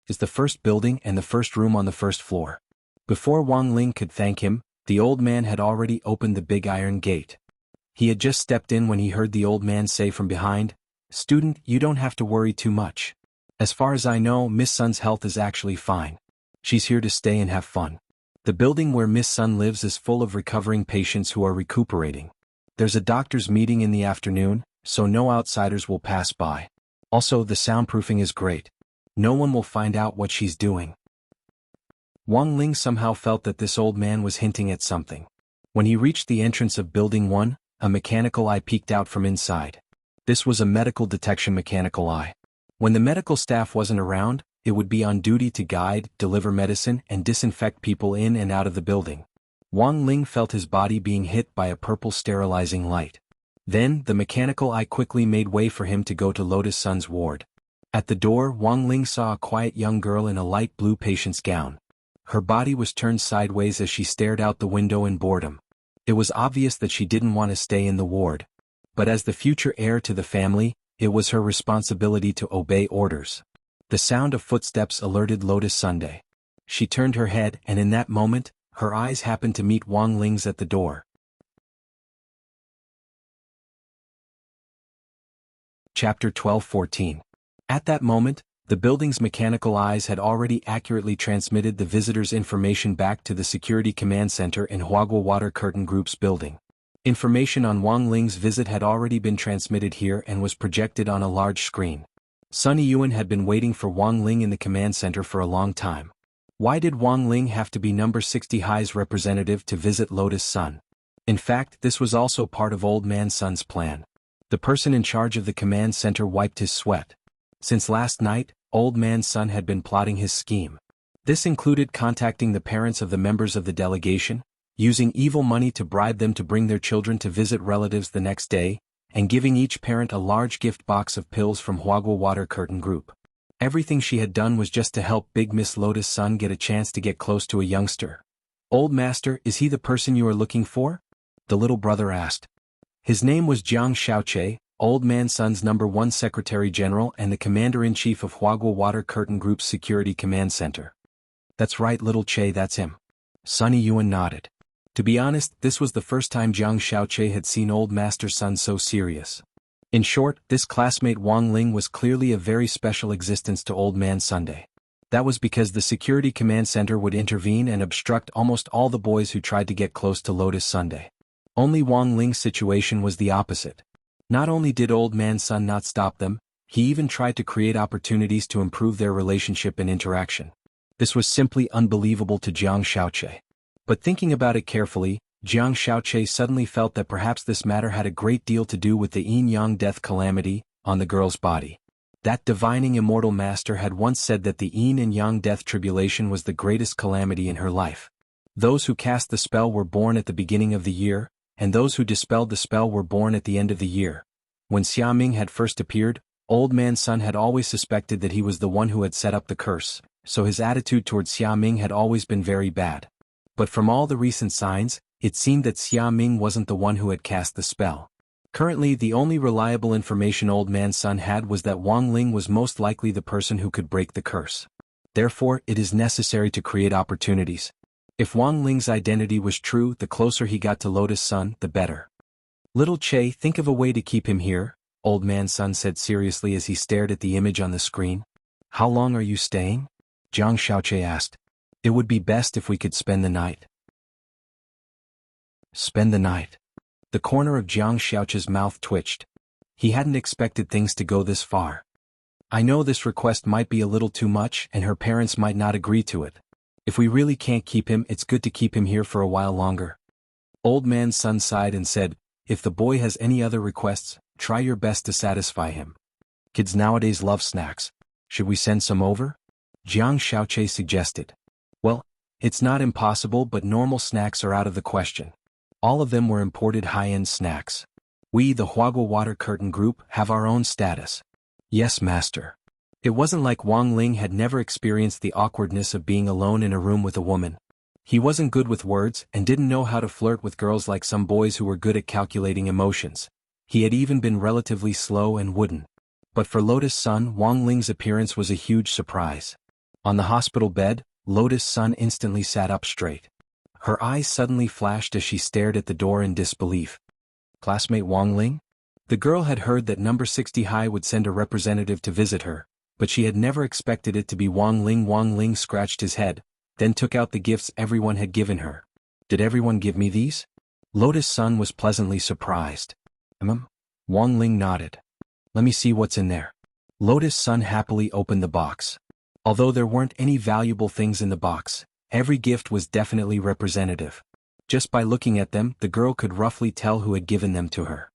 Speaker 1: Is the first building and the first room on the first floor." Before Wang Ling could thank him, the old man had already opened the big iron gate. He had just stepped in when he heard the old man say from behind, "Student, you don't have to worry too much. As far as I know, Miss Sun's health is actually fine. She's here to stay and have fun. The building where Miss Sun lives is full of recovering patients who are recuperating. There's a doctor's meeting in the afternoon, so no outsiders will pass by. Also, the soundproofing is great. No one will find out what she's doing." Wang Ling somehow felt that this old man was hinting at something. When he reached the entrance of Building 1, a mechanical eye peeked out from inside. This was a medical detection mechanical eye. When the medical staff wasn't around, it would be on duty to guide, deliver medicine, and disinfect people in and out of the building. Wang Ling felt his body being hit by a purple sterilizing light. Then, the mechanical eye quickly made way for him to go to Lotus Sun's ward. At the door, Wang Ling saw a quiet young girl in a light blue patient's gown. Her body was turned sideways as she stared out the window in boredom. It was obvious that she didn't want to stay in the ward. But as the future heir to the family, it was her responsibility to obey orders. The sound of footsteps alerted Lotus Sunday. She turned her head, and in that moment, her eyes happened to meet Wang Ling's at the door. Chapter 12-14. At that moment, the building's mechanical eyes had already accurately transmitted the visitor's information back to the Security Command Center in Huagua Water Curtain Group's building. Information on Wang Ling's visit had already been transmitted here and was projected on a large screen. Sun Yuan had been waiting for Wang Ling in the command center for a long time. Why did Wang Ling have to be number 60 High's representative to visit Lotus Sun? In fact, this was also part of Old Man Sun's plan. The person in charge of the command center wiped his sweat. Since last night, Old Man Sun had been plotting his scheme. This included contacting the parents of the members of the delegation, using evil money to bribe them to bring their children to visit relatives the next day, and giving each parent a large gift box of pills from Huagua Water Curtain Group. Everything she had done was just to help Big Miss Lotus Sun get a chance to get close to a youngster. "Old Master, is he the person you are looking for?" the little brother asked. His name was Jiang Xiaoche, Old Man Sun's #1 Secretary General and the Commander-in-Chief of Huagua Water Curtain Group's Security Command Center. "That's right, little Che, that's him." Sunny Yuan nodded. To be honest, this was the first time Jiang Xiaoche had seen Old Master Sun so serious. In short, this classmate Wang Ling was clearly a very special existence to Old Man Sunday. That was because the Security Command Center would intervene and obstruct almost all the boys who tried to get close to Lotus Sunday. Only Wang Ling's situation was the opposite. Not only did Old Man Sun not stop them, he even tried to create opportunities to improve their relationship and interaction. This was simply unbelievable to Jiang Xiaoche. But thinking about it carefully, Jiang Xiaoche suddenly felt that perhaps this matter had a great deal to do with the yin-yang death calamity on the girl's body. That divining immortal master had once said that the yin and yang death tribulation was the greatest calamity in her life. Those who cast the spell were born at the beginning of the year, and those who dispelled the spell were born at the end of the year. When Xia Ming had first appeared, Old Man Sun had always suspected that he was the one who had set up the curse, so his attitude towards Xia Ming had always been very bad. But from all the recent signs, it seemed that Xia Ming wasn't the one who had cast the spell. Currently, the only reliable information Old Man Sun had was that Wang Ling was most likely the person who could break the curse. Therefore, it is necessary to create opportunities. If Wang Ling's identity was true, the closer he got to Lotus Sun, the better. "Little Che, think of a way to keep him here," Old Man Sun said seriously as he stared at the image on the screen. "How long are you staying?" Jiang Xiaoche asked. "It would be best if we could spend the night." Spend the night. The corner of Jiang Xiaoche's mouth twitched. He hadn't expected things to go this far. "I know this request might be a little too much and her parents might not agree to it. If we really can't keep him, it's good to keep him here for a while longer." Old Man Sun sighed and said, "If the boy has any other requests, try your best to satisfy him. Kids nowadays love snacks. Should we send some over?" Jiang Xiaoche suggested. "Well, it's not impossible, but normal snacks are out of the question. All of them were imported high-end snacks. We, the Huagua Water Curtain Group, have our own status." "Yes, Master." It wasn't like Wang Ling had never experienced the awkwardness of being alone in a room with a woman. He wasn't good with words and didn't know how to flirt with girls like some boys who were good at calculating emotions. He had even been relatively slow and wooden. But for Lotus Sun, Wang Ling's appearance was a huge surprise. On the hospital bed, Lotus Sun instantly sat up straight. Her eyes suddenly flashed as she stared at the door in disbelief. Classmate Wang Ling? The girl had heard that number 60 High would send a representative to visit her, but she had never expected it to be Wang Ling. Wang Ling scratched his head, then took out the gifts everyone had given her. "Did everyone give me these?" Lotus Sun was pleasantly surprised. Wang Ling nodded. "Let me see what's in there." Lotus Sun happily opened the box. Although there weren't any valuable things in the box, every gift was definitely representative. Just by looking at them, the girl could roughly tell who had given them to her.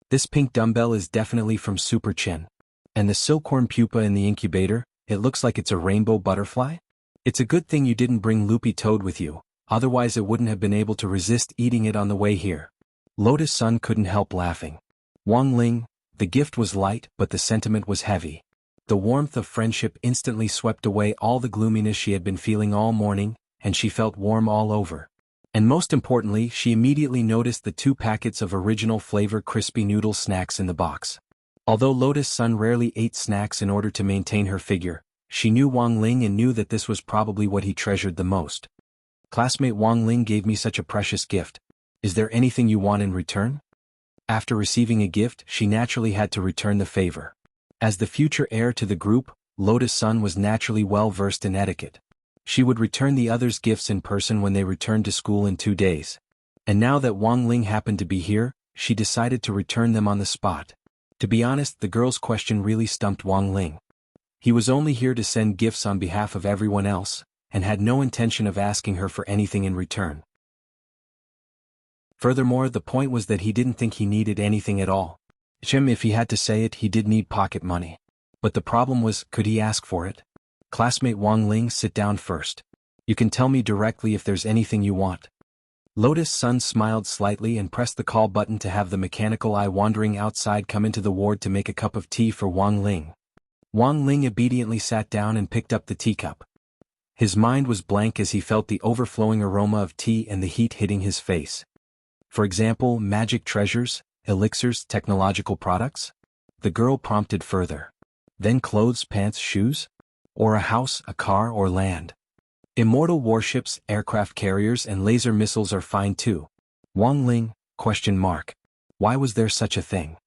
Speaker 1: This pink dumbbell is definitely from Super Chin. And the silkworm pupa in the incubator, it looks like it's a rainbow butterfly? It's a good thing you didn't bring Loopy Toad with you, otherwise it wouldn't have been able to resist eating it on the way here. Lotus Sun couldn't help laughing. Wang Ling, the gift was light but the sentiment was heavy. The warmth of friendship instantly swept away all the gloominess she had been feeling all morning, and she felt warm all over. And most importantly, she immediately noticed the 2 packets of original flavor crispy noodle snacks in the box. Although Lotus Sun rarely ate snacks in order to maintain her figure, she knew Wang Ling and knew that this was probably what he treasured the most. Classmate Wang Ling gave me such a precious gift. Is there anything you want in return? After receiving a gift, she naturally had to return the favor. As the future heir to the group, Lotus Sun was naturally well versed in etiquette. She would return the others' gifts in person when they returned to school in 2 days. And now that Wang Ling happened to be here, she decided to return them on the spot. To be honest, the girl's question really stumped Wang Ling. He was only here to send gifts on behalf of everyone else, and had no intention of asking her for anything in return. Furthermore, the point was that he didn't think he needed anything at all. If he had to say it, he did need pocket money. But the problem was, could he ask for it? Classmate Wang Ling, sit down first. You can tell me directly if there's anything you want. Lotus Sun smiled slightly and pressed the call button to have the mechanical eye wandering outside come into the ward to make a cup of tea for Wang Ling. Wang Ling obediently sat down and picked up the teacup. His mind was blank as he felt the overflowing aroma of tea and the heat hitting his face. For example, magic treasures, elixirs, technological products? The girl prompted further. Then clothes, pants, shoes? Or a house, a car, or land? Immortal warships, aircraft carriers, and laser missiles are fine too. Wang Ling? Why was there such a thing?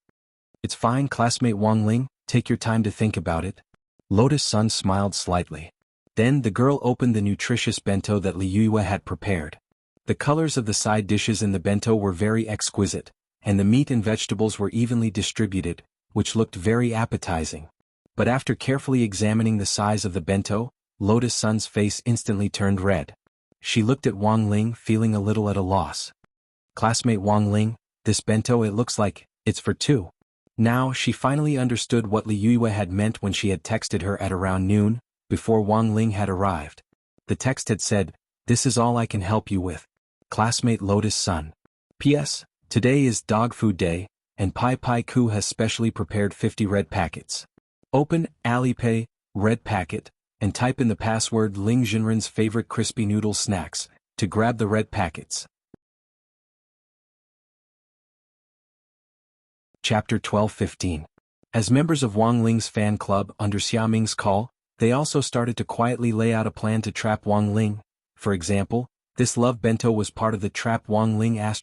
Speaker 1: It's fine, classmate Wang Ling, take your time to think about it. Lotus Sun smiled slightly. Then the girl opened the nutritious bento that Li Yue had prepared. The colors of the side dishes in the bento were very exquisite, and the meat and vegetables were evenly distributed, which looked very appetizing. But after carefully examining the size of the bento, Lotus Sun's face instantly turned red. She looked at Wang Ling, feeling a little at a loss. Classmate Wang Ling, this bento, it looks like it's for 2. Now she finally understood what Li Yue had meant when she had texted her at around noon, before Wang Ling had arrived. The text had said, "This is all I can help you with. Classmate Lotus Sun. P.S. Today is dog food day, and Pai Pai Ku has specially prepared 50 red packets. Open Alipay, red packet, and type in the password Ling Jinren's favorite crispy noodle snacks, to grab the red packets." Chapter 12:15. As members of Wang Ling's fan club under Xiaoming's call, they also started to quietly lay out a plan to trap Wang Ling. For example, this love bento was part of the trap Wang Ling ******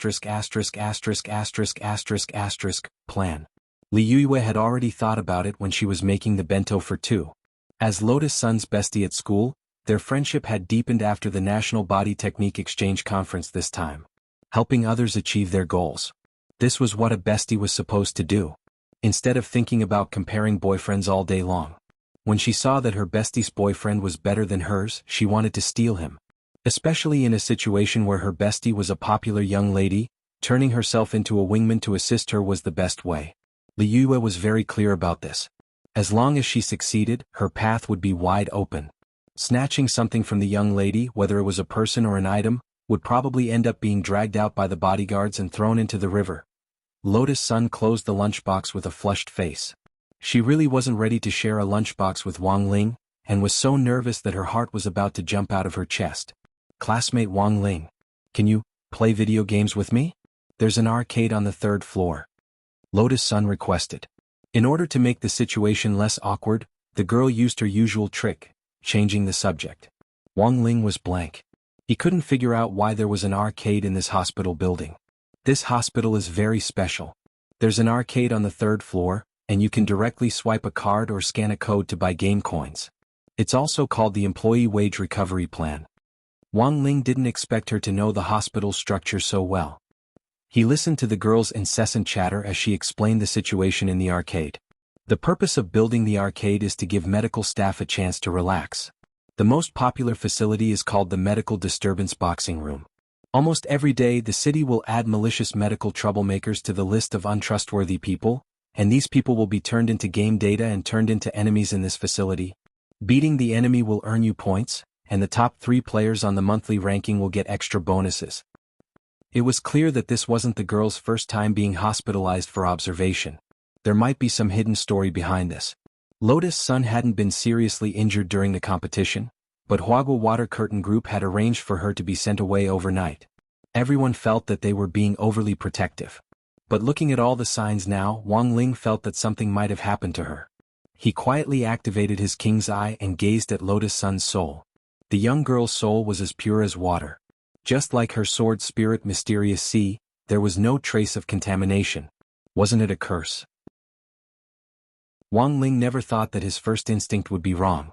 Speaker 1: plan. Li Yue had already thought about it when she was making the bento for 2. As Lotus Sun's bestie at school, their friendship had deepened after the National Body Technique Exchange Conference this time. Helping others achieve their goals. This was what a bestie was supposed to do. Instead of thinking about comparing boyfriends all day long. When she saw that her bestie's boyfriend was better than hers, she wanted to steal him. Especially in a situation where her bestie was a popular young lady, turning herself into a wingman to assist her was the best way. Li Yue was very clear about this. As long as she succeeded, her path would be wide open. Snatching something from the young lady, whether it was a person or an item, would probably end up being dragged out by the bodyguards and thrown into the river. Lotus Sun closed the lunchbox with a flushed face. She really wasn't ready to share a lunchbox with Wang Ling, and was so nervous that her heart was about to jump out of her chest. Classmate Wang Ling, can you play video games with me? There's an arcade on the 3rd floor. Lotus Sun requested. In order to make the situation less awkward, the girl used her usual trick, changing the subject. Wang Ling was blank. He couldn't figure out why there was an arcade in this hospital building. This hospital is very special. There's an arcade on the 3rd floor, and you can directly swipe a card or scan a code to buy game coins. It's also called the Employee Wage Recovery Plan. Wang Ling didn't expect her to know the hospital structure so well. He listened to the girl's incessant chatter as she explained the situation in the arcade. The purpose of building the arcade is to give medical staff a chance to relax. The most popular facility is called the Medical Disturbance Boxing Room. Almost every day the city will add malicious medical troublemakers to the list of untrustworthy people, and these people will be turned into game data and turned into enemies in this facility. Beating the enemy will earn you points, and the top 3 players on the monthly ranking will get extra bonuses. It was clear that this wasn't the girl's first time being hospitalized for observation. There might be some hidden story behind this. Lotus Sun hadn't been seriously injured during the competition, but Huagua Water Curtain Group had arranged for her to be sent away overnight. Everyone felt that they were being overly protective. But looking at all the signs now, Wang Ling felt that something might have happened to her. He quietly activated his king's eye and gazed at Lotus Sun's soul. The young girl's soul was as pure as water. Just like her sword spirit Mysterious Sea, there was no trace of contamination. Wasn't it a curse? Wang Ling never thought that his first instinct would be wrong.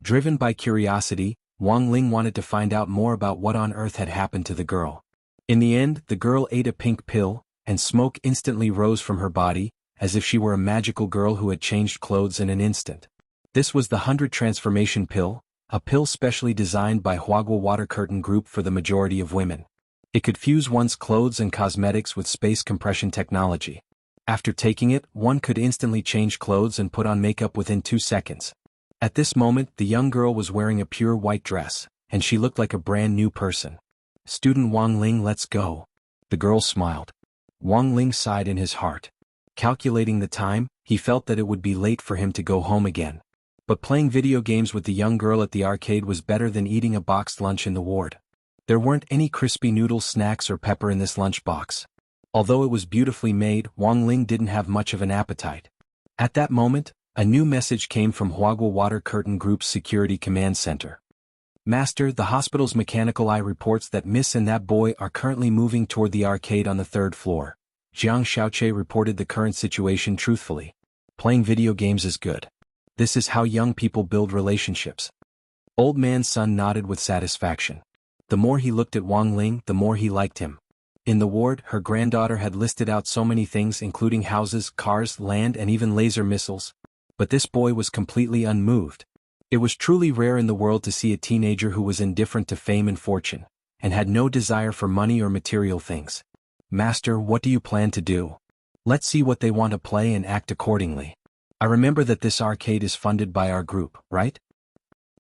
Speaker 1: Driven by curiosity, Wang Ling wanted to find out more about what on earth had happened to the girl. In the end, the girl ate a pink pill, and smoke instantly rose from her body, as if she were a magical girl who had changed clothes in an instant. This was the 100 Transformation Pill, a pill specially designed by Huagua Water Curtain Group for the majority of women. It could fuse one's clothes and cosmetics with space compression technology. After taking it, one could instantly change clothes and put on makeup within 2 seconds. At this moment, the young girl was wearing a pure white dress, and she looked like a brand new person. "Student Wang Ling, let's go." The girl smiled. Wang Ling sighed in his heart. Calculating the time, he felt that it would be late for him to go home again. But playing video games with the young girl at the arcade was better than eating a boxed lunch in the ward. There weren't any crispy noodle snacks or pepper in this lunchbox. Although it was beautifully made, Wang Ling didn't have much of an appetite. At that moment, a new message came from Huagua Water Curtain Group's Security Command Center. "Master, the hospital's mechanical eye reports that Miss and that boy are currently moving toward the arcade on the 3rd floor. Jiang Xiaoche reported the current situation truthfully. Playing video games is good. This is how young people build relationships." Old Man Sun nodded with satisfaction. The more he looked at Wang Ling, the more he liked him. In the ward, her granddaughter had listed out so many things, including houses, cars, land, and even laser missiles. But this boy was completely unmoved. It was truly rare in the world to see a teenager who was indifferent to fame and fortune, and had no desire for money or material things. "Master, what do you plan to do? Let's see what they want to play and act accordingly. I remember that this arcade is funded by our group, right?"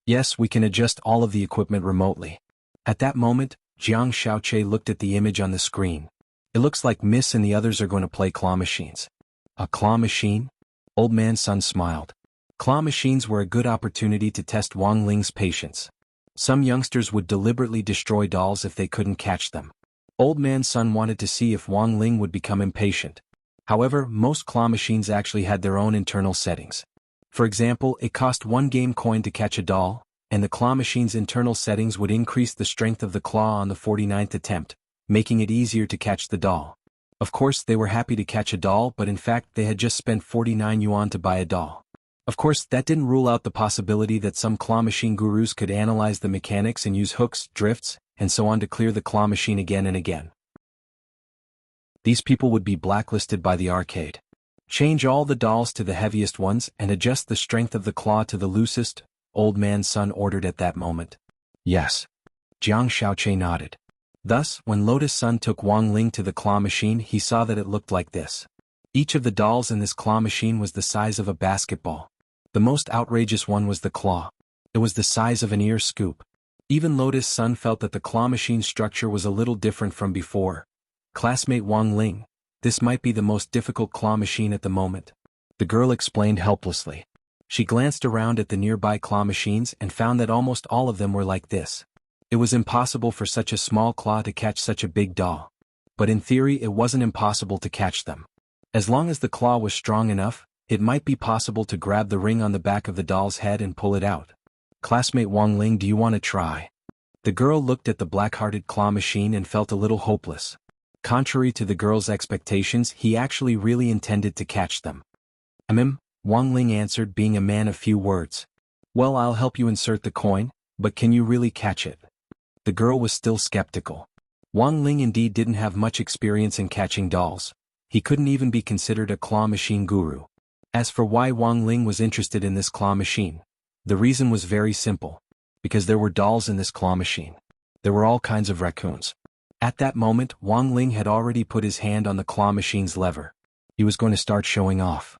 Speaker 1: "Yes, we can adjust all of the equipment remotely." At that moment, Jiang Xiaoche looked at the image on the screen. "It looks like Miss and the others are going to play claw machines." "A claw machine?" Old Man Sun smiled. Claw machines were a good opportunity to test Wang Ling's patience. Some youngsters would deliberately destroy dolls if they couldn't catch them. Old Man Sun wanted to see if Wang Ling would become impatient. However, most claw machines actually had their own internal settings. For example, it cost 1 game coin to catch a doll, and the claw machine's internal settings would increase the strength of the claw on the 49th attempt, making it easier to catch the doll. Of course, they were happy to catch a doll, but in fact they had just spent 49 yuan to buy a doll. Of course, that didn't rule out the possibility that some claw machine gurus could analyze the mechanics and use hooks, drifts, and so on to clear the claw machine again and again. These people would be blacklisted by the arcade. Change all the dolls to the heaviest ones and adjust the strength of the claw to the loosest, Old Man Sun ordered at that moment. "Yes." Jiang Xiaoche nodded. Thus, when Lotus Sun took Wang Ling to the claw machine, he saw that it looked like this. Each of the dolls in this claw machine was the size of a basketball. The most outrageous one was the claw. It was the size of an ear scoop. Even Lotus Sun felt that the claw machine's structure was a little different from before. "Classmate Wang Ling, this might be the most difficult claw machine at the moment," the girl explained helplessly. She glanced around at the nearby claw machines and found that almost all of them were like this. It was impossible for such a small claw to catch such a big doll. But in theory it wasn't impossible to catch them. As long as the claw was strong enough, it might be possible to grab the ring on the back of the doll's head and pull it out. "Classmate Wang Ling, do you want to try?" The girl looked at the black-hearted claw machine and felt a little hopeless. Contrary to the girl's expectations, he actually really intended to catch them. Wang Ling answered, being a man of few words. "Well, I'll help you insert the coin, but can you really catch it?" The girl was still skeptical. Wang Ling indeed didn't have much experience in catching dolls. He couldn't even be considered a claw machine guru. As for why Wang Ling was interested in this claw machine, the reason was very simple. Because there were dolls in this claw machine. There were all kinds of raccoons. At that moment, Wang Ling had already put his hand on the claw machine's lever. He was going to start showing off.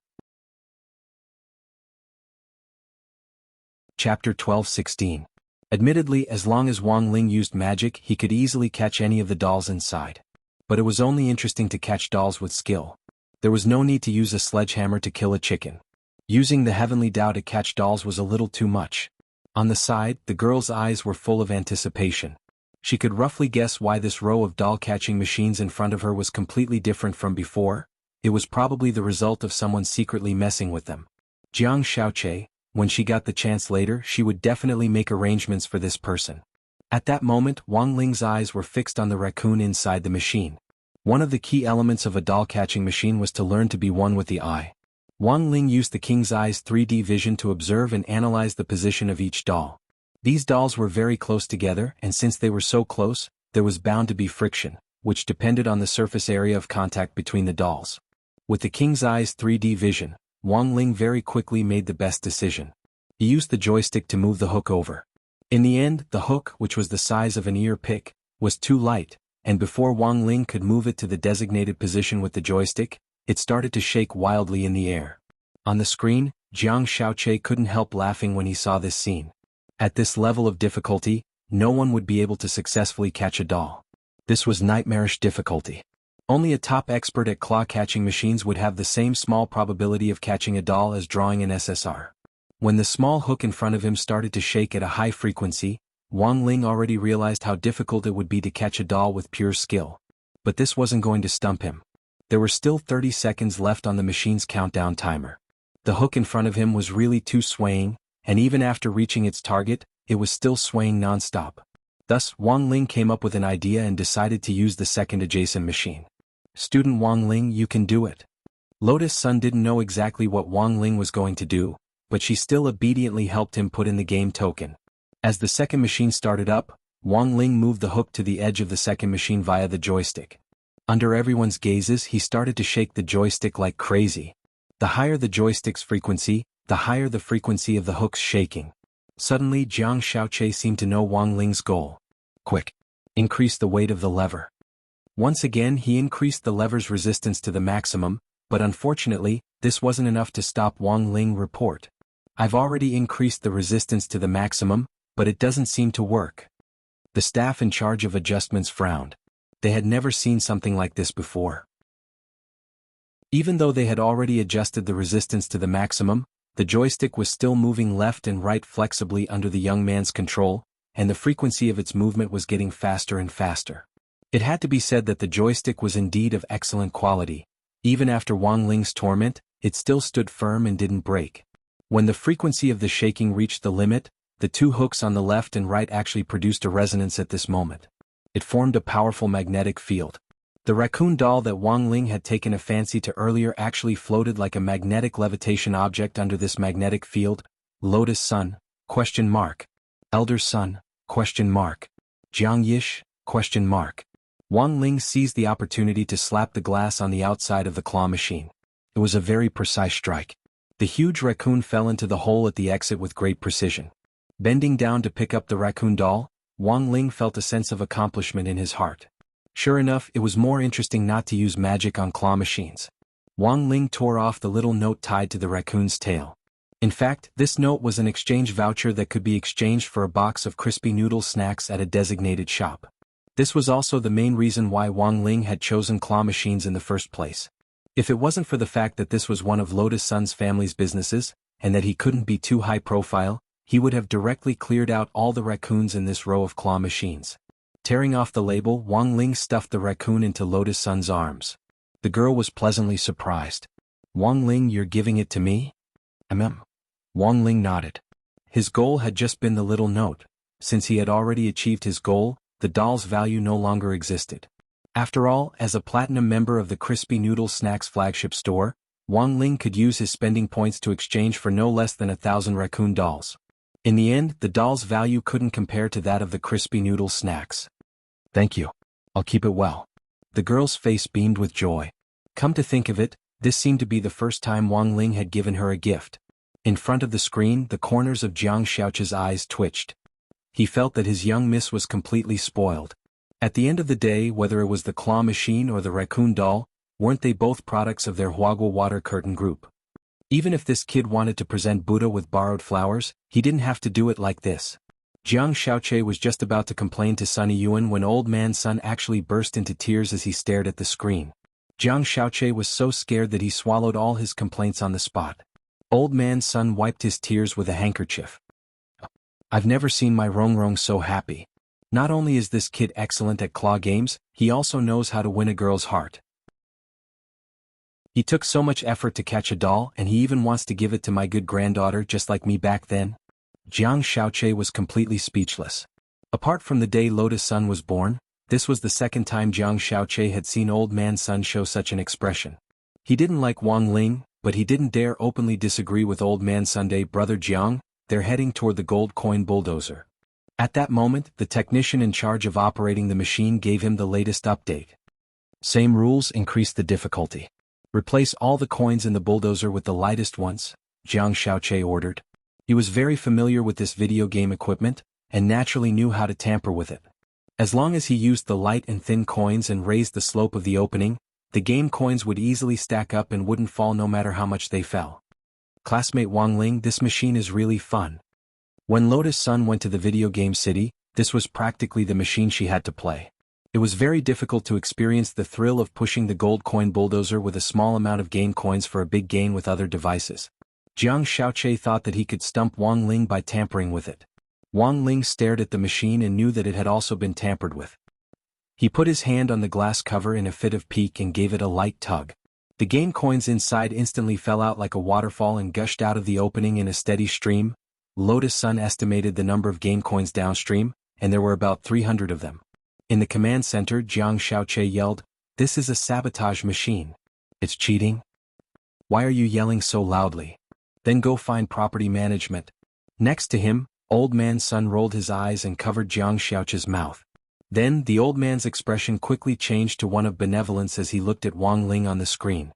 Speaker 1: Chapter 12:16. Admittedly, as long as Wang Ling used magic, he could easily catch any of the dolls inside. But it was only interesting to catch dolls with skill. There was no need to use a sledgehammer to kill a chicken. Using the heavenly Tao to catch dolls was a little too much. On the side, the girl's eyes were full of anticipation. She could roughly guess why this row of doll-catching machines in front of her was completely different from before. It was probably the result of someone secretly messing with them. Jiang Xiaoche, when she got the chance later, she would definitely make arrangements for this person. At that moment, Wang Ling's eyes were fixed on the raccoon inside the machine. One of the key elements of a doll-catching machine was to learn to be one with the eye. Wang Ling used the king's eye's 3D vision to observe and analyze the position of each doll. These dolls were very close together, and since they were so close, there was bound to be friction, which depended on the surface area of contact between the dolls. With the king's eye's 3D vision, Wang Ling very quickly made the best decision. He used the joystick to move the hook over. In the end, the hook, which was the size of an ear pick, was too light, and before Wang Ling could move it to the designated position with the joystick, it started to shake wildly in the air. On the screen, Jiang Xiaoche couldn't help laughing when he saw this scene. At this level of difficulty, no one would be able to successfully catch a doll. This was nightmarish difficulty. Only a top expert at claw-catching machines would have the same small probability of catching a doll as drawing an SSR. When the small hook in front of him started to shake at a high frequency, Wang Ling already realized how difficult it would be to catch a doll with pure skill. But this wasn't going to stump him. There were still 30 seconds left on the machine's countdown timer. The hook in front of him was really too swaying, and even after reaching its target, it was still swaying non-stop. Thus, Wang Ling came up with an idea and decided to use the second adjacent machine. "Student Wang Ling, you can do it." Lotus Sun didn't know exactly what Wang Ling was going to do, but she still obediently helped him put in the game token. As the second machine started up, Wang Ling moved the hook to the edge of the second machine via the joystick. Under everyone's gazes, he started to shake the joystick like crazy. The higher the joystick's frequency, the higher the frequency of the hook's shaking. Suddenly, Jiang Xiaoche seemed to know Wang Ling's goal. "Quick! Increase the weight of the lever." Once again, he increased the lever's resistance to the maximum, but unfortunately, this wasn't enough to stop Wang Ling report. "I've already increased the resistance to the maximum, but it doesn't seem to work." The staff in charge of adjustments frowned. They had never seen something like this before. Even though they had already adjusted the resistance to the maximum, the joystick was still moving left and right flexibly under the young man's control, and the frequency of its movement was getting faster and faster. It had to be said that the joystick was indeed of excellent quality. Even after Wang Ling's torment, it still stood firm and didn't break. When the frequency of the shaking reached the limit, the two hooks on the left and right actually produced a resonance at this moment. It formed a powerful magnetic field. The raccoon doll that Wang Ling had taken a fancy to earlier actually floated like a magnetic levitation object under this magnetic field. Lotus Sun? Elder Sun? Jiang Yish? Wang Ling seized the opportunity to slap the glass on the outside of the claw machine. It was a very precise strike. The huge raccoon fell into the hole at the exit with great precision. Bending down to pick up the raccoon doll, Wang Ling felt a sense of accomplishment in his heart. Sure enough, it was more interesting not to use magic on claw machines. Wang Ling tore off the little note tied to the raccoon's tail. In fact, this note was an exchange voucher that could be exchanged for a box of crispy noodle snacks at a designated shop. This was also the main reason why Wang Ling had chosen claw machines in the first place. If it wasn't for the fact that this was one of Lotus Sun's family's businesses, and that he couldn't be too high profile, he would have directly cleared out all the raccoons in this row of claw machines. Tearing off the label, Wang Ling stuffed the raccoon into Lotus Sun's arms. The girl was pleasantly surprised. "Wang Ling, you're giving it to me?" Wang Ling nodded. His goal had just been the little note. Since he had already achieved his goal, the doll's value no longer existed. After all, as a platinum member of the Crispy Noodle Snacks flagship store, Wang Ling could use his spending points to exchange for no less than 1,000 raccoon dolls. In the end, the doll's value couldn't compare to that of the Crispy Noodle Snacks. "Thank you. I'll keep it well." The girl's face beamed with joy. Come to think of it, this seemed to be the first time Wang Ling had given her a gift. In front of the screen, the corners of Jiang Xiaoche's eyes twitched. He felt that his young miss was completely spoiled. At the end of the day, whether it was the claw machine or the raccoon doll, weren't they both products of their Huagua water curtain group? Even if this kid wanted to present Buddha with borrowed flowers, he didn't have to do it like this. Jiang Xiaoche was just about to complain to Sunny Yuan when Old Man Sun actually burst into tears as he stared at the screen. Jiang Xiaoche was so scared that he swallowed all his complaints on the spot. Old Man Sun wiped his tears with a handkerchief. I've never seen my Rongrong so happy. Not only is this kid excellent at claw games, he also knows how to win a girl's heart. He took so much effort to catch a doll, and he even wants to give it to my good granddaughter just like me back then. Jiang Xiaoche was completely speechless. Apart from the day Lotus Sun was born, this was the second time Jiang Xiaoche had seen Old Man Sun show such an expression. He didn't like Wang Ling, but he didn't dare openly disagree with Old Man Sunday. Brother Jiang, they're heading toward the gold coin bulldozer. At that moment, the technician in charge of operating the machine gave him the latest update. Same rules, increase the difficulty. Replace all the coins in the bulldozer with the lightest ones, Jiang Xiaoche ordered. He was very familiar with this video game equipment, and naturally knew how to tamper with it. As long as he used the light and thin coins and raised the slope of the opening, the game coins would easily stack up and wouldn't fall no matter how much they fell. Classmate Wang Ling, this machine is really fun. When Lotus Sun went to the video game city, this was practically the machine she had to play. It was very difficult to experience the thrill of pushing the gold coin bulldozer with a small amount of game coins for a big gain with other devices. Jiang Xiaoche thought that he could stump Wang Ling by tampering with it. Wang Ling stared at the machine and knew that it had also been tampered with. He put his hand on the glass cover in a fit of pique and gave it a light tug. The game coins inside instantly fell out like a waterfall and gushed out of the opening in a steady stream. Lotus Sun estimated the number of game coins downstream, and there were about 300 of them. In the command center, Jiang Xiaoche yelled, "This is a sabotage machine. It's cheating? Why are you yelling so loudly? Then go find property management." Next to him, Old Man Sun rolled his eyes and covered Jiang Xiaoche's mouth. Then the old man's expression quickly changed to one of benevolence as he looked at Wang Ling on the screen.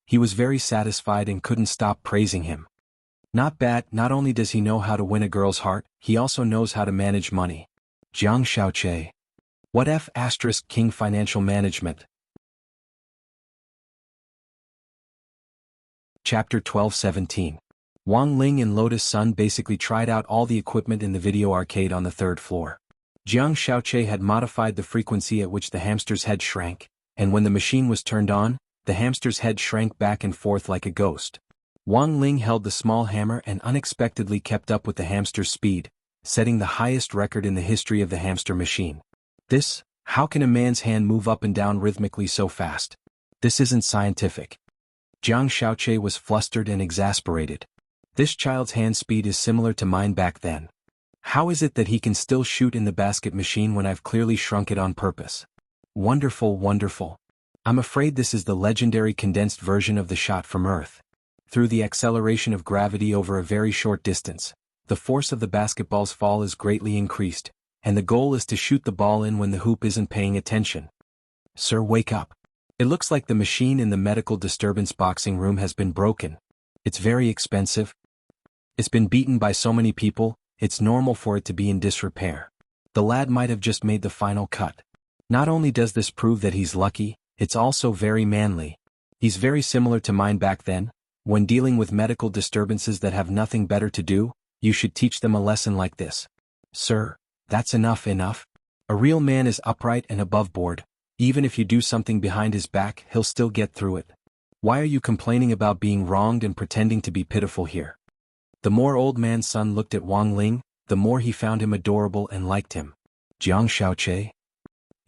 Speaker 1: He was very satisfied and couldn't stop praising him. Not bad, not only does he know how to win a girl's heart, he also knows how to manage money. Jiang Xiaoche. What F*** King Financial Management? Chapter 12-17. Wang Ling and Lotus Sun basically tried out all the equipment in the video arcade on the third floor. Jiang Xiaoche had modified the frequency at which the hamster's head shrank, and when the machine was turned on, the hamster's head shrank back and forth like a ghost. Wang Ling held the small hammer and unexpectedly kept up with the hamster's speed, setting the highest record in the history of the hamster machine. How can a man's hand move up and down rhythmically so fast? This isn't scientific. Jiang Xiaoche was flustered and exasperated. This child's hand speed is similar to mine back then. How is it that he can still shoot in the basket machine when I've clearly shrunk it on purpose? Wonderful, wonderful. I'm afraid this is the legendary condensed version of the shot from Earth. Through the acceleration of gravity over a very short distance, the force of the basketball's fall is greatly increased, and the goal is to shoot the ball in when the hoop isn't paying attention. Sir, wake up. It looks like the machine in the medical disturbance boxing room has been broken. It's very expensive. It's been beaten by so many people, it's normal for it to be in disrepair. The lad might have just made the final cut. Not only does this prove that he's lucky, it's also very manly. He's very similar to mine back then. When dealing with medical disturbances that have nothing better to do, you should teach them a lesson like this. Sir, that's enough. A real man is upright and above board. Even if you do something behind his back, he'll still get through it. Why are you complaining about being wronged and pretending to be pitiful here? The more Old Man Sun looked at Wang Ling, the more he found him adorable and liked him. Jiang Xiaoche.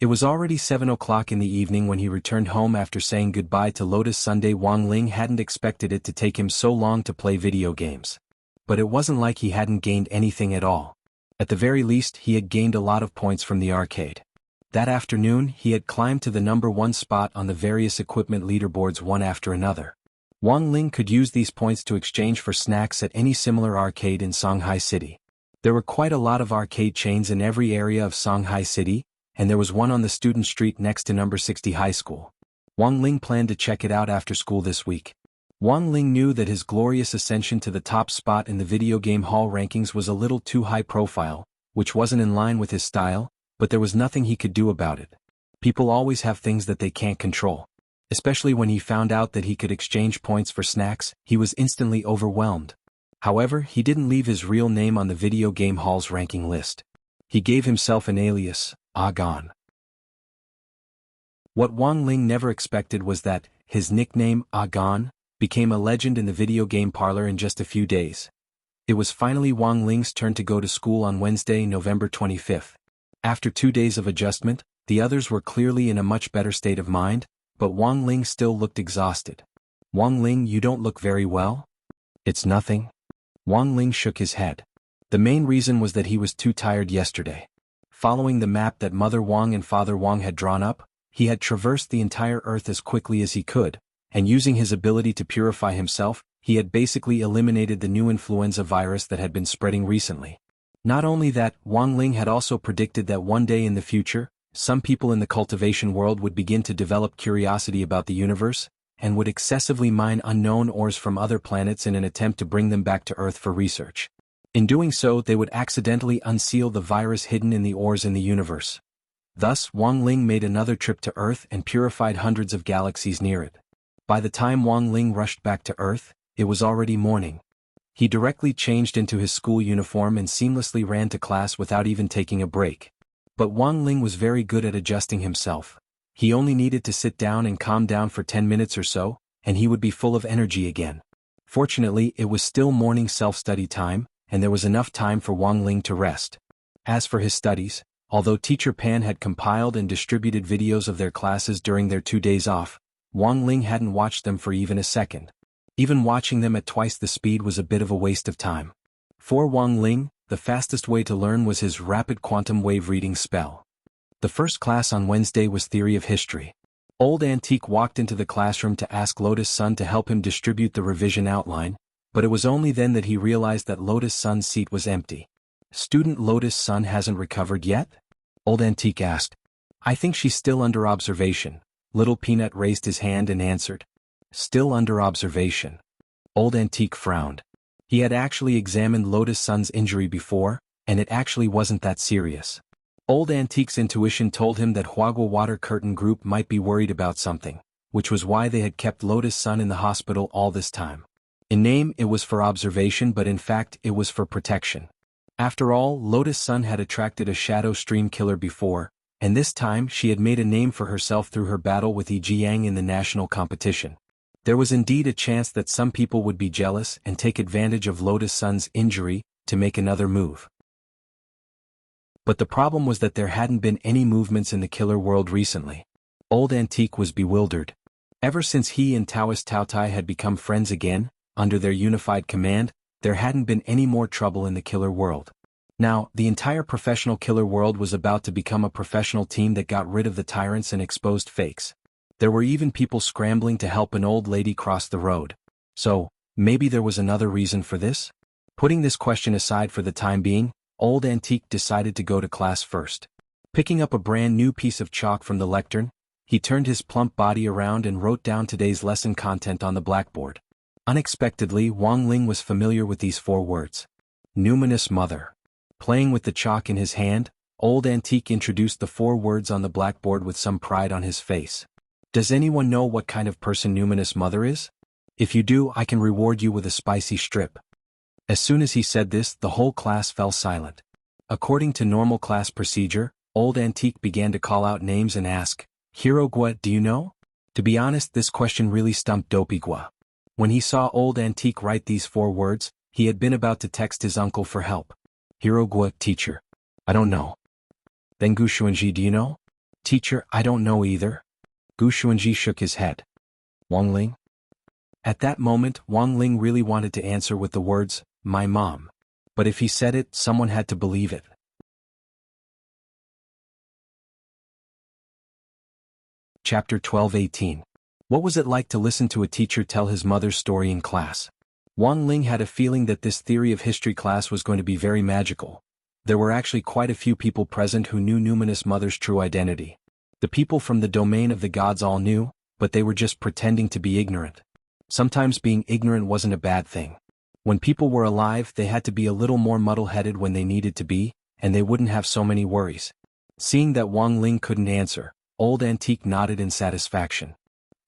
Speaker 1: It was already 7 o'clock in the evening when he returned home after saying goodbye to Lotus Sunday. Wang Ling hadn't expected it to take him so long to play video games. But it wasn't like he hadn't gained anything at all. At the very least, he had gained a lot of points from the arcade. That afternoon, he had climbed to the number 1 spot on the various equipment leaderboards one after another. Wang Ling could use these points to exchange for snacks at any similar arcade in Songhai City. There were quite a lot of arcade chains in every area of Songhai City, and there was one on the student street next to number 60 high school. Wang Ling planned to check it out after school this week. Wang Ling knew that his glorious ascension to the top spot in the video game hall rankings was a little too high profile, which wasn't in line with his style, but there was nothing he could do about it. People always have things that they can't control. Especially when he found out that he could exchange points for snacks, he was instantly overwhelmed. However, he didn't leave his real name on the video game hall's ranking list. He gave himself an alias, Agon. What Wang Ling never expected was that his nickname, Agon, became a legend in the video game parlor in just a few days. It was finally Wang Ling's turn to go to school on Wednesday, November 25th. After 2 days of adjustment, the others were clearly in a much better state of mind, but Wang Ling still looked exhausted. "Wang Ling, you don't look very well?" "It's nothing." Wang Ling shook his head. The main reason was that he was too tired yesterday. Following the map that Mother Wang and Father Wang had drawn up, he had traversed the entire Earth as quickly as he could, and using his ability to purify himself, he had basically eliminated the new influenza virus that had been spreading recently. Not only that, Wang Ling had also predicted that one day in the future, some people in the cultivation world would begin to develop curiosity about the universe, and would excessively mine unknown ores from other planets in an attempt to bring them back to Earth for research. In doing so, they would accidentally unseal the virus hidden in the ores in the universe. Thus, Wang Ling made another trip to Earth and purified hundreds of galaxies near it. By the time Wang Ling rushed back to Earth, it was already morning. He directly changed into his school uniform and seamlessly ran to class without even taking a break. But Wang Ling was very good at adjusting himself. He only needed to sit down and calm down for 10 minutes or so, and he would be full of energy again. Fortunately, it was still morning self-study time, and there was enough time for Wang Ling to rest. As for his studies, although Teacher Pan had compiled and distributed videos of their classes during their 2 days off, Wang Ling hadn't watched them for even a second. Even watching them at twice the speed was a bit of a waste of time. For Wang Ling, the fastest way to learn was his rapid quantum wave reading spell. The first class on Wednesday was Theory of History. Old Antique walked into the classroom to ask Lotus Sun to help him distribute the revision outline, but it was only then that he realized that Lotus Sun's seat was empty. "Student Lotus Sun hasn't recovered yet?" Old Antique asked. "I think she's still under observation." Little Peanut raised his hand and answered. "Still under observation." Old Antique frowned. He had actually examined Lotus Sun's injury before, and it actually wasn't that serious. Old Antique's intuition told him that Huagua Water Curtain Group might be worried about something, which was why they had kept Lotus Sun in the hospital all this time. In name it was for observation, but in fact it was for protection. After all, Lotus Sun had attracted a shadow stream killer before, and this time she had made a name for herself through her battle with Yi Jiang in the national competition. There was indeed a chance that some people would be jealous and take advantage of Lotus Sun's injury to make another move. But the problem was that there hadn't been any movements in the killer world recently. Old Antique was bewildered. Ever since he and Taoist Taotai had become friends again, under their unified command, there hadn't been any more trouble in the killer world. Now, the entire professional killer world was about to become a professional team that got rid of the tyrants and exposed fakes. There were even people scrambling to help an old lady cross the road. So, maybe there was another reason for this? Putting this question aside for the time being, Old Antique decided to go to class first. Picking up a brand new piece of chalk from the lectern, he turned his plump body around and wrote down today's lesson content on the blackboard. Unexpectedly, Wang Ling was familiar with these 4 words. Numinous Mother. Playing with the chalk in his hand, Old Antique introduced the 4 words on the blackboard with some pride on his face. Does anyone know what kind of person Numinous Mother is? If you do, I can reward you with a spicy strip. As soon as he said this, the whole class fell silent. According to normal class procedure, Old Antique began to call out names and ask, "Hirogua, do you know?" To be honest, this question really stumped Dopigua. When he saw Old Antique write these 4 words, he had been about to text his uncle for help. "Hirogua, teacher. I don't know." Then Gushuanji, do you know? "Teacher, I don't know either." Gushuanji shook his head. "Wang Ling?" At that moment, Wang Ling really wanted to answer with the words, "My mom." But if he said it, someone had to believe it. Chapter 12-18. What was it like to listen to a teacher tell his mother's story in class? Wang Ling had a feeling that this theory of history class was going to be very magical. There were actually quite a few people present who knew Numinous Mother's true identity. The people from the domain of the gods all knew, but they were just pretending to be ignorant. Sometimes being ignorant wasn't a bad thing. When people were alive, they had to be a little more muddle-headed when they needed to be, and they wouldn't have so many worries. Seeing that Wang Ling couldn't answer, Old Antique nodded in satisfaction.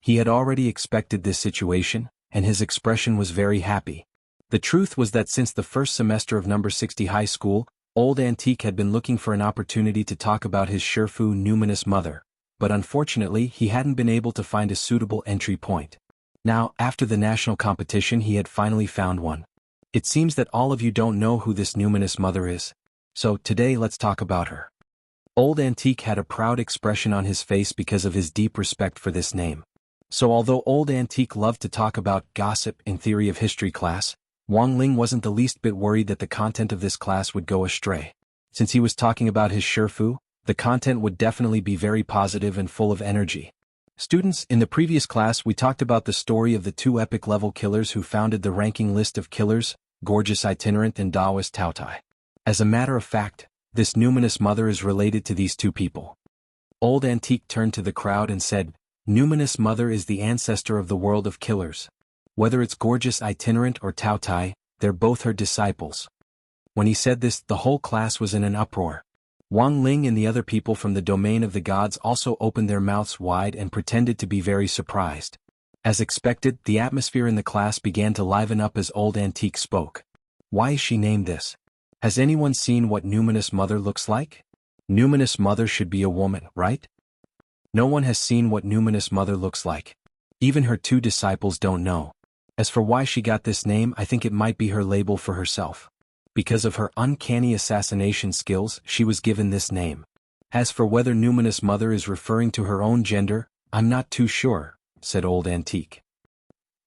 Speaker 1: He had already expected this situation, and his expression was very happy. The truth was that since the first semester of number 60 high school, Old Antique had been looking for an opportunity to talk about his Shifu numinous mother, but unfortunately he hadn't been able to find a suitable entry point. Now, after the national competition, he had finally found one. It seems that all of you don't know who this numinous mother is. So today let's talk about her. Old Antique had a proud expression on his face because of his deep respect for this name. So although Old Antique loved to talk about gossip in theory of history class, Wang Ling wasn't the least bit worried that the content of this class would go astray. Since he was talking about his Shifu, the content would definitely be very positive and full of energy. Students, in the previous class we talked about the story of the two epic-level killers who founded the ranking list of killers, Gorgeous Itinerant and Taoist Taotai. As a matter of fact, this numinous mother is related to these two people. Old Antique turned to the crowd and said, "Numinous mother is the ancestor of the world of killers. Whether it's Gorgeous Itinerant or Taotai, they're both her disciples." When he said this, the whole class was in an uproar. Wang Ling and the other people from the domain of the gods also opened their mouths wide and pretended to be very surprised. As expected, the atmosphere in the class began to liven up as Old Antique spoke. Why is she named this? Has anyone seen what numinous mother looks like? Numinous mother should be a woman, right? No one has seen what numinous mother looks like. Even her two disciples don't know. As for why she got this name, I think it might be her label for herself. Because of her uncanny assassination skills, she was given this name. As for whether numinous mother is referring to her own gender, I'm not too sure, said Old Antique.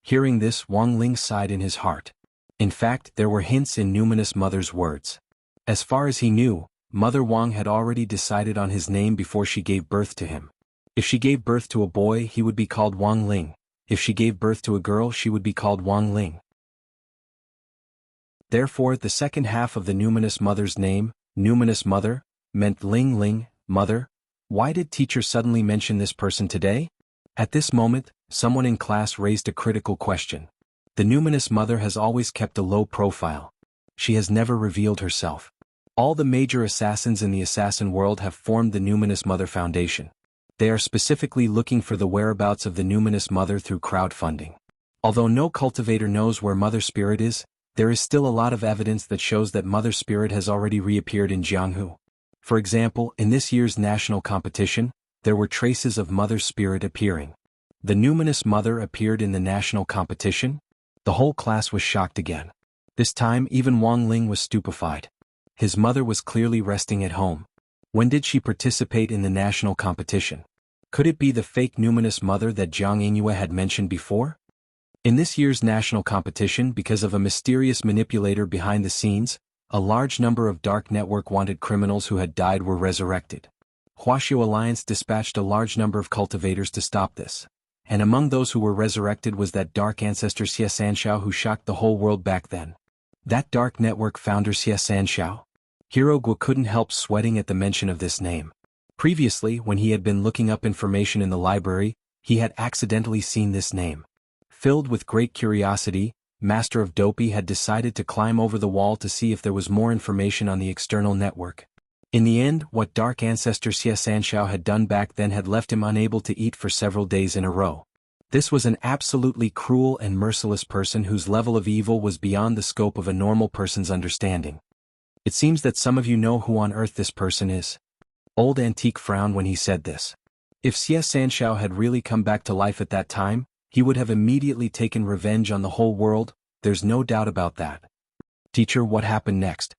Speaker 1: Hearing this, Wang Ling sighed in his heart. In fact, there were hints in numinous mother's words. As far as he knew, Mother Wang had already decided on his name before she gave birth to him. If she gave birth to a boy, he would be called Wang Ling. If she gave birth to a girl, she would be called Wang Ling. Therefore, the second half of the numinous mother's name, numinous mother, meant Ling Ling, mother. Why did teacher suddenly mention this person today? At this moment, someone in class raised a critical question. The numinous mother has always kept a low profile. She has never revealed herself. All the major assassins in the assassin world have formed the numinous mother foundation. They are specifically looking for the whereabouts of the numinous mother through crowdfunding. Although no cultivator knows where Mother Spirit is, there is still a lot of evidence that shows that Mother Spirit has already reappeared in Jianghu. For example, in this year's national competition, there were traces of Mother Spirit appearing. The numinous mother appeared in the national competition? The whole class was shocked again. This time, even Wang Ling was stupefied. His mother was clearly resting at home. When did she participate in the national competition? Could it be the fake numinous mother that Jiang Yingyue had mentioned before? In this year's national competition, because of a mysterious manipulator behind the scenes, a large number of dark network wanted criminals who had died were resurrected. Huaxiu Alliance dispatched a large number of cultivators to stop this. And among those who were resurrected was that dark ancestor Xie Sanxiao who shocked the whole world back then. That dark network founder Xie Sanxiao? Hero Guo couldn't help sweating at the mention of this name. Previously, when he had been looking up information in the library, he had accidentally seen this name. Filled with great curiosity, Master of Dopey had decided to climb over the wall to see if there was more information on the external network. In the end, what dark ancestor Xie Sanxiao had done back then had left him unable to eat for several days in a row. This was an absolutely cruel and merciless person whose level of evil was beyond the scope of a normal person's understanding. It seems that some of you know who on earth this person is. Old Antique frowned when he said this. If Xie Sanxiao had really come back to life at that time, he would have immediately taken revenge on the whole world, there's no doubt about that. Teacher, what happened next?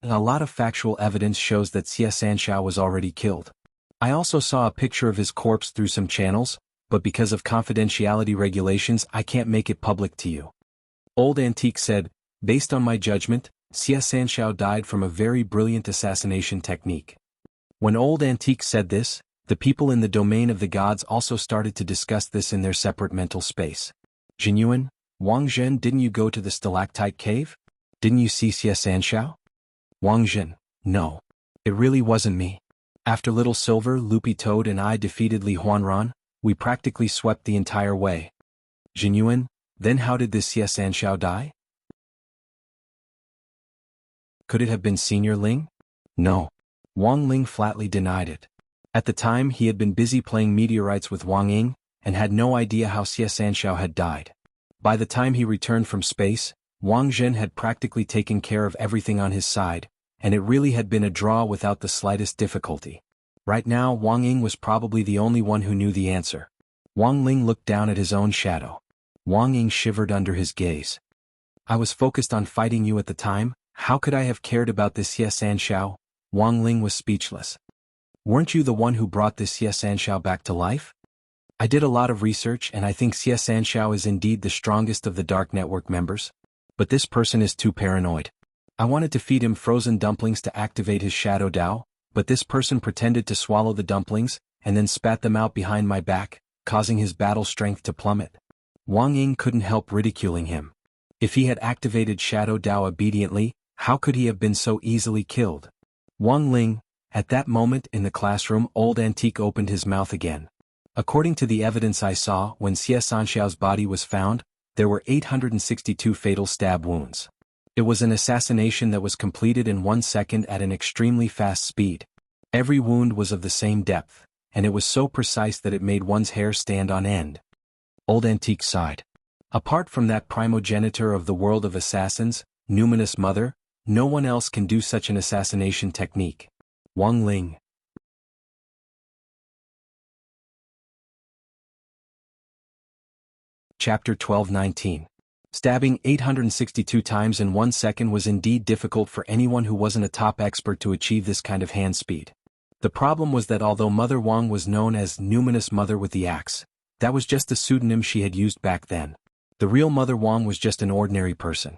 Speaker 1: A lot of factual evidence shows that Xie Sanxiao was already killed. I also saw a picture of his corpse through some channels, but because of confidentiality regulations I can't make it public to you. Old Antique said, based on my judgment, Xie Sanxiao died from a very brilliant assassination technique. When Old Antique said this, the people in the domain of the gods also started to discuss this in their separate mental space. Jinyuan, Wang Zhen, didn't you go to the stalactite cave? Didn't you see Xie Sanxiao? Wang Zhen, no. It really wasn't me. After Little Silver, Loopy Toad and I defeated Li Huanran, we practically swept the entire way. Jinyuan, then how did this Xie Sanxiao die? Could it have been Senior Ling? No. Wang Ling flatly denied it. At the time he had been busy playing meteorites with Wang Ying, and had no idea how Xie Sanxiao had died. By the time he returned from space, Wang Zhen had practically taken care of everything on his side, and it really had been a draw without the slightest difficulty. Right now Wang Ying was probably the only one who knew the answer. Wang Ling looked down at his own shadow. Wang Ying shivered under his gaze. I was focused on fighting you at the time, how could I have cared about this Xie Sanxiao? Wang Ling was speechless. Weren't you the one who brought this Xie Sanxiao back to life? I did a lot of research and I think Xie Sanxiao is indeed the strongest of the Dark Network members. But this person is too paranoid. I wanted to feed him frozen dumplings to activate his shadow Dao, but this person pretended to swallow the dumplings, and then spat them out behind my back, causing his battle strength to plummet. Wang Ying couldn't help ridiculing him. If he had activated shadow Dao obediently, how could he have been so easily killed? Wang Ling, at that moment in the classroom, Old Antique opened his mouth again. According to the evidence I saw when Xie Sanxiao's body was found, there were 862 fatal stab wounds. It was an assassination that was completed in 1 second at an extremely fast speed. Every wound was of the same depth, and it was so precise that it made one's hair stand on end. Old Antique sighed. Apart from that primogenitor of the world of assassins, Numinous Mother, no one else can do such an assassination technique. Wang Ling. Chapter 12:19. Stabbing 862 times in 1 second was indeed difficult for anyone who wasn't a top expert to achieve this kind of hand speed. The problem was that although Mother Wang was known as Numinous Mother with the Axe, that was just a pseudonym she had used back then. The real Mother Wang was just an ordinary person.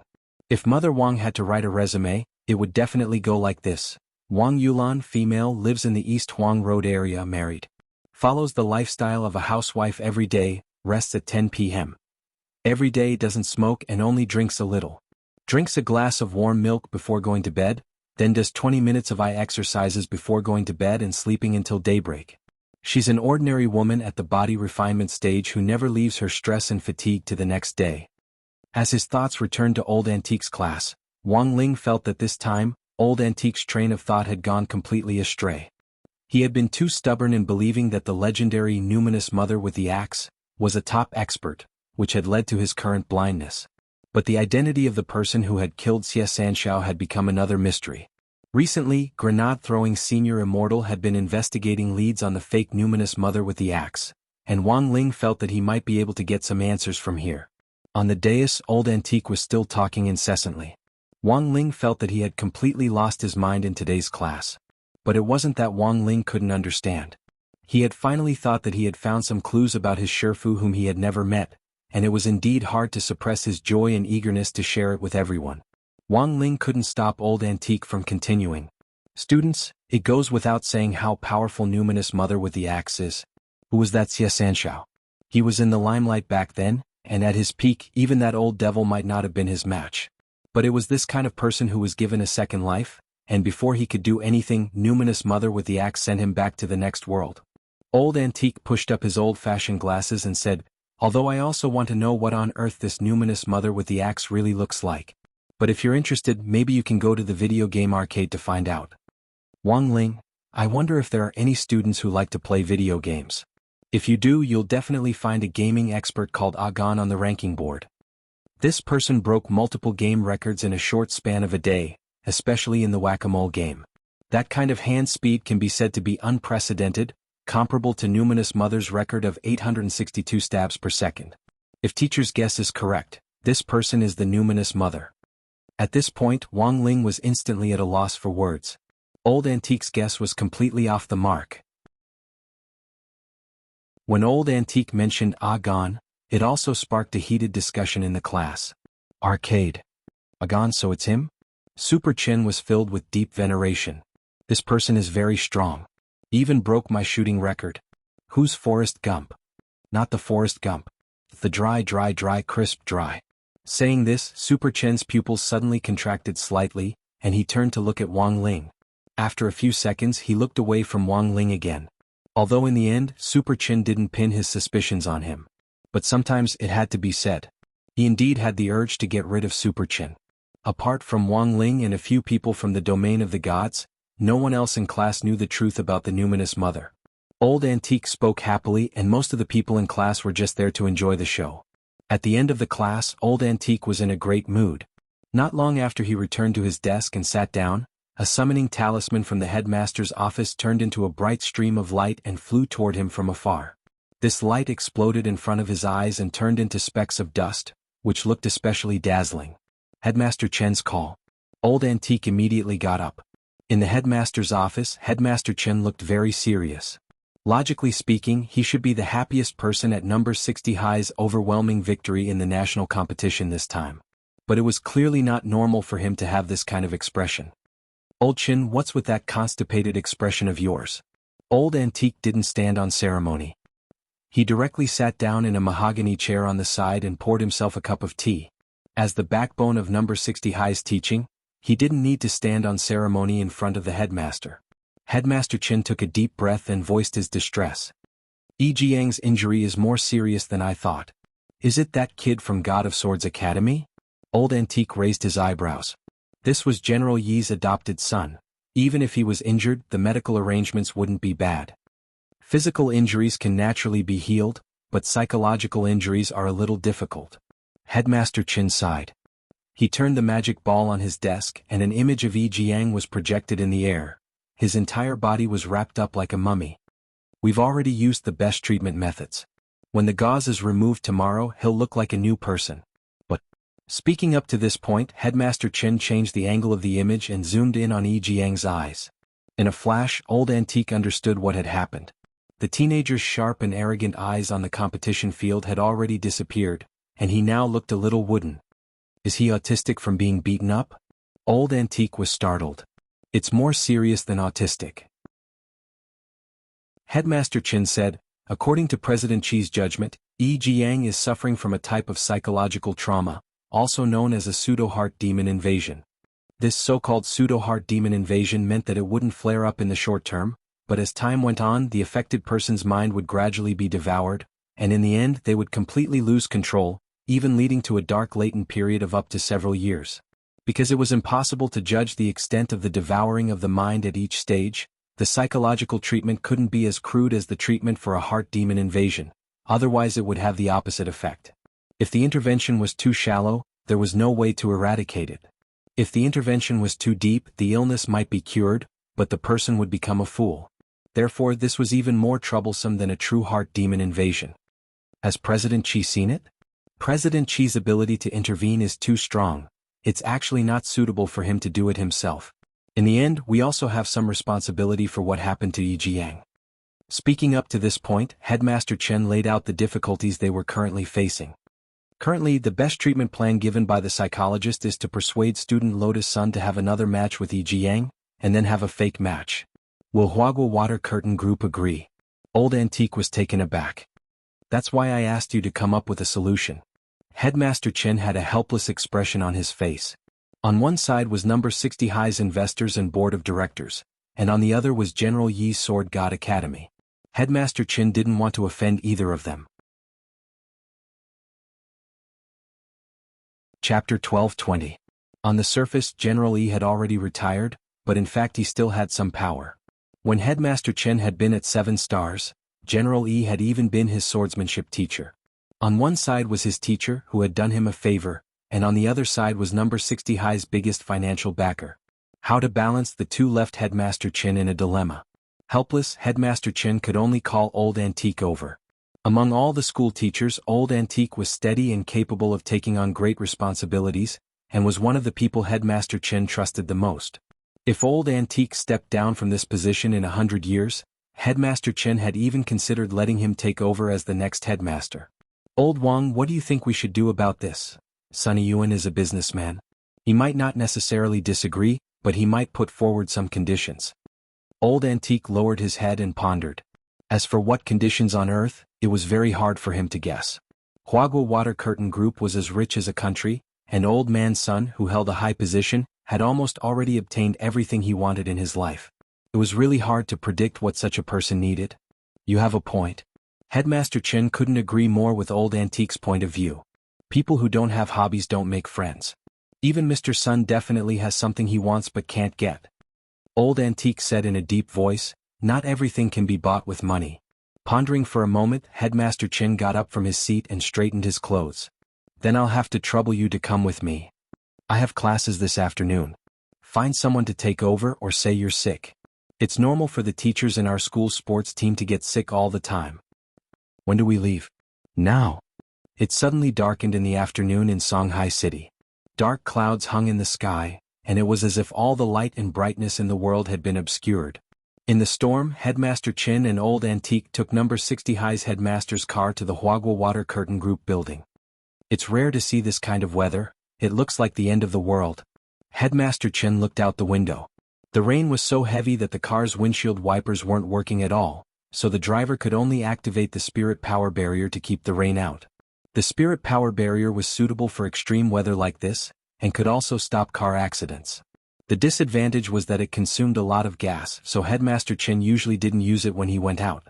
Speaker 1: If Mother Wang had to write a resume, it would definitely go like this. Wang Yulan, female, lives in the East Huang Road area, married. Follows the lifestyle of a housewife every day, rests at 10 p.m. Every day, doesn't smoke and only drinks a little. Drinks a glass of warm milk before going to bed, then does 20 minutes of eye exercises before going to bed and sleeping until daybreak. She's an ordinary woman at the body refinement stage who never leaves her stress and fatigue to the next day. As his thoughts returned to Old Antique's class, Wang Ling felt that this time, Old Antique's train of thought had gone completely astray. He had been too stubborn in believing that the legendary Numinous Mother with the Axe was a top expert, which had led to his current blindness. But the identity of the person who had killed Xie Sanxiao had become another mystery. Recently, grenade-throwing Senior Immortal had been investigating leads on the fake Numinous Mother with the Axe, and Wang Ling felt that he might be able to get some answers from here. On the dais, Old Antique was still talking incessantly. Wang Ling felt that he had completely lost his mind in today's class. But it wasn't that Wang Ling couldn't understand. He had finally thought that he had found some clues about his Shifu whom he had never met, and it was indeed hard to suppress his joy and eagerness to share it with everyone. Wang Ling couldn't stop Old Antique from continuing. Students, it goes without saying how powerful Numinous Mother with the Axe is. Who was that Xie Sanxiao? He was in the limelight back then, and at his peak even that old devil might not have been his match. But it was this kind of person who was given a second life, and before he could do anything, Numinous Mother with the Axe sent him back to the next world. Old Antique pushed up his old-fashioned glasses and said, although I also want to know what on earth this Numinous Mother with the Axe really looks like. But if you're interested, maybe you can go to the video game arcade to find out. Wang Ling, I wonder if there are any students who like to play video games. If you do, you'll definitely find a gaming expert called Agon on the ranking board. This person broke multiple game records in a short span of a day, especially in the whack-a-mole game. That kind of hand speed can be said to be unprecedented, comparable to Numinous Mother's record of 862 stabs per second. If teacher's guess is correct, this person is the Numinous Mother. At this point, Wang Ling was instantly at a loss for words. Old Antique's guess was completely off the mark. When Old Antique mentioned Agon, it also sparked a heated discussion in the class. Arcade. Agon, so it's him? Super Chin was filled with deep veneration. This person is very strong. Even broke my shooting record. Who's Forrest Gump? Not the Forrest Gump. The dry, crisp, dry. Saying this, Super Chen's pupils suddenly contracted slightly, and he turned to look at Wang Ling. After a few seconds he looked away from Wang Ling again. Although in the end, Super Chen didn't pin his suspicions on him. But sometimes it had to be said. He indeed had the urge to get rid of Super Chen. Apart from Wang Ling and a few people from the domain of the gods, No one else in class knew the truth about the numinous mother. Old Antique spoke happily, and most of the people in class were just there to enjoy the show. At the end of the class, Old Antique was in a great mood. Not long after he returned to his desk and sat down, a summoning talisman from the headmaster's office turned into a bright stream of light and flew toward him from afar. This light exploded in front of his eyes and turned into specks of dust, which looked especially dazzling. Headmaster Chen's call. Old Antique immediately got up. In the headmaster's office, Headmaster Chen looked very serious. Logically speaking, he should be the happiest person at number 60 High's overwhelming victory in the national competition this time. But it was clearly not normal for him to have this kind of expression. Old Chen, what's with that constipated expression of yours? Old Antique didn't stand on ceremony. He directly sat down in a mahogany chair on the side and poured himself a cup of tea. As the backbone of number 60 High's teaching, he didn't need to stand on ceremony in front of the headmaster. Headmaster Chen took a deep breath and voiced his distress. Yi Jiang's injury is more serious than I thought. Is it that kid from God of Swords Academy? Old Antique raised his eyebrows. This was General Yi's adopted son. Even if he was injured, the medical arrangements wouldn't be bad. Physical injuries can naturally be healed, but psychological injuries are a little difficult. Headmaster Chen sighed. He turned the magic ball on his desk and an image of Yi Jiang was projected in the air. His entire body was wrapped up like a mummy. We've already used the best treatment methods. When the gauze is removed tomorrow, he'll look like a new person. But, speaking up to this point, Headmaster Chen changed the angle of the image and zoomed in on Yi Jiang's eyes. In a flash, Old Antique understood what had happened. The teenager's sharp and arrogant eyes on the competition field had already disappeared, and he now looked a little wooden. Is he autistic from being beaten up? Old Antique was startled. It's more serious than autistic. Headmaster Chen said, according to President Qi's judgment, Yi Jiang is suffering from a type of psychological trauma, also known as a pseudo-heart demon invasion. This so-called pseudo-heart demon invasion meant that it wouldn't flare up in the short term, but as time went on, the affected person's mind would gradually be devoured, and in the end they would completely lose control, even leading to a dark latent period of up to several years. Because it was impossible to judge the extent of the devouring of the mind at each stage, the psychological treatment couldn't be as crude as the treatment for a heart demon invasion, otherwise it would have the opposite effect. If the intervention was too shallow, there was no way to eradicate it. If the intervention was too deep, the illness might be cured, but the person would become a fool. Therefore, this was even more troublesome than a true heart demon invasion. Has President Qi seen it? President Qi's ability to intervene is too strong. It's actually not suitable for him to do it himself. In the end, we also have some responsibility for what happened to Yi Jiang. Speaking up to this point, Headmaster Chen laid out the difficulties they were currently facing. Currently, the best treatment plan given by the psychologist is to persuade student Lotus Sun to have another match with Yi Jiang, and then have a fake match. Will Huagua Water Curtain Group agree? Old Antique was taken aback. That's why I asked you to come up with a solution. Headmaster Chen had a helpless expression on his face. On one side was number 60 High's investors and board of directors, and on the other was General Yi's Sword God Academy. Headmaster Chen didn't want to offend either of them. Chapter 12:20. On the surface, General Yi had already retired, but in fact he still had some power. When Headmaster Chen had been at 7 stars, General Yi had even been his swordsmanship teacher. On one side was his teacher, who had done him a favor, and on the other side was number 60 High's biggest financial backer. How to balance the two left Headmaster Chen in a dilemma. Helpless, Headmaster Chen could only call Old Antique over. Among all the school teachers, Old Antique was steady and capable of taking on great responsibilities, and was one of the people Headmaster Chen trusted the most. If Old Antique stepped down from this position in 100 years, Headmaster Chen had even considered letting him take over as the next headmaster. Old Wang, what do you think we should do about this? Sunny Yuan is a businessman. He might not necessarily disagree, but he might put forward some conditions. Old Antique lowered his head and pondered. As for what conditions on earth, it was very hard for him to guess. Huagua Water Curtain Group was as rich as a country, and Old Man Sun, who held a high position, had almost already obtained everything he wanted in his life. It was really hard to predict what such a person needed. You have a point. Headmaster Chen couldn't agree more with Old Antique's point of view. People who don't have hobbies don't make friends. Even Mr. Sun definitely has something he wants but can't get. Old Antique said in a deep voice, "Not everything can be bought with money." Pondering for a moment, Headmaster Chin got up from his seat and straightened his clothes. "Then I'll have to trouble you to come with me. I have classes this afternoon. Find someone to take over or say you're sick. It's normal for the teachers in our school sports team to get sick all the time." "When do we leave?" "Now." It suddenly darkened in the afternoon in Shanghai City. Dark clouds hung in the sky, and it was as if all the light and brightness in the world had been obscured. In the storm, Headmaster Chin and Old Antique took number 60 High's headmaster's car to the Huagua Water Curtain Group building. "It's rare to see this kind of weather. It looks like the end of the world." Headmaster Chin looked out the window. The rain was so heavy that the car's windshield wipers weren't working at all, so the driver could only activate the spirit power barrier to keep the rain out. The spirit power barrier was suitable for extreme weather like this, and could also stop car accidents. The disadvantage was that it consumed a lot of gas, so Headmaster Chin usually didn't use it when he went out.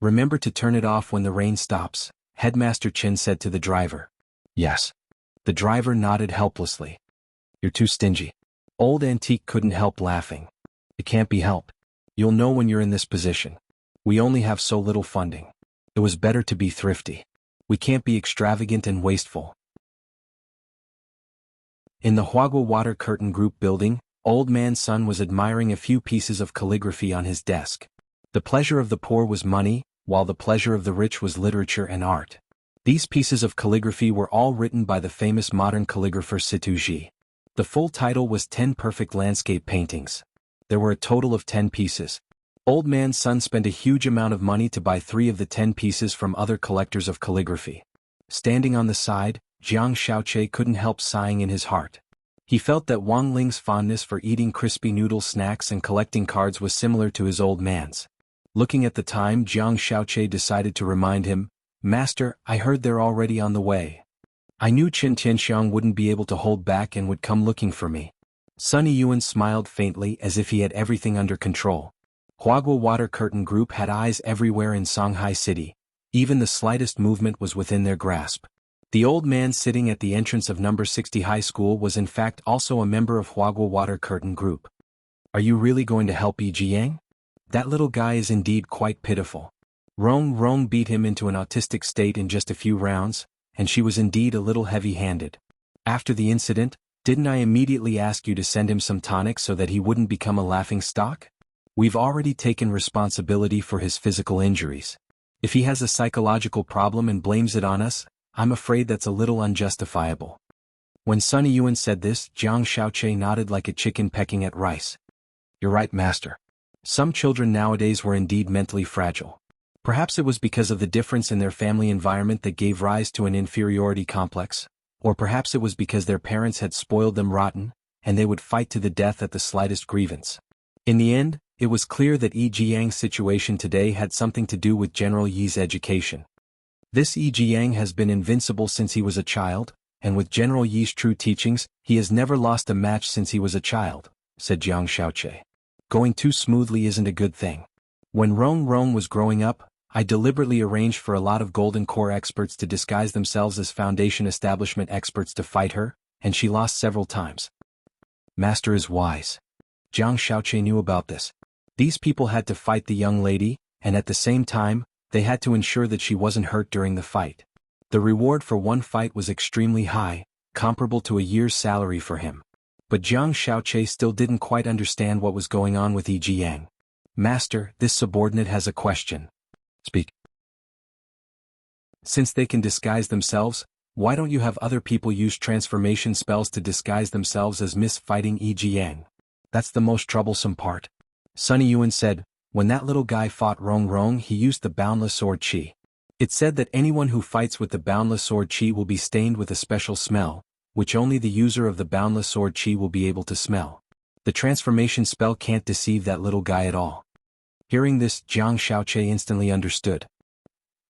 Speaker 1: "Remember to turn it off when the rain stops," Headmaster Chin said to the driver. "Yes." The driver nodded helplessly. "You're too stingy." Old Antique couldn't help laughing. "It can't be helped. You'll know when you're in this position. We only have so little funding. It was better to be thrifty. We can't be extravagant and wasteful." In the Huagua Water Curtain Group building, Old Man Sun was admiring a few pieces of calligraphy on his desk. The pleasure of the poor was money, while the pleasure of the rich was literature and art. These pieces of calligraphy were all written by the famous modern calligrapher Situ Ji. The full title was 10 Perfect Landscape Paintings. There were a total of 10 pieces. Old Man Sun spent a huge amount of money to buy 3 of the 10 pieces from other collectors of calligraphy. Standing on the side, Jiang Xiaoche couldn't help sighing in his heart. He felt that Wang Ling's fondness for eating crispy noodle snacks and collecting cards was similar to his old man's. Looking at the time, Jiang Xiaoche decided to remind him, "Master, I heard they're already on the way. I knew Qin Tianxiang wouldn't be able to hold back and would come looking for me." Sunny Yuan smiled faintly as if he had everything under control. Huagua Water Curtain Group had eyes everywhere in Shanghai City. Even the slightest movement was within their grasp. The old man sitting at the entrance of number 60 High School was in fact also a member of Huagua Water Curtain Group. "Are you really going to help Yi Jiang? That little guy is indeed quite pitiful. Rong beat him into an autistic state in just a few rounds, and she was indeed a little heavy-handed. After the incident, didn't I immediately ask you to send him some tonic so that he wouldn't become a laughing stock? We've already taken responsibility for his physical injuries. If he has a psychological problem and blames it on us, I'm afraid that's a little unjustifiable." When Sunny Yuan said this, Jiang Xiaoche nodded like a chicken pecking at rice. "You're right, master. Some children nowadays were indeed mentally fragile. Perhaps it was because of the difference in their family environment that gave rise to an inferiority complex, or perhaps it was because their parents had spoiled them rotten, and they would fight to the death at the slightest grievance. In the end, it was clear that Yi Jiang's situation today had something to do with General Yi's education. This Yi Jiang has been invincible since he was a child, and with General Yi's true teachings, he has never lost a match since he was a child," said Jiang Xiaoche. "Going too smoothly isn't a good thing. When Rong was growing up, I deliberately arranged for a lot of Golden Core experts to disguise themselves as Foundation Establishment experts to fight her, and she lost several times." "Master is wise." Jiang Xiaoche knew about this. These people had to fight the young lady, and at the same time, they had to ensure that she wasn't hurt during the fight. The reward for one fight was extremely high, comparable to a year's salary for him. But Jiang Xiaoche still didn't quite understand what was going on with Yi Jiang. "Master, this subordinate has a question." "Speak." "Since they can disguise themselves, why don't you have other people use transformation spells to disguise themselves as fighting Yi Jiang? That's the most troublesome part." Sunny Yuan said, "When that little guy fought Rong, he used the boundless sword qi. It said that anyone who fights with the boundless sword qi will be stained with a special smell, which only the user of the boundless sword qi will be able to smell. The transformation spell can't deceive that little guy at all." Hearing this, Jiang Xiaoche instantly understood.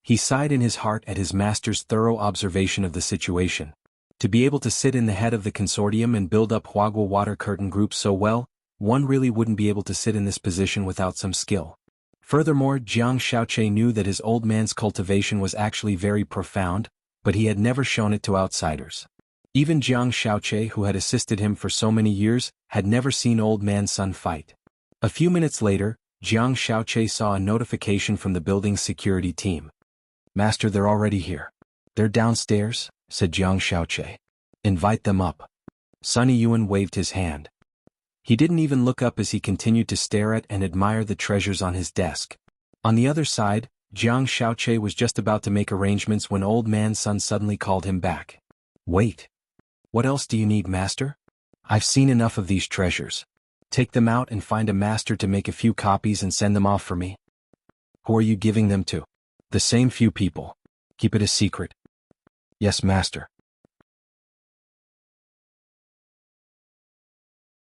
Speaker 1: He sighed in his heart at his master's thorough observation of the situation. To be able to sit in the head of the consortium and build up Huagua Water Curtain Group so well, one really wouldn't be able to sit in this position without some skill. Furthermore, Jiang Xiaoche knew that his old man's cultivation was actually very profound, but he had never shown it to outsiders. Even Jiang Xiaoche, who had assisted him for so many years, had never seen Old Man Sun fight. A few minutes later, Jiang Xiaoche saw a notification from the building's security team. "Master, they're already here." "They're downstairs," said Jiang Xiaoche. "Invite them up." Sunny Yuan waved his hand. He didn't even look up as he continued to stare at and admire the treasures on his desk. On the other side, Jiang Xiaoche was just about to make arrangements when Old Man Sun suddenly called him back. "Wait. What else do you need, master? I've seen enough of these treasures. Take them out and find a master to make a few copies and send them off for me." "Who are you giving them to?" "The same few people. Keep it a secret." "Yes, master."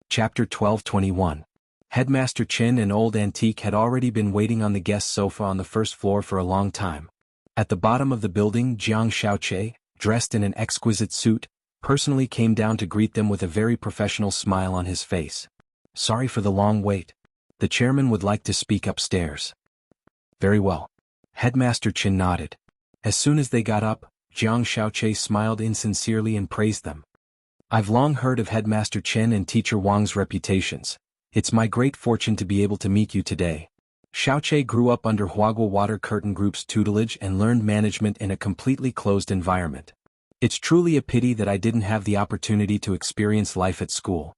Speaker 1: Chapter 12:21. Headmaster Chin and Old Antique had already been waiting on the guest sofa on the first floor for a long time. At the bottom of the building, Jiang Xiaoche, dressed in an exquisite suit, personally came down to greet them with a very professional smile on his face. "Sorry for the long wait. The chairman would like to speak upstairs." "Very well." Headmaster Chin nodded. As soon as they got up, Jiang Xiaoche smiled insincerely and praised them. "I've long heard of Headmaster Chen and Teacher Wang's reputations. It's my great fortune to be able to meet you today." Xiaoche grew up under Huagua Water Curtain Group's tutelage and learned management in a completely closed environment. "It's truly a pity that I didn't have the opportunity to experience life at school."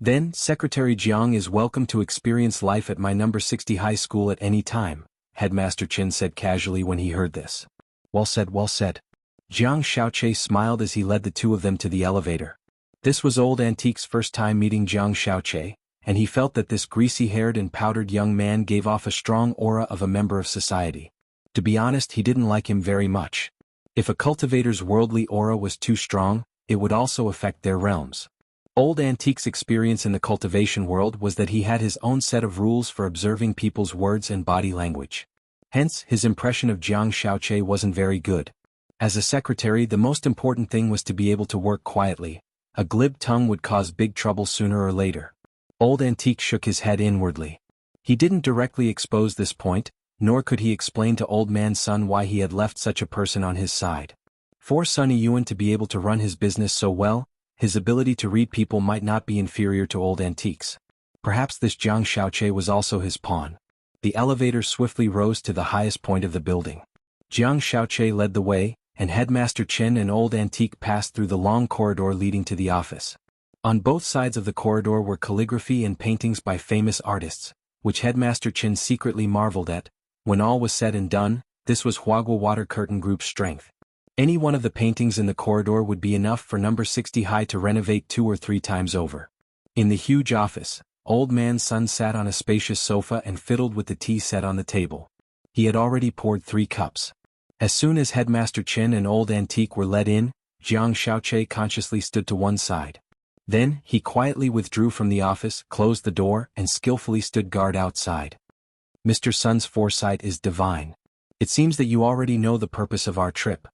Speaker 1: "Then, Secretary Jiang is welcome to experience life at my number 60 high school at any time," Headmaster Chin said casually when he heard this. "Well said, well said." Jiang Xiaoche smiled as he led the two of them to the elevator. This was Old Antique's first time meeting Jiang Xiaoche, and he felt that this greasy-haired and powdered young man gave off a strong aura of a member of society. To be honest, he didn't like him very much. If a cultivator's worldly aura was too strong, it would also affect their realms. Old Antique's experience in the cultivation world was that he had his own set of rules for observing people's words and body language. Hence, his impression of Jiang Xiaoche wasn't very good. As a secretary, the most important thing was to be able to work quietly. A glib tongue would cause big trouble sooner or later. Old Antique shook his head inwardly. He didn't directly expose this point, nor could he explain to Old Man Sun why he had left such a person on his side. For Sunny Yuan to be able to run his business so well, his ability to read people might not be inferior to Old Antique's. Perhaps this Jiang Xiaoche was also his pawn. The elevator swiftly rose to the highest point of the building. Jiang Xiaoche led the way, and Headmaster Chen and Old Antique passed through the long corridor leading to the office. On both sides of the corridor were calligraphy and paintings by famous artists, which Headmaster Chen secretly marveled at. When all was said and done, this was Huagua Water Curtain Group's strength. Any one of the paintings in the corridor would be enough for number 60 high to renovate 2 or 3 times over. In the huge office, Old Man Sun sat on a spacious sofa and fiddled with the tea set on the table. He had already poured 3 cups. As soon as Headmaster Chen and Old Antique were let in, Jiang Xiaoche consciously stood to one side. Then, he quietly withdrew from the office, closed the door, and skillfully stood guard outside. "Mr. Sun's foresight is divine. It seems that you already know the purpose of our trip."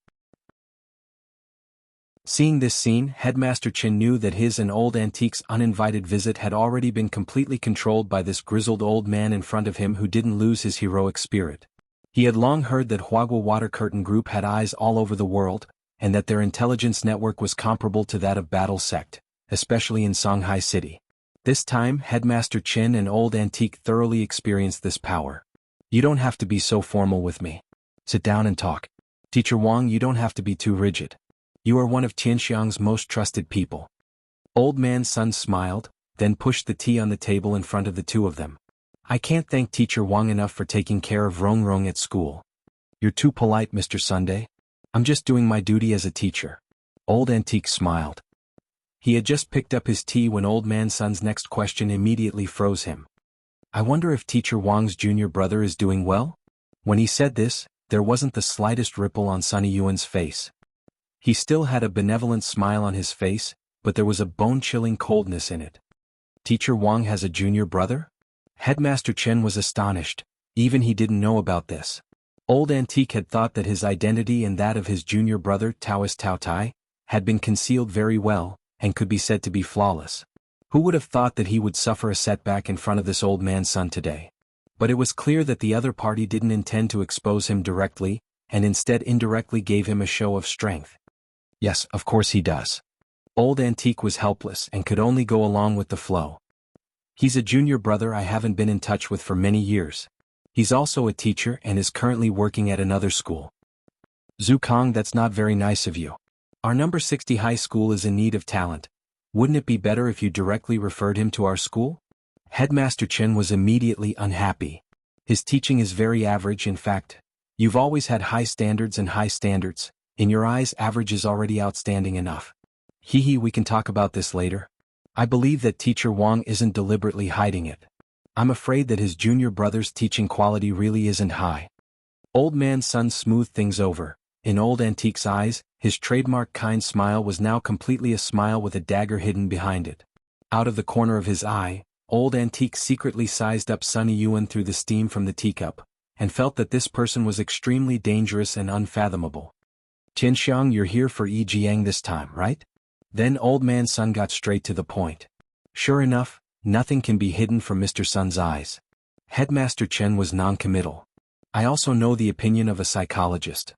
Speaker 1: Seeing this scene, Headmaster Chen knew that his and Old Antique's uninvited visit had already been completely controlled by this grizzled old man in front of him who didn't lose his heroic spirit. He had long heard that Huagua Water Curtain Group had eyes all over the world, and that their intelligence network was comparable to that of Battle Sect, especially in Songhai City. This time, Headmaster Chen and Old Antique thoroughly experienced this power. "You don't have to be so formal with me. Sit down and talk. Teacher Wang, you don't have to be too rigid. You are one of Tianxiang's most trusted people." Old Man Sun smiled, then pushed the tea on the table in front of the two of them. "I can't thank Teacher Wang enough for taking care of Rong Rong at school." "You're too polite, Mr. Sunday. I'm just doing my duty as a teacher." Old Antique smiled. He had just picked up his tea when Old Man Sun's next question immediately froze him. "I wonder if Teacher Wang's junior brother is doing well?" When he said this, there wasn't the slightest ripple on Sunny Yuan's face. He still had a benevolent smile on his face, but there was a bone-chilling coldness in it. "Teacher Wang has a junior brother?" Headmaster Chen was astonished. Even he didn't know about this. Old Antique had thought that his identity and that of his junior brother Taoist Tao Tai had been concealed very well, and could be said to be flawless. Who would have thought that he would suffer a setback in front of this old man's son today? But it was clear that the other party didn't intend to expose him directly, and instead indirectly gave him a show of strength. "Yes, of course he does." Old Antique was helpless and could only go along with the flow. He's a junior brother I haven't been in touch with for many years. He's also a teacher and is currently working at another school. Zhu Kong, that's not very nice of you. Our number 60 high school is in need of talent. Wouldn't it be better if you directly referred him to our school? Headmaster Chen was immediately unhappy. His teaching is very average. In fact, you've always had high standards and high standards. In your eyes, average is already outstanding enough. We can talk about this later. I believe that teacher Wang isn't deliberately hiding it. I'm afraid that his junior brother's teaching quality really isn't high. Old man Sun smoothed things over. In Old Antique's eyes, his trademark kind smile was now completely a smile with a dagger hidden behind it. Out of the corner of his eye, Old Antique secretly sized up Sunny Yuan through the steam from the teacup, and felt that this person was extremely dangerous and unfathomable. Tianxiang, you're here for Yi Jiang this time, right? Then Old Man Sun got straight to the point. Sure enough, nothing can be hidden from Mr. Sun's eyes. Headmaster Chen was non-committal. I also know the opinion of a psychologist.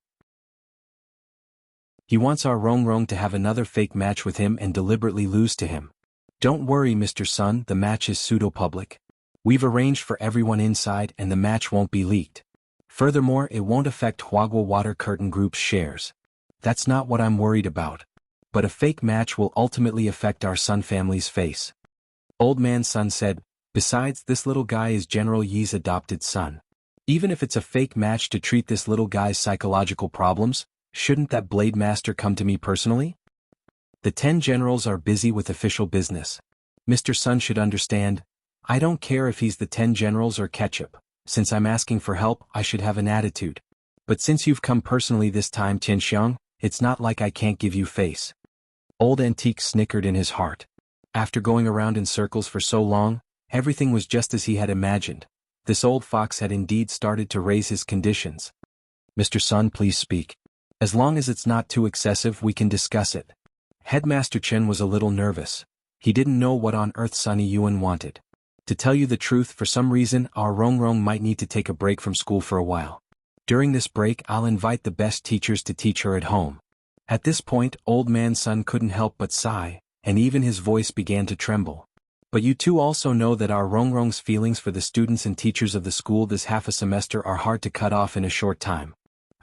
Speaker 1: He wants our Rong Rong to have another fake match with him and deliberately lose to him. Don't worry, Mr. Sun, the match is pseudo-public. We've arranged for everyone inside and the match won't be leaked. Furthermore, it won't affect Huagua Water Curtain Group's shares. That's not what I'm worried about. But a fake match will ultimately affect our Sun family's face. Old Man Sun said, besides, this little guy is General Yi's adopted son. Even if it's a fake match to treat this little guy's psychological problems, shouldn't that Blade Master come to me personally? The 10 generals are busy with official business. Mr. Sun should understand. I don't care if he's the 10 generals or ketchup. Since I'm asking for help, I should have an attitude. But since you've come personally this time, Tianxiang, it's not like I can't give you face. Old Antique snickered in his heart. After going around in circles for so long, everything was just as he had imagined. This old fox had indeed started to raise his conditions. Mr. Sun, please speak. As long as it's not too excessive, we can discuss it. Headmaster Chen was a little nervous. He didn't know what on earth Sunny Yuan wanted. To tell you the truth, for some reason, our Rong Rong might need to take a break from school for a while. During this break, I'll invite the best teachers to teach her at home. At this point, Old Man Sun couldn't help but sigh, and even his voice began to tremble. But you two also know that our Rong Rong's feelings for the students and teachers of the school this half a semester are hard to cut off in a short time.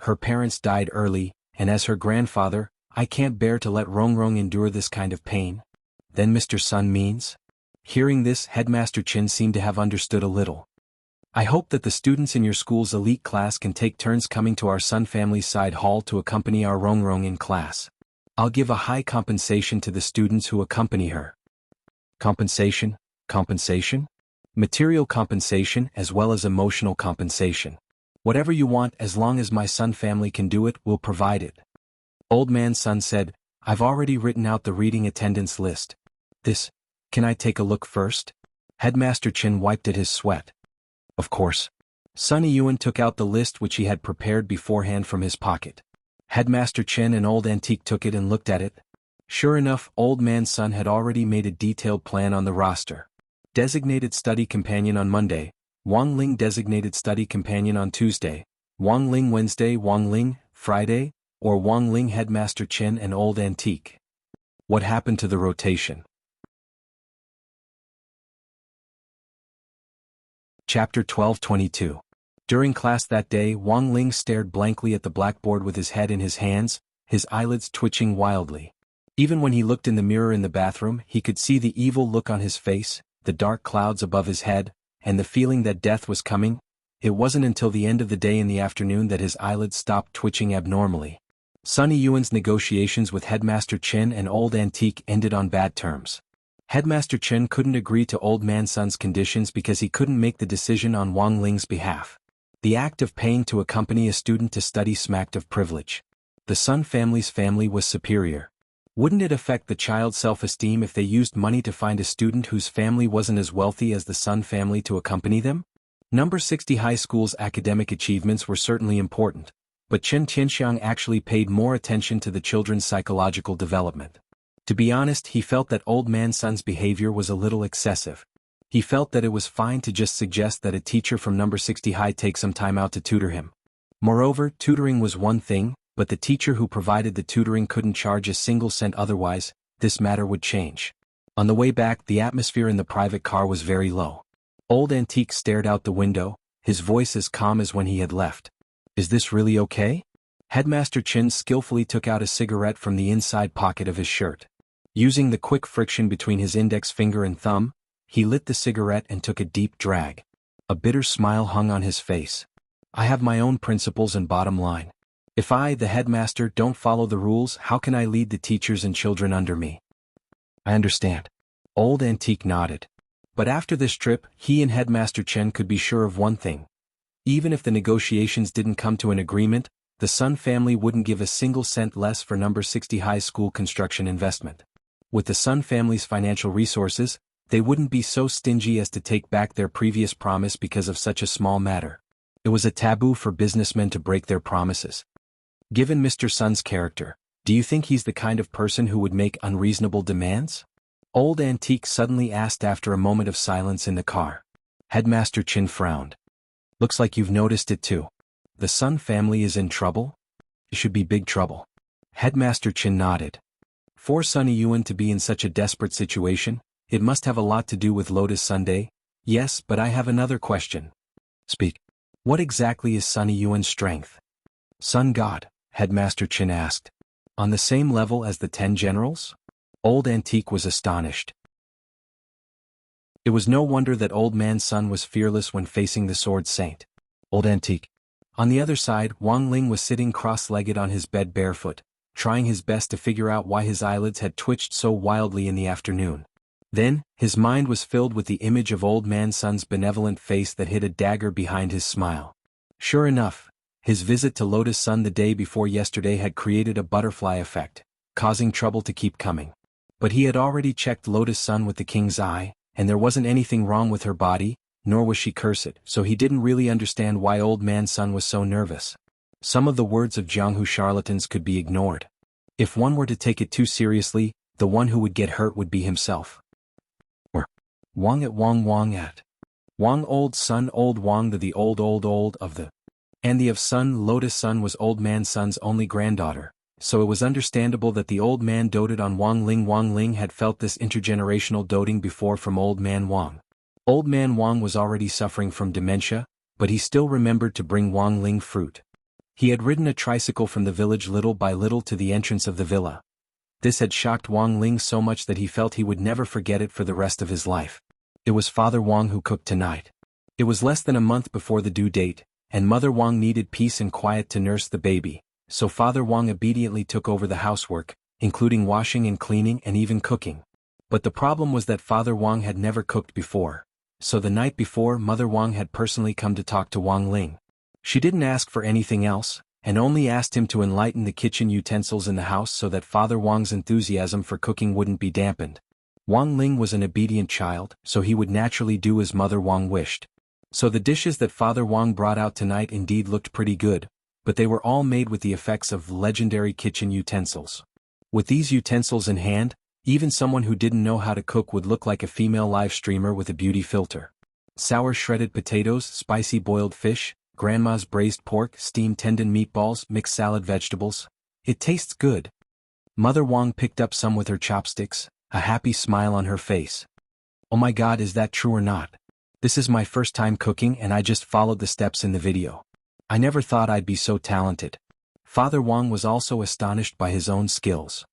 Speaker 1: Her parents died early, and as her grandfather, I can't bear to let Rong Rong endure this kind of pain. Then Mr. Sun means? Hearing this, Headmaster Chen seemed to have understood a little. I hope that the students in your school's elite class can take turns coming to our Sun family's side hall to accompany our Rong Rong in class. I'll give a high compensation to the students who accompany her. Compensation? Compensation? Material compensation as well as emotional compensation. Whatever you want, as long as my Sun family can do it, we'll provide it. Old Man Sun said, I've already written out the reading attendance list. Can I take a look first? Headmaster Chen wiped at his sweat. Of course. Sunny Yuan took out the list which he had prepared beforehand from his pocket. Headmaster Chen and Old Antique took it and looked at it. Sure enough, Old Man Sun had already made a detailed plan on the roster. Designated study companion on Monday, Wang Ling designated study companion on Tuesday, Wang Ling Wednesday, Wang Ling, Friday, or Wang Ling. Headmaster Chen and Old Antique. What happened to the rotation? Chapter 12:22. During class that day, Wang Ling stared blankly at the blackboard with his head in his hands, his eyelids twitching wildly. Even when he looked in the mirror in the bathroom, he could see the evil look on his face, the dark clouds above his head, and the feeling that death was coming. It wasn't until the end of the day in the afternoon that his eyelids stopped twitching abnormally. Sunny Yuan's negotiations with Headmaster Chen and Old Antique ended on bad terms. Headmaster Chen couldn't agree to Old Man Sun's conditions because he couldn't make the decision on Wang Ling's behalf. The act of paying to accompany a student to study smacked of privilege. The Sun family's family was superior. Wouldn't it affect the child's self-esteem if they used money to find a student whose family wasn't as wealthy as the Sun family to accompany them? Number 60 High School's academic achievements were certainly important, but Chen Tianxiang actually paid more attention to the children's psychological development. To be honest, he felt that Old Man Sun's behavior was a little excessive. He felt that it was fine to just suggest that a teacher from number 60 High take some time out to tutor him. Moreover, tutoring was one thing, but the teacher who provided the tutoring couldn't charge a single cent, otherwise, this matter would change. On the way back, the atmosphere in the private car was very low. Old Antique stared out the window, his voice as calm as when he had left. Is this really okay? Headmaster Chin skillfully took out a cigarette from the inside pocket of his shirt. Using the quick friction between his index finger and thumb, he lit the cigarette and took a deep drag. A bitter smile hung on his face. I have my own principles and bottom line. If I, the headmaster, don't follow the rules, how can I lead the teachers and children under me? I understand. Old Antique nodded. But after this trip, he and Headmaster Chen could be sure of one thing. Even if the negotiations didn't come to an agreement, the Sun family wouldn't give a single cent less for number 60 high school construction investment. With the Sun family's financial resources, they wouldn't be so stingy as to take back their previous promise because of such a small matter. It was a taboo for businessmen to break their promises. Given Mr. Sun's character, do you think he's the kind of person who would make unreasonable demands? Old Antique suddenly asked after a moment of silence in the car. Headmaster Chin frowned. Looks like you've noticed it too. The Sun family is in trouble? It should be big trouble. Headmaster Chin nodded. For Sunny Yuan to be in such a desperate situation, it must have a lot to do with Lotus Sunday. Yes, but I have another question. Speak. What exactly is Sunny Yuan's strength? Sun God, Headmaster Chin asked. On the same level as the 10 generals? Old Antique was astonished. It was no wonder that Old Man Sun was fearless when facing the Sword Saint. Old Antique. On the other side, Wang Ling was sitting cross-legged on his bed barefoot, trying his best to figure out why his eyelids had twitched so wildly in the afternoon. Then, his mind was filled with the image of Old Man Sun's benevolent face that hid a dagger behind his smile. Sure enough, his visit to Lotus Sun the day before yesterday had created a butterfly effect, causing trouble to keep coming. But he had already checked Lotus Sun with the king's eye, and there wasn't anything wrong with her body, nor was she cursed, so he didn't really understand why Old Man Sun was so nervous. Some of the words of Jianghu charlatans could be ignored. If one were to take it too seriously, the one who would get hurt would be himself. Or Wang at Wang Wang at. Wang Old Sun Old Wang the old of the. And the of Sun Lotus Sun was Old Man Sun's only granddaughter, so it was understandable that the old man doted on Wang Ling. Wang Ling had felt this intergenerational doting before from Old Man Wang. Old Man Wang was already suffering from dementia, but he still remembered to bring Wang Ling fruit. He had ridden a tricycle from the village little by little to the entrance of the villa. This had shocked Wang Ling so much that he felt he would never forget it for the rest of his life. It was Father Wang who cooked tonight. It was less than a month before the due date, and Mother Wang needed peace and quiet to nurse the baby, so Father Wang obediently took over the housework, including washing and cleaning and even cooking. But the problem was that Father Wang had never cooked before, so the night before Mother Wang had personally come to talk to Wang Ling. She didn't ask for anything else, and only asked him to enlighten the kitchen utensils in the house so that Father Wang's enthusiasm for cooking wouldn't be dampened. Wang Ling was an obedient child, so he would naturally do as Mother Wang wished. So the dishes that Father Wang brought out tonight indeed looked pretty good, but they were all made with the effects of legendary kitchen utensils. With these utensils in hand, even someone who didn't know how to cook would look like a female live streamer with a beauty filter. Sour shredded potatoes, spicy boiled fish, grandma's braised pork, steamed tendon meatballs, mixed salad vegetables. It tastes good. Mother Wang picked up some with her chopsticks, a happy smile on her face. Oh my God, is that true or not? This is my first time cooking and I just followed the steps in the video. I never thought I'd be so talented. Father Wang was also astonished by his own skills.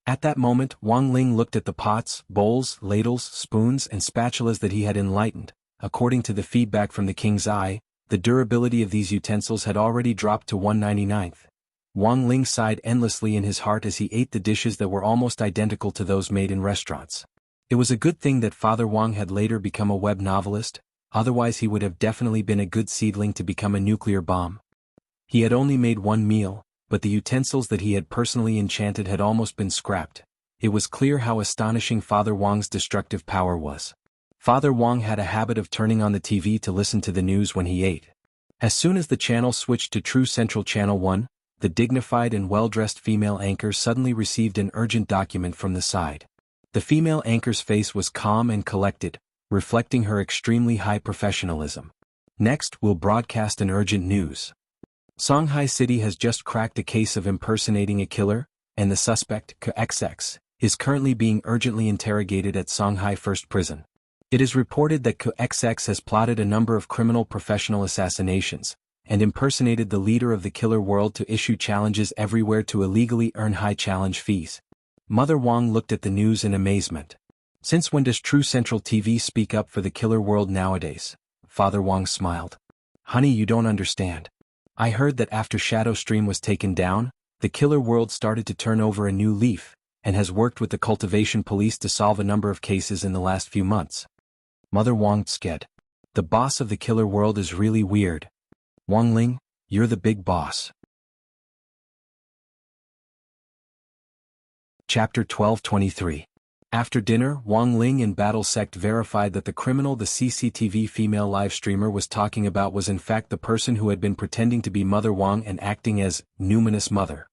Speaker 1: At that moment, Wang Ling looked at the pots, bowls, ladles, spoons, and spatulas that he had enlightened. According to the feedback from the king's eye, the durability of these utensils had already dropped to 1/99th. Wang Ling sighed endlessly in his heart as he ate the dishes that were almost identical to those made in restaurants. It was a good thing that Father Wang had later become a web novelist, otherwise he would have definitely been a good seedling to become a nuclear bomb. He had only made one meal, but the utensils that he had personally enchanted had almost been scrapped. It was clear how astonishing Father Wang's destructive power was. Father Wang had a habit of turning on the TV to listen to the news when he ate. As soon as the channel switched to True Central Channel 1, the dignified and well-dressed female anchor suddenly received an urgent document from the side. The female anchor's face was calm and collected, reflecting her extremely high professionalism. Next, we'll broadcast an urgent news. Shanghai City has just cracked a case of impersonating a killer, and the suspect, KXX, is currently being urgently interrogated at Shanghai First Prison. It is reported that XX has plotted a number of criminal professional assassinations, and impersonated the leader of the killer world to issue challenges everywhere to illegally earn high challenge fees. Mother Wang looked at the news in amazement. Since when does True Central TV speak up for the killer world nowadays? Father Wang smiled. Honey, you don't understand. I heard that after Shadow Stream was taken down, the killer world started to turn over a new leaf, and has worked with the cultivation police to solve a number of cases in the last few months. Mother Wang sked. The boss of the killer world is really weird. Wang Ling, you're the big boss. Chapter 1223. After dinner, Wang Ling and Battle Sect verified that the criminal the CCTV female live streamer was talking about was in fact the person who had been pretending to be Mother Wang and acting as Numinous Mother.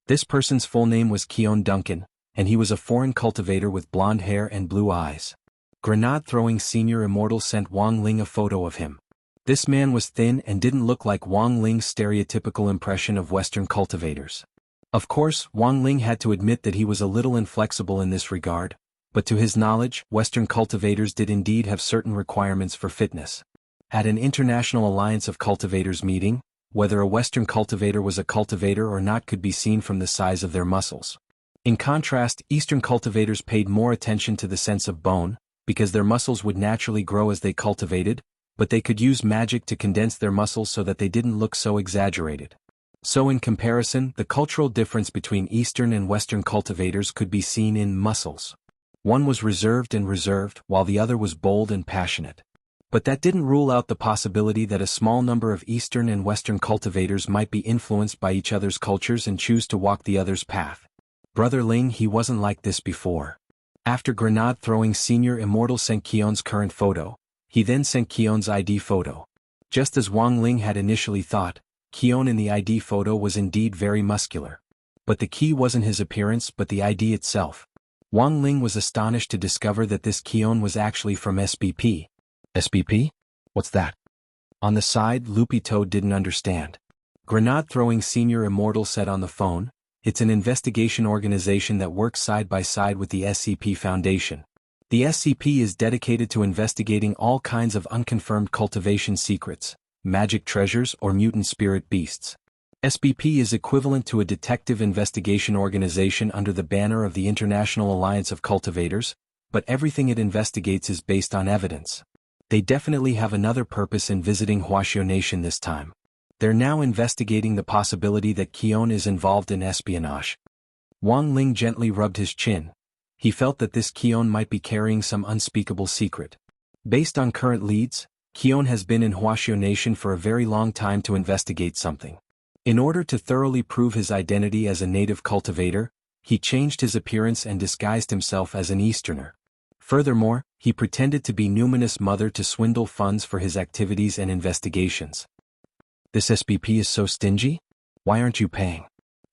Speaker 1: This person's full name was Keon Duncan, and he was a foreign cultivator with blonde hair and blue eyes. Grenade-throwing Senior Immortal sent Wang Ling a photo of him. This man was thin and didn't look like Wang Ling's stereotypical impression of Western cultivators. Of course, Wang Ling had to admit that he was a little inflexible in this regard, but to his knowledge, Western cultivators did indeed have certain requirements for fitness. At an International Alliance of Cultivators meeting, whether a Western cultivator was a cultivator or not could be seen from the size of their muscles. In contrast, Eastern cultivators paid more attention to the sense of bone, because their muscles would naturally grow as they cultivated, but they could use magic to condense their muscles so that they didn't look so exaggerated. So in comparison, the cultural difference between Eastern and Western cultivators could be seen in muscles. One was reserved, while the other was bold and passionate. But that didn't rule out the possibility that a small number of Eastern and Western cultivators might be influenced by each other's cultures and choose to walk the other's path. Brother Ling, he wasn't like this before. After grenade-throwing Senior Immortal sent Keon's current photo, he then sent Keon's ID photo. Just as Wang Ling had initially thought, Keon in the ID photo was indeed very muscular. But the key wasn't his appearance but the ID itself. Wang Ling was astonished to discover that this Keon was actually from SBP. SBP? What's that? On the side, Loopy Toad didn't understand. Grenade-throwing Senior Immortal said on the phone, it's an investigation organization that works side by side with the SCP Foundation. The SCP is dedicated to investigating all kinds of unconfirmed cultivation secrets, magic treasures or mutant spirit beasts. SBP is equivalent to a detective investigation organization under the banner of the International Alliance of Cultivators, but everything it investigates is based on evidence. They definitely have another purpose in visiting Wuxia Nation this time. They're now investigating the possibility that Keon is involved in espionage. Wang Ling gently rubbed his chin. He felt that this Keon might be carrying some unspeakable secret. Based on current leads, Keon has been in Wuxia Nation for a very long time to investigate something. In order to thoroughly prove his identity as a native cultivator, he changed his appearance and disguised himself as an Easterner. Furthermore, he pretended to be Numinous Mother to swindle funds for his activities and investigations. This SBP is so stingy? Why aren't you paying?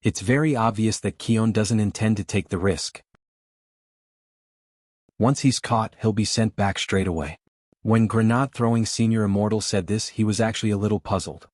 Speaker 1: It's very obvious that Keon doesn't intend to take the risk. Once he's caught, he'll be sent back straight away. When grenade-throwing Senior Immortal said this, he was actually a little puzzled.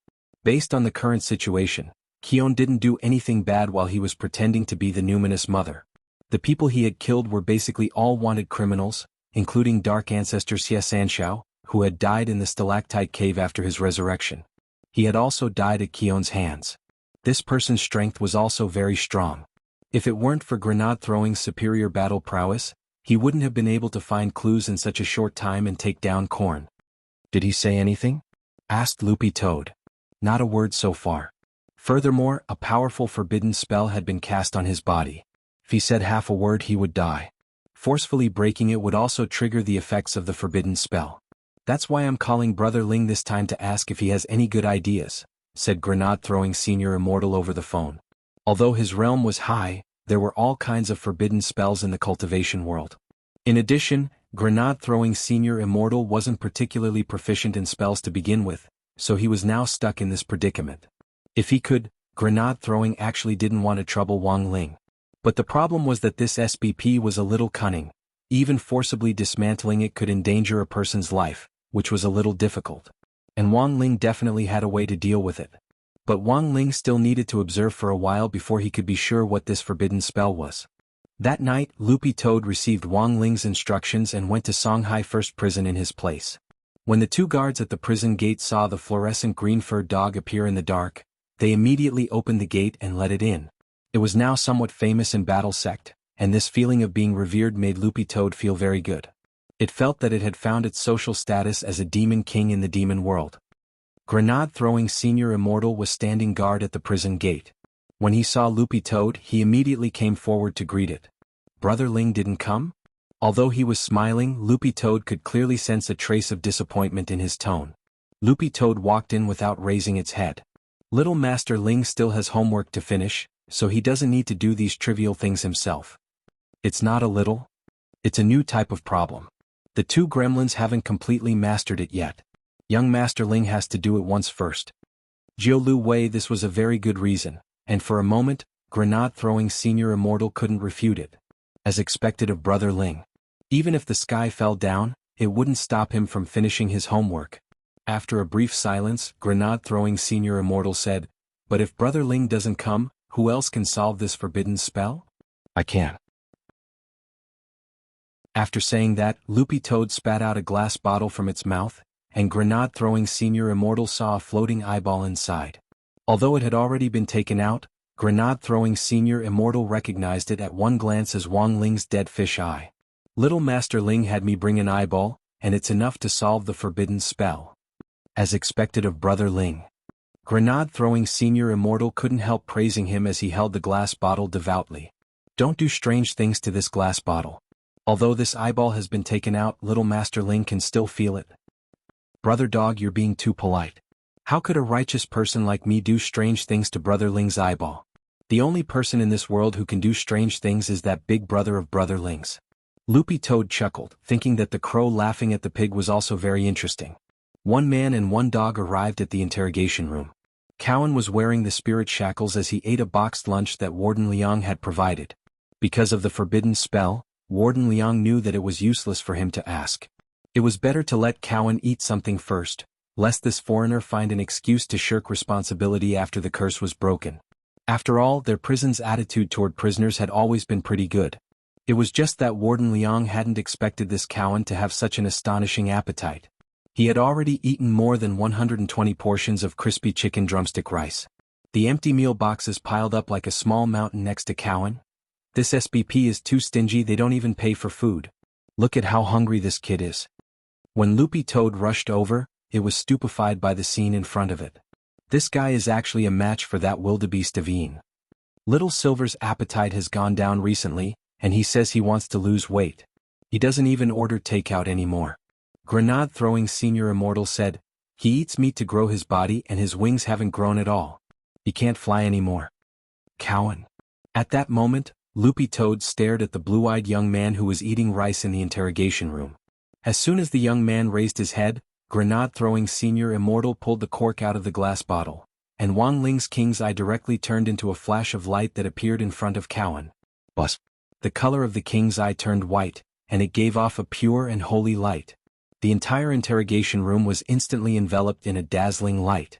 Speaker 1: Based on the current situation, Keon didn't do anything bad while he was pretending to be the Numinous Mother. The people he had killed were basically all wanted criminals, including Dark Ancestor Xie Sanxiao, who had died in the stalactite cave after his resurrection. He had also died at Keon's hands. This person's strength was also very strong. If it weren't for grenade-throwing's superior battle prowess, he wouldn't have been able to find clues in such a short time and take down Korn. Did he say anything? Asked Loopy Toad. Not a word so far. Furthermore, a powerful forbidden spell had been cast on his body. If he said half a word he would die. Forcefully breaking it would also trigger the effects of the forbidden spell. That's why I'm calling Brother Ling this time to ask if he has any good ideas, said grenade-throwing Senior Immortal over the phone. Although his realm was high, there were all kinds of forbidden spells in the cultivation world. In addition, grenade-throwing Senior Immortal wasn't particularly proficient in spells to begin with, so he was now stuck in this predicament. If he could, grenade-throwing actually didn't want to trouble Wang Ling. But the problem was that this SBP was a little cunning. Even forcibly dismantling it could endanger a person's life, which was a little difficult. And Wang Ling definitely had a way to deal with it. But Wang Ling still needed to observe for a while before he could be sure what this forbidden spell was. That night, Loopy Toad received Wang Ling's instructions and went to Songhai First Prison in his place. When the two guards at the prison gate saw the fluorescent green-furred dog appear in the dark, they immediately opened the gate and let it in. It was now somewhat famous in Battle Sect, and this feeling of being revered made Loopy Toad feel very good. It felt that it had found its social status as a demon king in the demon world. Grenade-throwing Senior Immortal was standing guard at the prison gate. When he saw Loopy Toad, he immediately came forward to greet it. Brother Ling didn't come? Although he was smiling, Loopy Toad could clearly sense a trace of disappointment in his tone. Loopy Toad walked in without raising its head. Little Master Ling still has homework to finish, so he doesn't need to do these trivial things himself. It's not a little. It's a new type of problem. The two gremlins haven't completely mastered it yet. Young Master Ling has to do it once first. Jiu Lu Wei, this was a very good reason, and for a moment, Grenade-throwing Senior Immortal couldn't refute it. As expected of Brother Ling. Even if the sky fell down, it wouldn't stop him from finishing his homework. After a brief silence, Grenade-throwing Senior Immortal said, "But if Brother Ling doesn't come, who else can solve this forbidden spell? I can." After saying that, Loopy Toad spat out a glass bottle from its mouth, and Grenade-throwing Senior Immortal saw a floating eyeball inside. Although it had already been taken out, Grenade-throwing Senior Immortal recognized it at one glance as Wang Ling's dead fish eye. Little Master Ling had me bring an eyeball, and it's enough to solve the forbidden spell. As expected of Brother Ling. Grenade-throwing Senior Immortal couldn't help praising him as he held the glass bottle devoutly. Don't do strange things to this glass bottle. Although this eyeball has been taken out, Little Master Ling can still feel it. Brother Dog, you're being too polite. How could a righteous person like me do strange things to Brother Ling's eyeball? The only person in this world who can do strange things is that big brother of Brother Ling's. Loopy Toad chuckled, thinking that the crow laughing at the pig was also very interesting. One man and one dog arrived at the interrogation room. Cowan was wearing the spirit shackles as he ate a boxed lunch that Warden Liang had provided. Because of the forbidden spell, Warden Liang knew that it was useless for him to ask. It was better to let Cowan eat something first, lest this foreigner find an excuse to shirk responsibility after the curse was broken. After all, their prison's attitude toward prisoners had always been pretty good. It was just that Warden Liang hadn't expected this Cowan to have such an astonishing appetite. He had already eaten more than 120 portions of crispy chicken drumstick rice. The empty meal boxes piled up like a small mountain next to Cowan. This SBP is too stingy, they don't even pay for food. Look at how hungry this kid is. When Loopy Toad rushed over, it was stupefied by the scene in front of it. This guy is actually a match for that wildebeest of Ian. Little Silver's appetite has gone down recently, and he says he wants to lose weight. He doesn't even order takeout anymore. Grenade-throwing Senior Immortal said, he eats meat to grow his body and his wings haven't grown at all. He can't fly anymore. Cowan. At that moment, Loopy Toad stared at the blue-eyed young man who was eating rice in the interrogation room. As soon as the young man raised his head, Grenade-throwing Senior Immortal pulled the cork out of the glass bottle, and Wang Ling's king's eye directly turned into a flash of light that appeared in front of Cowan. Buzz. The color of the king's eye turned white, and it gave off a pure and holy light. The entire interrogation room was instantly enveloped in a dazzling light.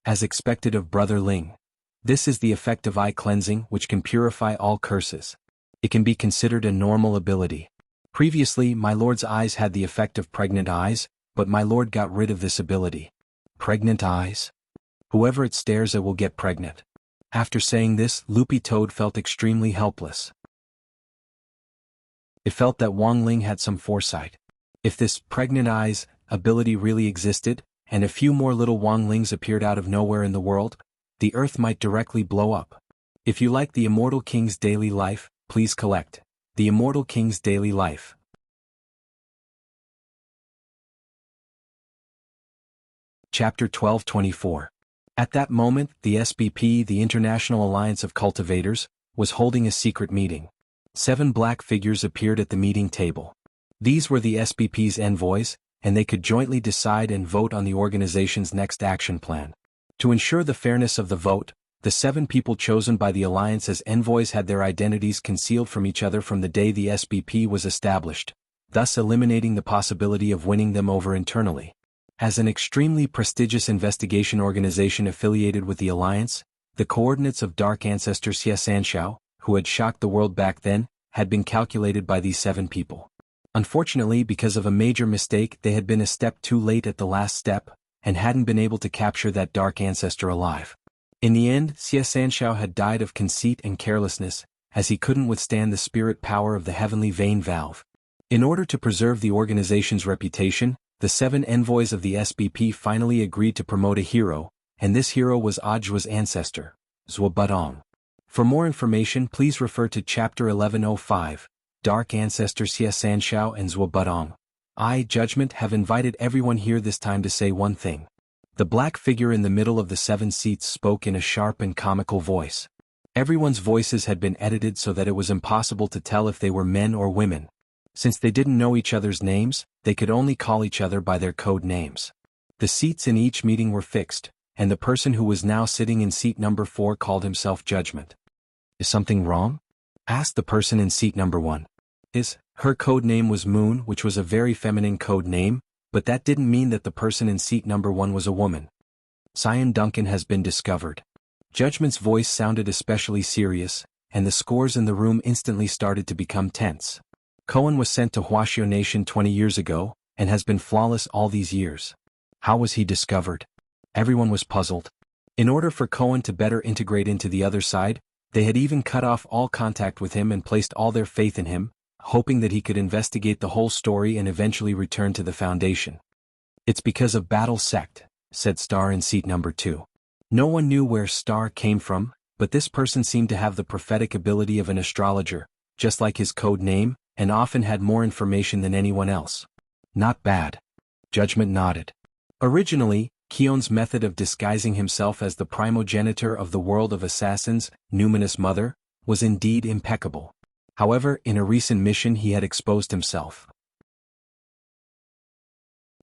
Speaker 1: As expected of Brother Ling. This is the effect of eye cleansing, which can purify all curses. It can be considered a normal ability. Previously, my lord's eyes had the effect of pregnant eyes, but my lord got rid of this ability. Pregnant eyes? Whoever it stares at will get pregnant. After saying this, Loopy Toad felt extremely helpless. It felt that Wang Ling had some foresight. If this pregnant eyes ability really existed, and a few more little Wang Lings appeared out of nowhere in the world, the earth might directly blow up. If you like the Immortal King's daily life, please collect The Immortal King's Daily Life. Chapter 1224. At that moment, the SBP, the International Alliance of Cultivators, was holding a secret meeting. 7 black figures appeared at the meeting table. These were the SBP's envoys, and they could jointly decide and vote on the organization's next action plan. To ensure the fairness of the vote, the 7 people chosen by the Alliance as envoys had their identities concealed from each other from the day the SBP was established, thus eliminating the possibility of winning them over internally. As an extremely prestigious investigation organization affiliated with the Alliance, the coordinates of Dark Ancestor Xie Sanxiao, who had shocked the world back then, had been calculated by these 7 people. Unfortunately, because of a major mistake, they had been a step too late at the last step, and hadn't been able to capture that dark ancestor alive. In the end, Xie Sanshao had died of conceit and carelessness, as he couldn't withstand the spirit power of the heavenly vein valve. In order to preserve the organization's reputation, the 7 envoys of the SBP finally agreed to promote a hero, and this hero was Ajua's ancestor, Zhuo Budong. For more information, please refer to Chapter 1105, Dark Ancestor Xie Sanshao and Zhuo Budong. I, Judgment, have invited everyone here this time to say one thing. The black figure in the middle of the 7 seats spoke in a sharp and comical voice. Everyone's voices had been edited so that it was impossible to tell if they were men or women. Since they didn't know each other's names, they could only call each other by their code names. The seats in each meeting were fixed, and the person who was now sitting in seat number 4 called himself Judgment. Is something wrong? Asked the person in seat number 1. Her code name was Moon, which was a very feminine code name, but that didn't mean that the person in seat number 1 was a woman. Cyan Duncan has been discovered. Judgment's voice sounded especially serious, and the scores in the room instantly started to become tense. Cohen was sent to Wuxia Nation 20 years ago, and has been flawless all these years. How was he discovered? Everyone was puzzled. In order for Cohen to better integrate into the other side, they had even cut off all contact with him and placed all their faith in him, hoping that he could investigate the whole story and eventually return to the Foundation. It's because of Battle Sect, said Star in seat number 2. No one knew where Star came from, but this person seemed to have the prophetic ability of an astrologer, just like his code name, and often had more information than anyone else. Not bad. Judgment nodded. Originally, Keon's method of disguising himself as the primogenitor of the world of assassins, Numinous Mother, was indeed impeccable. However, in a recent mission he had exposed himself.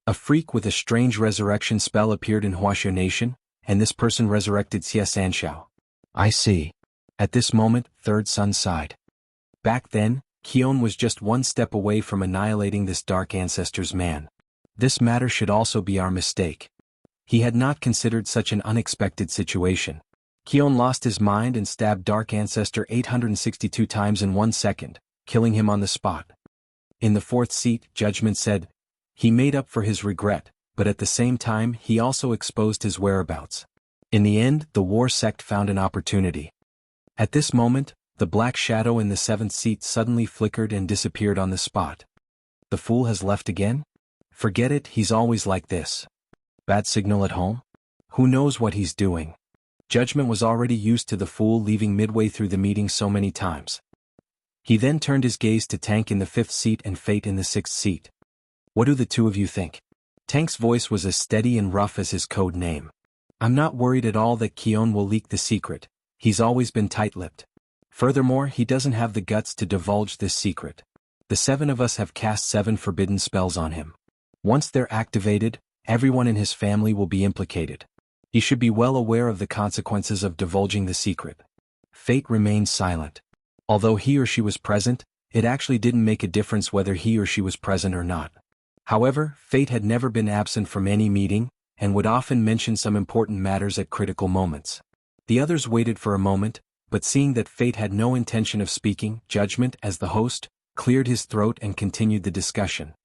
Speaker 1: A freak with a strange resurrection spell appeared in Wuxia Nation, and this person resurrected Xie Sanshao. I see. At this moment, Third Sun sighed. Back then, Keon was just one step away from annihilating this Dark Ancestor's man. This matter should also be our mistake. He had not considered such an unexpected situation. Keon lost his mind and stabbed Dark Ancestor 862 times in 1 second, killing him on the spot. In the 4th seat, Judgment said, he made up for his regret, but at the same time he also exposed his whereabouts. In the end, the war sect found an opportunity. At this moment, the black shadow in the 7th seat suddenly flickered and disappeared on the spot. The fool has left again? Forget it, he's always like this. Bad signal at home? Who knows what he's doing? Judgment was already used to the fool leaving midway through the meeting so many times. He then turned his gaze to Tank in the 5th seat and Fate in the 6th seat. What do the two of you think? Tank's voice was as steady and rough as his code name. I'm not worried at all that Keon will leak the secret. He's always been tight-lipped. Furthermore, he doesn't have the guts to divulge this secret. The 7 of us have cast 7 forbidden spells on him. Once they're activated, everyone in his family will be implicated. He should be well aware of the consequences of divulging the secret. Fate remained silent. Although he or she was present, it actually didn't make a difference whether he or she was present or not. However, Fate had never been absent from any meeting, and would often mention some important matters at critical moments. The others waited for a moment, but seeing that Fate had no intention of speaking, Judgment, as the host, cleared his throat and continued the discussion.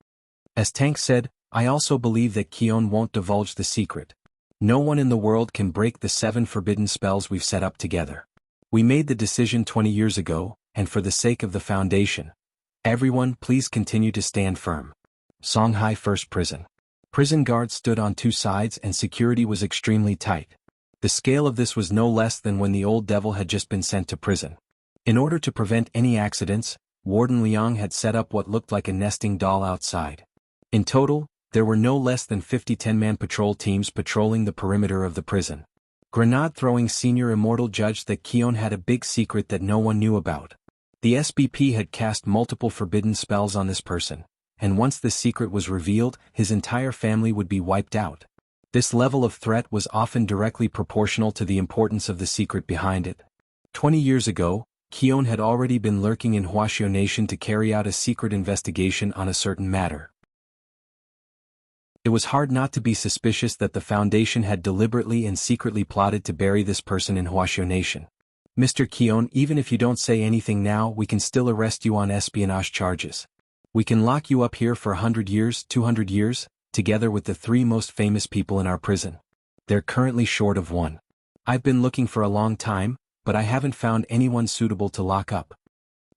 Speaker 1: As Tank said, I also believe that Keon won't divulge the secret. No one in the world can break the 7 forbidden spells we've set up together. We made the decision 20 years ago, and for the sake of the Foundation. Everyone, please continue to stand firm. Songhai First Prison. Prison guards stood on 2 sides and security was extremely tight. The scale of this was no less than when the old devil had just been sent to prison. In order to prevent any accidents, Warden Liang had set up what looked like a nesting doll outside. In total, there were no less than 50 10-man patrol teams patrolling the perimeter of the prison. Grenade-throwing senior immortal judged that Keon had a big secret that no one knew about. The SBP had cast multiple forbidden spells on this person, and once the secret was revealed, his entire family would be wiped out. This level of threat was often directly proportional to the importance of the secret behind it. 20 years ago, Keon had already been lurking in Wuxia Nation to carry out a secret investigation on a certain matter. It was hard not to be suspicious that the Foundation had deliberately and secretly plotted to bury this person in Wuxia Nation. Mr. Keon, even if you don't say anything now, we can still arrest you on espionage charges. We can lock you up here for 100 years, 200 years, together with the 3 most famous people in our prison. They're currently short of one. I've been looking for a long time, but I haven't found anyone suitable to lock up.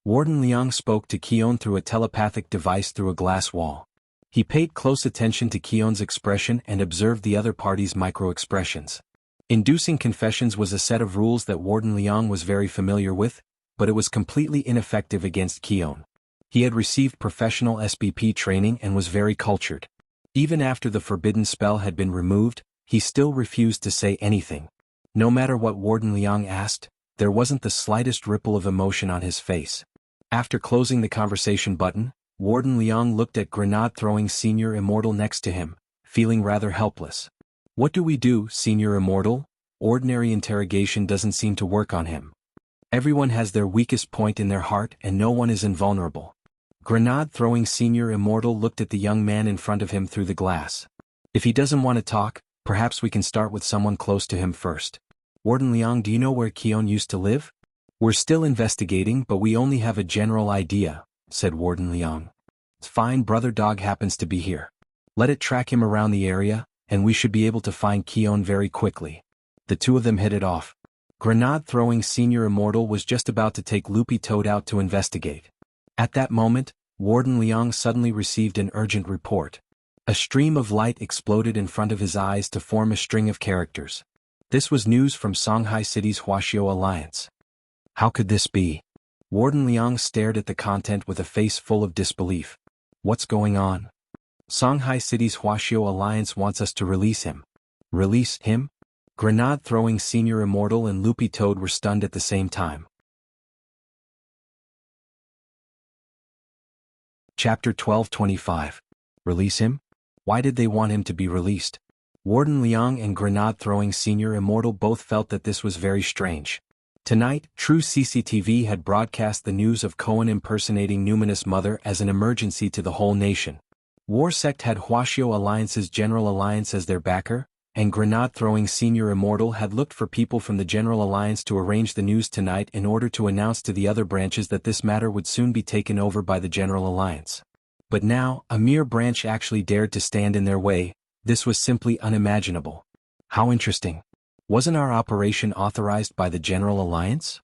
Speaker 1: Warden Liang spoke to Keon through a telepathic device through a glass wall. He paid close attention to Keon's expression and observed the other party's micro-expressions. Inducing confessions was a set of rules that Warden Liang was very familiar with, but it was completely ineffective against Keon. He had received professional SBP training and was very cultured. Even after the forbidden spell had been removed, he still refused to say anything. No matter what Warden Liang asked, there wasn't the slightest ripple of emotion on his face. After closing the conversation button, Warden Liang looked at grenade-throwing Senior Immortal next to him, feeling rather helpless. What do we do, Senior Immortal? Ordinary interrogation doesn't seem to work on him. Everyone has their weakest point in their heart and no one is invulnerable. Grenade-throwing Senior Immortal looked at the young man in front of him through the glass. If he doesn't want to talk, perhaps we can start with someone close to him first. Warden Liang, do you know where Keon used to live? We're still investigating, but we only have a general idea, said Warden Liang. Fine, Brother Dog happens to be here. Let it track him around the area, and we should be able to find Keon very quickly. The two of them hit it off. Grenade-throwing Senior Immortal was just about to take Loopy Toad out to investigate. At that moment, Warden Liang suddenly received an urgent report. A stream of light exploded in front of his eyes to form a string of characters. This was news from Songhai City's Huaxiao Alliance. How could this be? Warden Liang stared at the content with a face full of disbelief. What's going on? Songhai City's Huaxiao Alliance wants us to release him. Release him? Grenade-throwing Senior Immortal and Loopy Toad were stunned at the same time. Chapter 1225. Release him? Why did they want him to be released? Warden Liang and Grenade-throwing Senior Immortal both felt that this was very strange. Tonight, True CCTV had broadcast the news of Cohen impersonating Numinous Mother as an emergency to the whole nation. War Sect had Huaxiao Alliance's General Alliance as their backer, and Grenade-throwing Senior Immortal had looked for people from the General Alliance to arrange the news tonight in order to announce to the other branches that this matter would soon be taken over by the General Alliance. But now, a mere branch actually dared to stand in their way. This was simply unimaginable. How interesting. Wasn't our operation authorized by the General Alliance?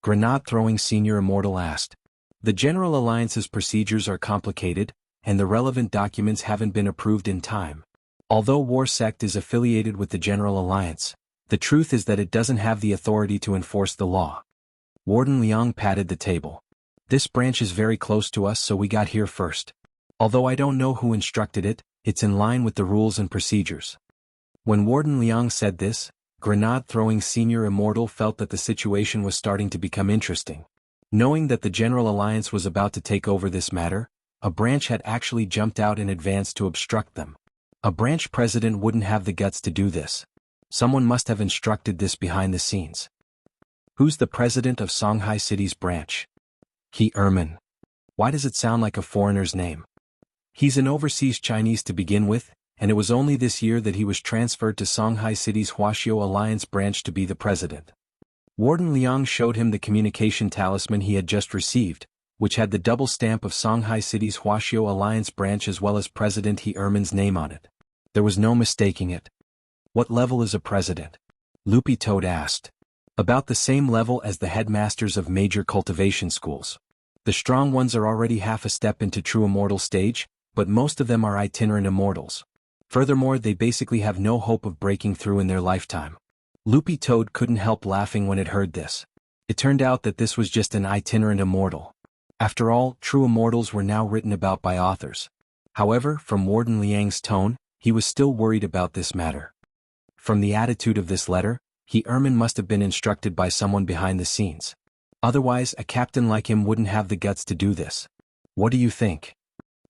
Speaker 1: Grenade-throwing Senior Immortal asked. The General Alliance's procedures are complicated, and the relevant documents haven't been approved in time. Although War Sect is affiliated with the General Alliance, the truth is that it doesn't have the authority to enforce the law. Warden Liang patted the table. This branch is very close to us, so we got here first. Although I don't know who instructed it, it's in line with the rules and procedures. When Warden Liang said this, Grenade-throwing Senior Immortal felt that the situation was starting to become interesting. Knowing that the General Alliance was about to take over this matter, a branch had actually jumped out in advance to obstruct them. A branch president wouldn't have the guts to do this. Someone must have instructed this behind the scenes. Who's the president of Songhai City's branch? He Ermin. Why does it sound like a foreigner's name? He's an overseas Chinese to begin with, and it was only this year that he was transferred to Songhai City's Huaxiao Alliance branch to be the president. Warden Liang showed him the communication talisman he had just received, which had the double stamp of Songhai City's Huaxiao Alliance branch as well as President He Ermin's name on it. There was no mistaking it. What level is a president? Loopy Toad asked. About the same level as the headmasters of major cultivation schools. The strong ones are already half a step into true immortal stage, but most of them are itinerant immortals. Furthermore, they basically have no hope of breaking through in their lifetime. Loopy Toad couldn't help laughing when it heard this. It turned out that this was just an itinerant immortal. After all, true immortals were now written about by authors. However, from Warden Liang's tone, he was still worried about this matter. From the attitude of this letter, He Ermin must have been instructed by someone behind the scenes. Otherwise, a captain like him wouldn't have the guts to do this. What do you think?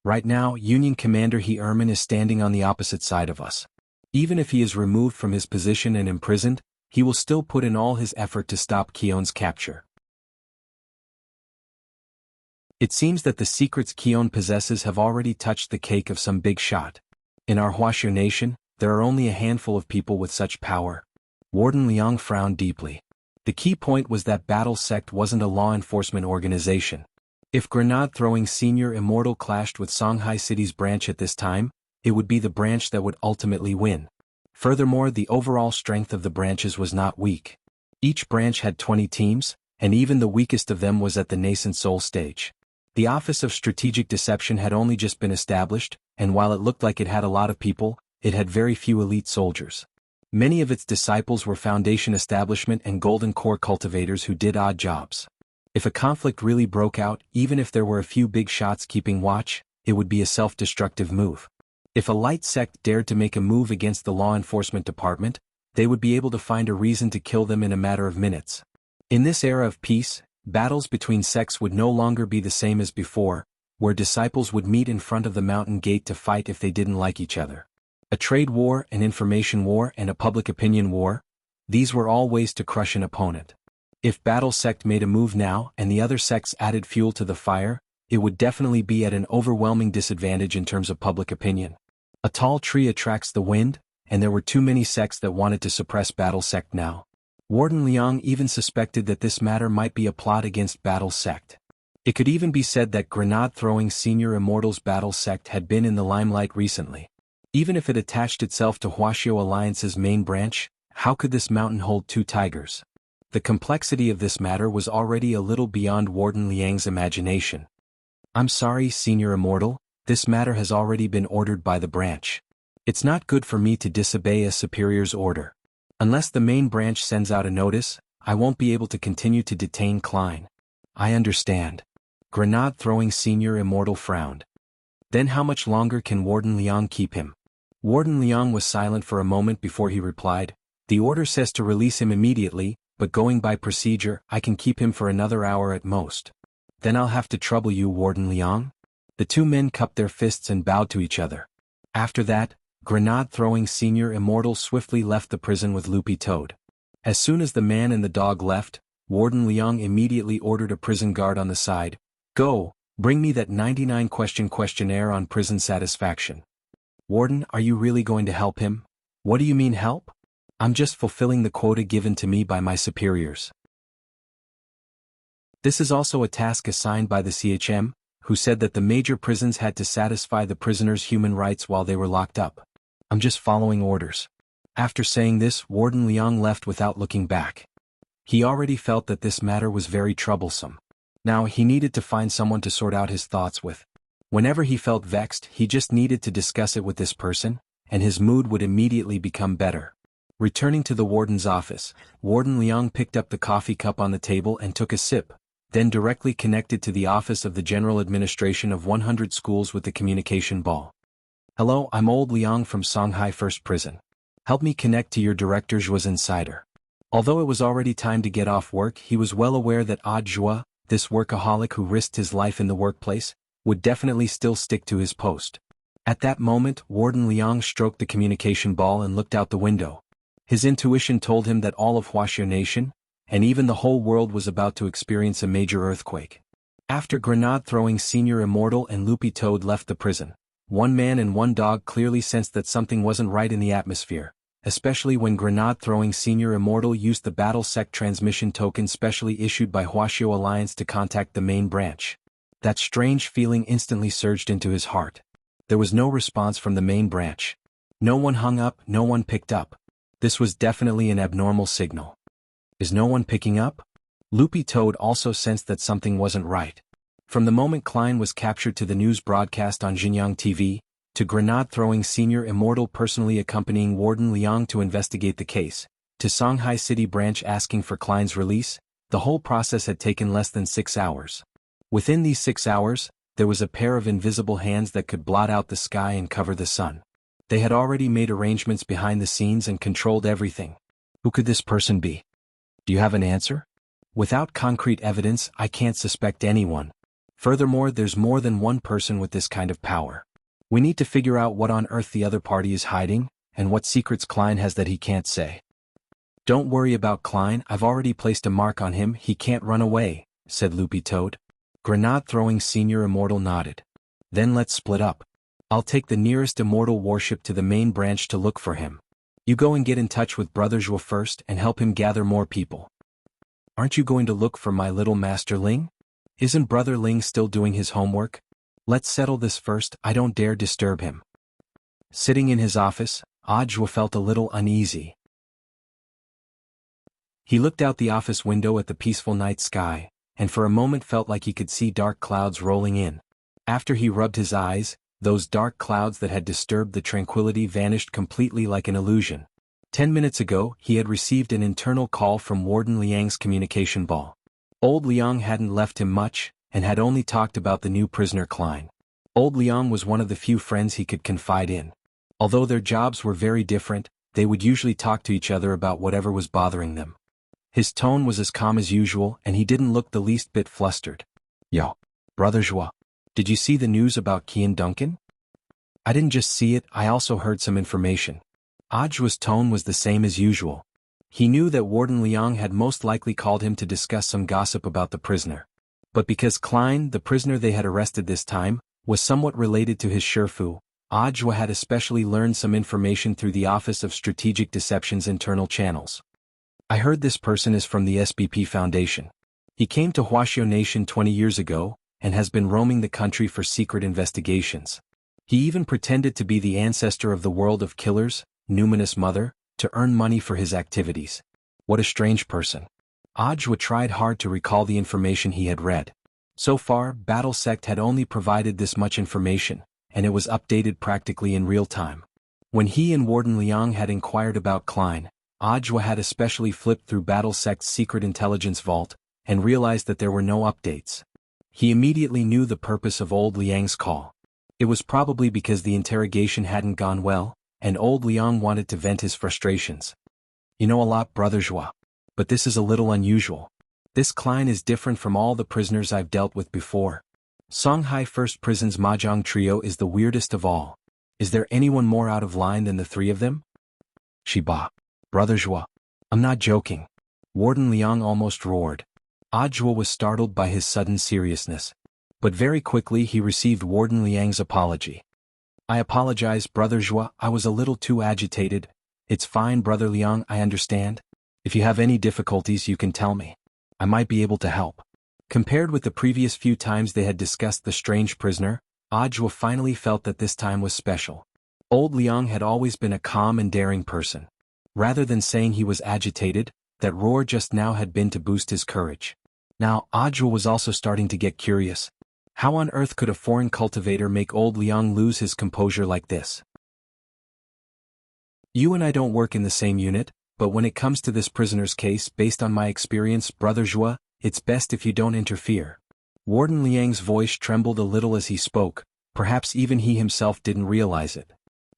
Speaker 1: Right now, Union Commander He Ermin is standing on the opposite side of us. Even if he is removed from his position and imprisoned, he will still put in all his effort to stop Keon's capture. It seems that the secrets Keon possesses have already touched the cake of some big shot. In our Huaxiao nation, there are only a handful of people with such power. Warden Liang frowned deeply. The key point was that Battle Sect wasn't a law enforcement organization. If Grenade-throwing Senior Immortal clashed with Songhai City's branch at this time, it would be the branch that would ultimately win. Furthermore, the overall strength of the branches was not weak. Each branch had 20 teams, and even the weakest of them was at the nascent soul stage. The Office of Strategic Deception had only just been established, and while it looked like it had a lot of people, it had very few elite soldiers. Many of its disciples were Foundation establishment and Golden Core cultivators who did odd jobs. If a conflict really broke out, even if there were a few big shots keeping watch, it would be a self-destructive move. If a light sect dared to make a move against the law enforcement department, they would be able to find a reason to kill them in a matter of minutes. In this era of peace, battles between sects would no longer be the same as before, where disciples would meet in front of the mountain gate to fight if they didn't like each other. A trade war, an information war, and a public opinion war, these were all ways to crush an opponent. If Battle Sect made a move now and the other sects added fuel to the fire, it would definitely be at an overwhelming disadvantage in terms of public opinion. A tall tree attracts the wind, and there were too many sects that wanted to suppress Battle Sect now. Warden Liang even suspected that this matter might be a plot against Battle Sect. It could even be said that Grenade-throwing Senior Immortals Battle Sect had been in the limelight recently. Even if it attached itself to Huaxiao Alliance's main branch, how could this mountain hold two tigers? The complexity of this matter was already a little beyond Warden Liang's imagination. I'm sorry, Senior Immortal, this matter has already been ordered by the branch. It's not good for me to disobey a superior's order. Unless the main branch sends out a notice, I won't be able to continue to detain Klein. I understand. Grenade-throwing Senior Immortal frowned. Then how much longer can Warden Liang keep him? Warden Liang was silent for a moment before he replied, the order says to release him immediately, but going by procedure, I can keep him for another hour at most. Then I'll have to trouble you, Warden Liang. The two men cupped their fists and bowed to each other. After that, Grenade-throwing Senior Immortal swiftly left the prison with Loopy Toad. As soon as the man and the dog left, Warden Liang immediately ordered a prison guard on the side, go, bring me that 99 question questionnaire on prison satisfaction. Warden, are you really going to help him? What do you mean help? I'm just fulfilling the quota given to me by my superiors. This is also a task assigned by the CHM, who said that the major prisons had to satisfy the prisoners' human rights while they were locked up. I'm just following orders. After saying this, Warden Liang left without looking back. He already felt that this matter was very troublesome. Now he needed to find someone to sort out his thoughts with. Whenever he felt vexed, he just needed to discuss it with this person, and his mood would immediately become better. Returning to the warden's office, Warden Liang picked up the coffee cup on the table and took a sip, then directly connected to the office of the General Administration of 100 Schools with the communication ball. Hello, I'm Old Liang from Songhai First Prison. Help me connect to your director Zhua's insider. Although it was already time to get off work, he was well aware that Odd Zhua, this workaholic who risked his life in the workplace, would definitely still stick to his post. At that moment, Warden Liang stroked the communication ball and looked out the window. His intuition told him that all of Huaxiao Nation, and even the whole world was about to experience a major earthquake. After Grenade-throwing Senior Immortal and Loopy Toad left the prison, one man and one dog clearly sensed that something wasn't right in the atmosphere, especially when Grenade-throwing Senior Immortal used the Battle Sect transmission token specially issued by Huaxiao Alliance to contact the main branch. That strange feeling instantly surged into his heart. There was no response from the main branch. No one hung up, no one picked up. This was definitely an abnormal signal. Is no one picking up? Loopy Toad also sensed that something wasn't right. From the moment Klein was captured to the news broadcast on Xinjiang TV, to Grenade-throwing Senior Immortal personally accompanying Warden Liang to investigate the case, to Songhai City branch asking for Klein's release, the whole process had taken less than 6 hours. Within these 6 hours, there was a pair of invisible hands that could blot out the sky and cover the sun. They had already made arrangements behind the scenes and controlled everything. Who could this person be? Do you have an answer? Without concrete evidence, I can't suspect anyone. Furthermore, there's more than one person with this kind of power. We need to figure out what on earth the other party is hiding, and what secrets Klein has that he can't say. Don't worry about Klein, I've already placed a mark on him, he can't run away, said Loopy Toad. Grenade-throwing Senior Immortal nodded. Then let's split up. I'll take the nearest immortal warship to the main branch to look for him. You go and get in touch with Brother Zhua first and help him gather more people. Aren't you going to look for my little master Ling? Isn't Brother Ling still doing his homework? Let's settle this first, I don't dare disturb him. Sitting in his office, Audiobook felt a little uneasy. He looked out the office window at the peaceful night sky, and for a moment felt like he could see dark clouds rolling in. After he rubbed his eyes, those dark clouds that had disturbed the tranquility vanished completely like an illusion. 10 minutes ago, he had received an internal call from Warden Liang's communication ball. Old Liang hadn't left him much, and had only talked about the new prisoner Klein. Old Liang was one of the few friends he could confide in. Although their jobs were very different, they would usually talk to each other about whatever was bothering them. His tone was as calm as usual, and he didn't look the least bit flustered. Yo, Brother Zhua, did you see the news about Qian Duncan? I didn't just see it, I also heard some information. Audiobook's tone was the same as usual. He knew that Warden Liang had most likely called him to discuss some gossip about the prisoner. But because Klein, the prisoner they had arrested this time, was somewhat related to his Shifu, Audiobook had especially learned some information through the Office of Strategic Deception's internal channels. I heard this person is from the SBP Foundation. He came to Huaxiao Nation 20 years ago, and has been roaming the country for secret investigations. He even pretended to be the ancestor of the world of killers, Numinous Mother, to earn money for his activities. What a strange person. Audiobook tried hard to recall the information he had read. So far, Battle Sect had only provided this much information, and it was updated practically in real time. When he and Warden Liang had inquired about Klein, Audiobook had especially flipped through Battle Sect's secret intelligence vault, and realized that there were no updates. He immediately knew the purpose of old Liang's call. It was probably because the interrogation hadn't gone well, and old Liang wanted to vent his frustrations. You know a lot, Brother Zhua. But this is a little unusual. This Klein is different from all the prisoners I've dealt with before. Songhai First Prison's Mahjong trio is the weirdest of all. Is there anyone more out of line than the three of them? Shiba. Brother Zhua. I'm not joking. Warden Liang almost roared. Audiobook was startled by his sudden seriousness. But very quickly he received Warden Liang's apology. I apologize, Brother Zhua, I was a little too agitated. It's fine, Brother Liang, I understand. If you have any difficulties you can tell me. I might be able to help. Compared with the previous few times they had discussed the strange prisoner, Audiobook finally felt that this time was special. Old Liang had always been a calm and daring person. Rather than saying he was agitated, that roar just now had been to boost his courage. Now, Audiobook was also starting to get curious. How on earth could a foreign cultivator make old Liang lose his composure like this? You and I don't work in the same unit, but when it comes to this prisoner's case, based on my experience, Brother Zhua, it's best if you don't interfere. Warden Liang's voice trembled a little as he spoke, perhaps even he himself didn't realize it.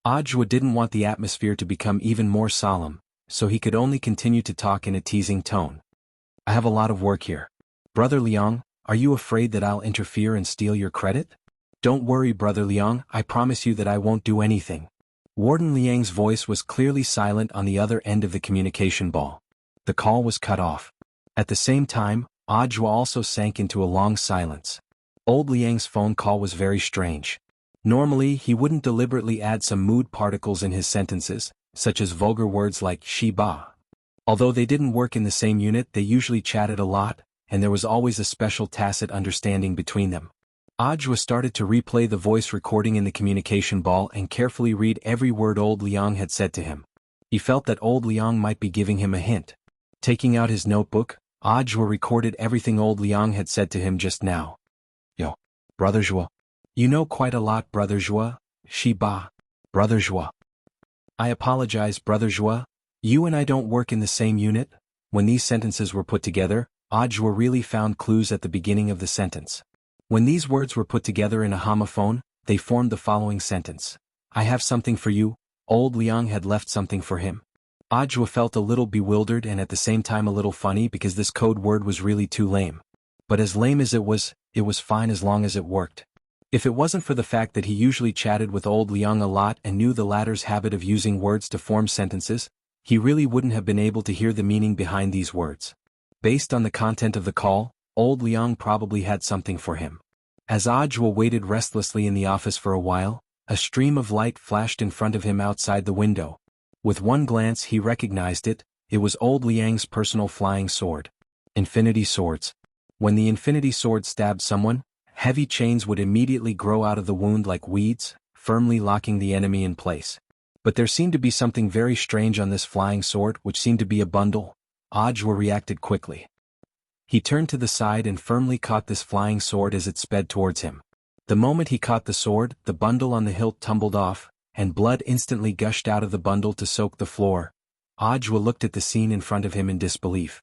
Speaker 1: Audiobook didn't want the atmosphere to become even more solemn, so he could only continue to talk in a teasing tone. I have a lot of work here. Brother Liang, are you afraid that I'll interfere and steal your credit? Don't worry, Brother Liang, I promise you that I won't do anything. Warden Liang's voice was clearly silent on the other end of the communication ball. The call was cut off. At the same time, Audiobook also sank into a long silence. Old Liang's phone call was very strange. Normally, he wouldn't deliberately add some mood particles in his sentences, such as vulgar words like Shiba. Although they didn't work in the same unit, they usually chatted a lot, and there was always a special tacit understanding between them. Audiobook started to replay the voice recording in the communication ball and carefully read every word old Liang had said to him. He felt that old Liang might be giving him a hint. Taking out his notebook, Audiobook recorded everything old Liang had said to him just now. Yo, Brother Zhua. You know quite a lot, Brother Zhua. Shiba. Brother Zhua. I apologize, Brother Zhua. You and I don't work in the same unit. When these sentences were put together, Audiobook really found clues at the beginning of the sentence. When these words were put together in a homophone, they formed the following sentence. I have something for you. Old Liang had left something for him. Audiobook felt a little bewildered and at the same time a little funny because this code word was really too lame. But as lame as it was fine as long as it worked. If it wasn't for the fact that he usually chatted with old Liang a lot and knew the latter's habit of using words to form sentences, he really wouldn't have been able to hear the meaning behind these words. Based on the content of the call, old Liang probably had something for him. As Audiobook waited restlessly in the office for a while, a stream of light flashed in front of him outside the window. With one glance he recognized it. It was old Liang's personal flying sword. Infinity swords. When the infinity sword stabbed someone, heavy chains would immediately grow out of the wound like weeds, firmly locking the enemy in place. But there seemed to be something very strange on this flying sword, which seemed to be a bundle. Ajwa reacted quickly. He turned to the side and firmly caught this flying sword as it sped towards him. The moment he caught the sword, the bundle on the hilt tumbled off, and blood instantly gushed out of the bundle to soak the floor. Ajwa looked at the scene in front of him in disbelief.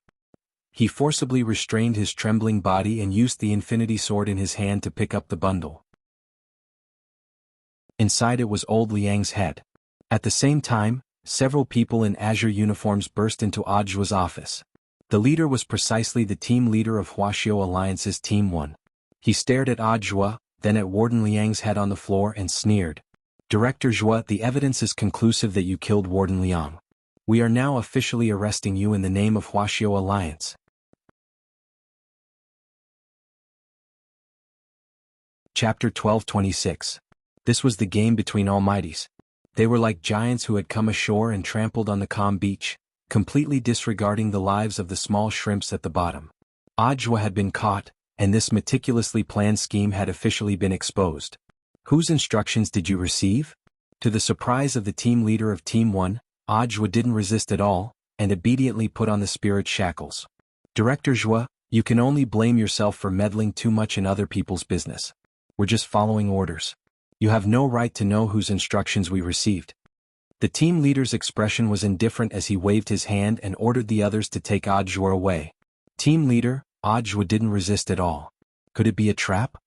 Speaker 1: He forcibly restrained his trembling body and used the infinity sword in his hand to pick up the bundle. Inside it was old Liang's head. At the same time, several people in azure uniforms burst into Ajwa's office. The leader was precisely the team leader of Wuxia Alliance's Team 1. He stared at Ajwa, then at Warden Liang's head on the floor and sneered. Director Zhua, the evidence is conclusive that you killed Warden Liang. We are now officially arresting you in the name of Wuxia Alliance. Chapter 12:26. This was the game between almighties. They were like giants who had come ashore and trampled on the calm beach, completely disregarding the lives of the small shrimps at the bottom. Ajwa had been caught, and this meticulously planned scheme had officially been exposed. Whose instructions did you receive? To the surprise of the team leader of Team 1, Ajwa didn't resist at all, and obediently put on the spirit shackles. Director Zhua, you can only blame yourself for meddling too much in other people's business. We're just following orders. You have no right to know whose instructions we received. The team leader's expression was indifferent as he waved his hand and ordered the others to take Ajwa away. Team leader, Ajwa didn't resist at all. Could it be a trap?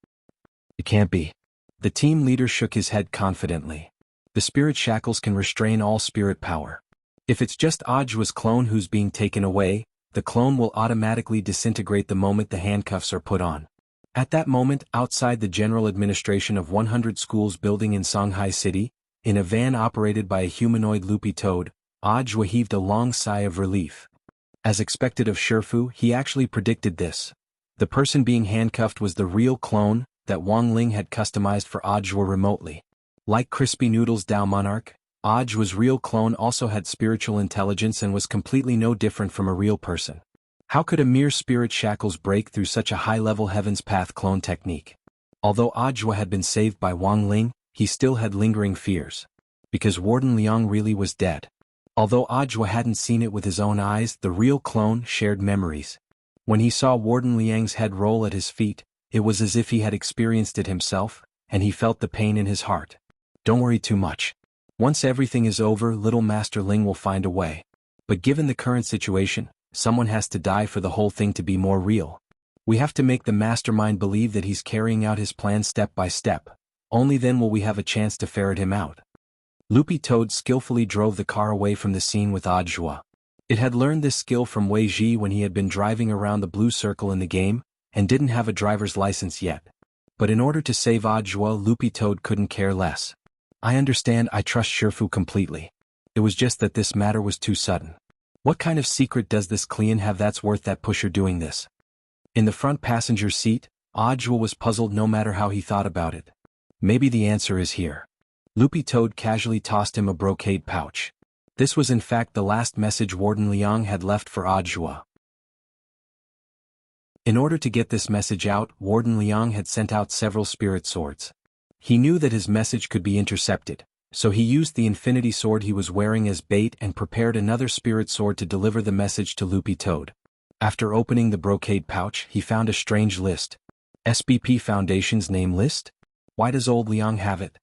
Speaker 1: It can't be. The team leader shook his head confidently. The spirit shackles can restrain all spirit power. If it's just Ajwa's clone who's being taken away, the clone will automatically disintegrate the moment the handcuffs are put on. At that moment, outside the general administration of 100 schools building in Shanghai City, in a van operated by a humanoid loopy toad, Ajwa heaved a long sigh of relief. As expected of Shifu, he actually predicted this. The person being handcuffed was the real clone that Wang Ling had customized for Ajwa remotely. Like Crispy Noodle's Dao Monarch, Ajwa's real clone also had spiritual intelligence and was completely no different from a real person. How could a mere spirit shackles break through such a high-level Heaven's Path clone technique? Although Ajwa had been saved by Wang Ling, he still had lingering fears. Because Warden Liang really was dead. Although Ajwa hadn't seen it with his own eyes, the real clone shared memories. When he saw Warden Liang's head roll at his feet, it was as if he had experienced it himself, and he felt the pain in his heart. Don't worry too much. Once everything is over, little Master Ling will find a way. But given the current situation, someone has to die for the whole thing to be more real. We have to make the mastermind believe that he's carrying out his plan step by step. Only then will we have a chance to ferret him out. Loopy Toad skillfully drove the car away from the scene with Ajwa. It had learned this skill from Wei Ji when he had been driving around the blue circle in the game, and didn't have a driver's license yet. But in order to save Ajwa, Loopy Toad couldn't care less. I understand, I trust Shifu completely. It was just that this matter was too sudden. What kind of secret does this Clean have that's worth that pusher doing this? In the front passenger seat, Ajwa was puzzled no matter how he thought about it. Maybe the answer is here. Loopy Toad casually tossed him a brocade pouch. This was in fact the last message Warden Liang had left for Ajwa. In order to get this message out, Warden Liang had sent out several spirit swords. He knew that his message could be intercepted, so he used the infinity sword he was wearing as bait and prepared another spirit sword to deliver the message to Loopy Toad. After opening the brocade pouch, he found a strange list. SBP Foundation's name list? Why does old Liang have it?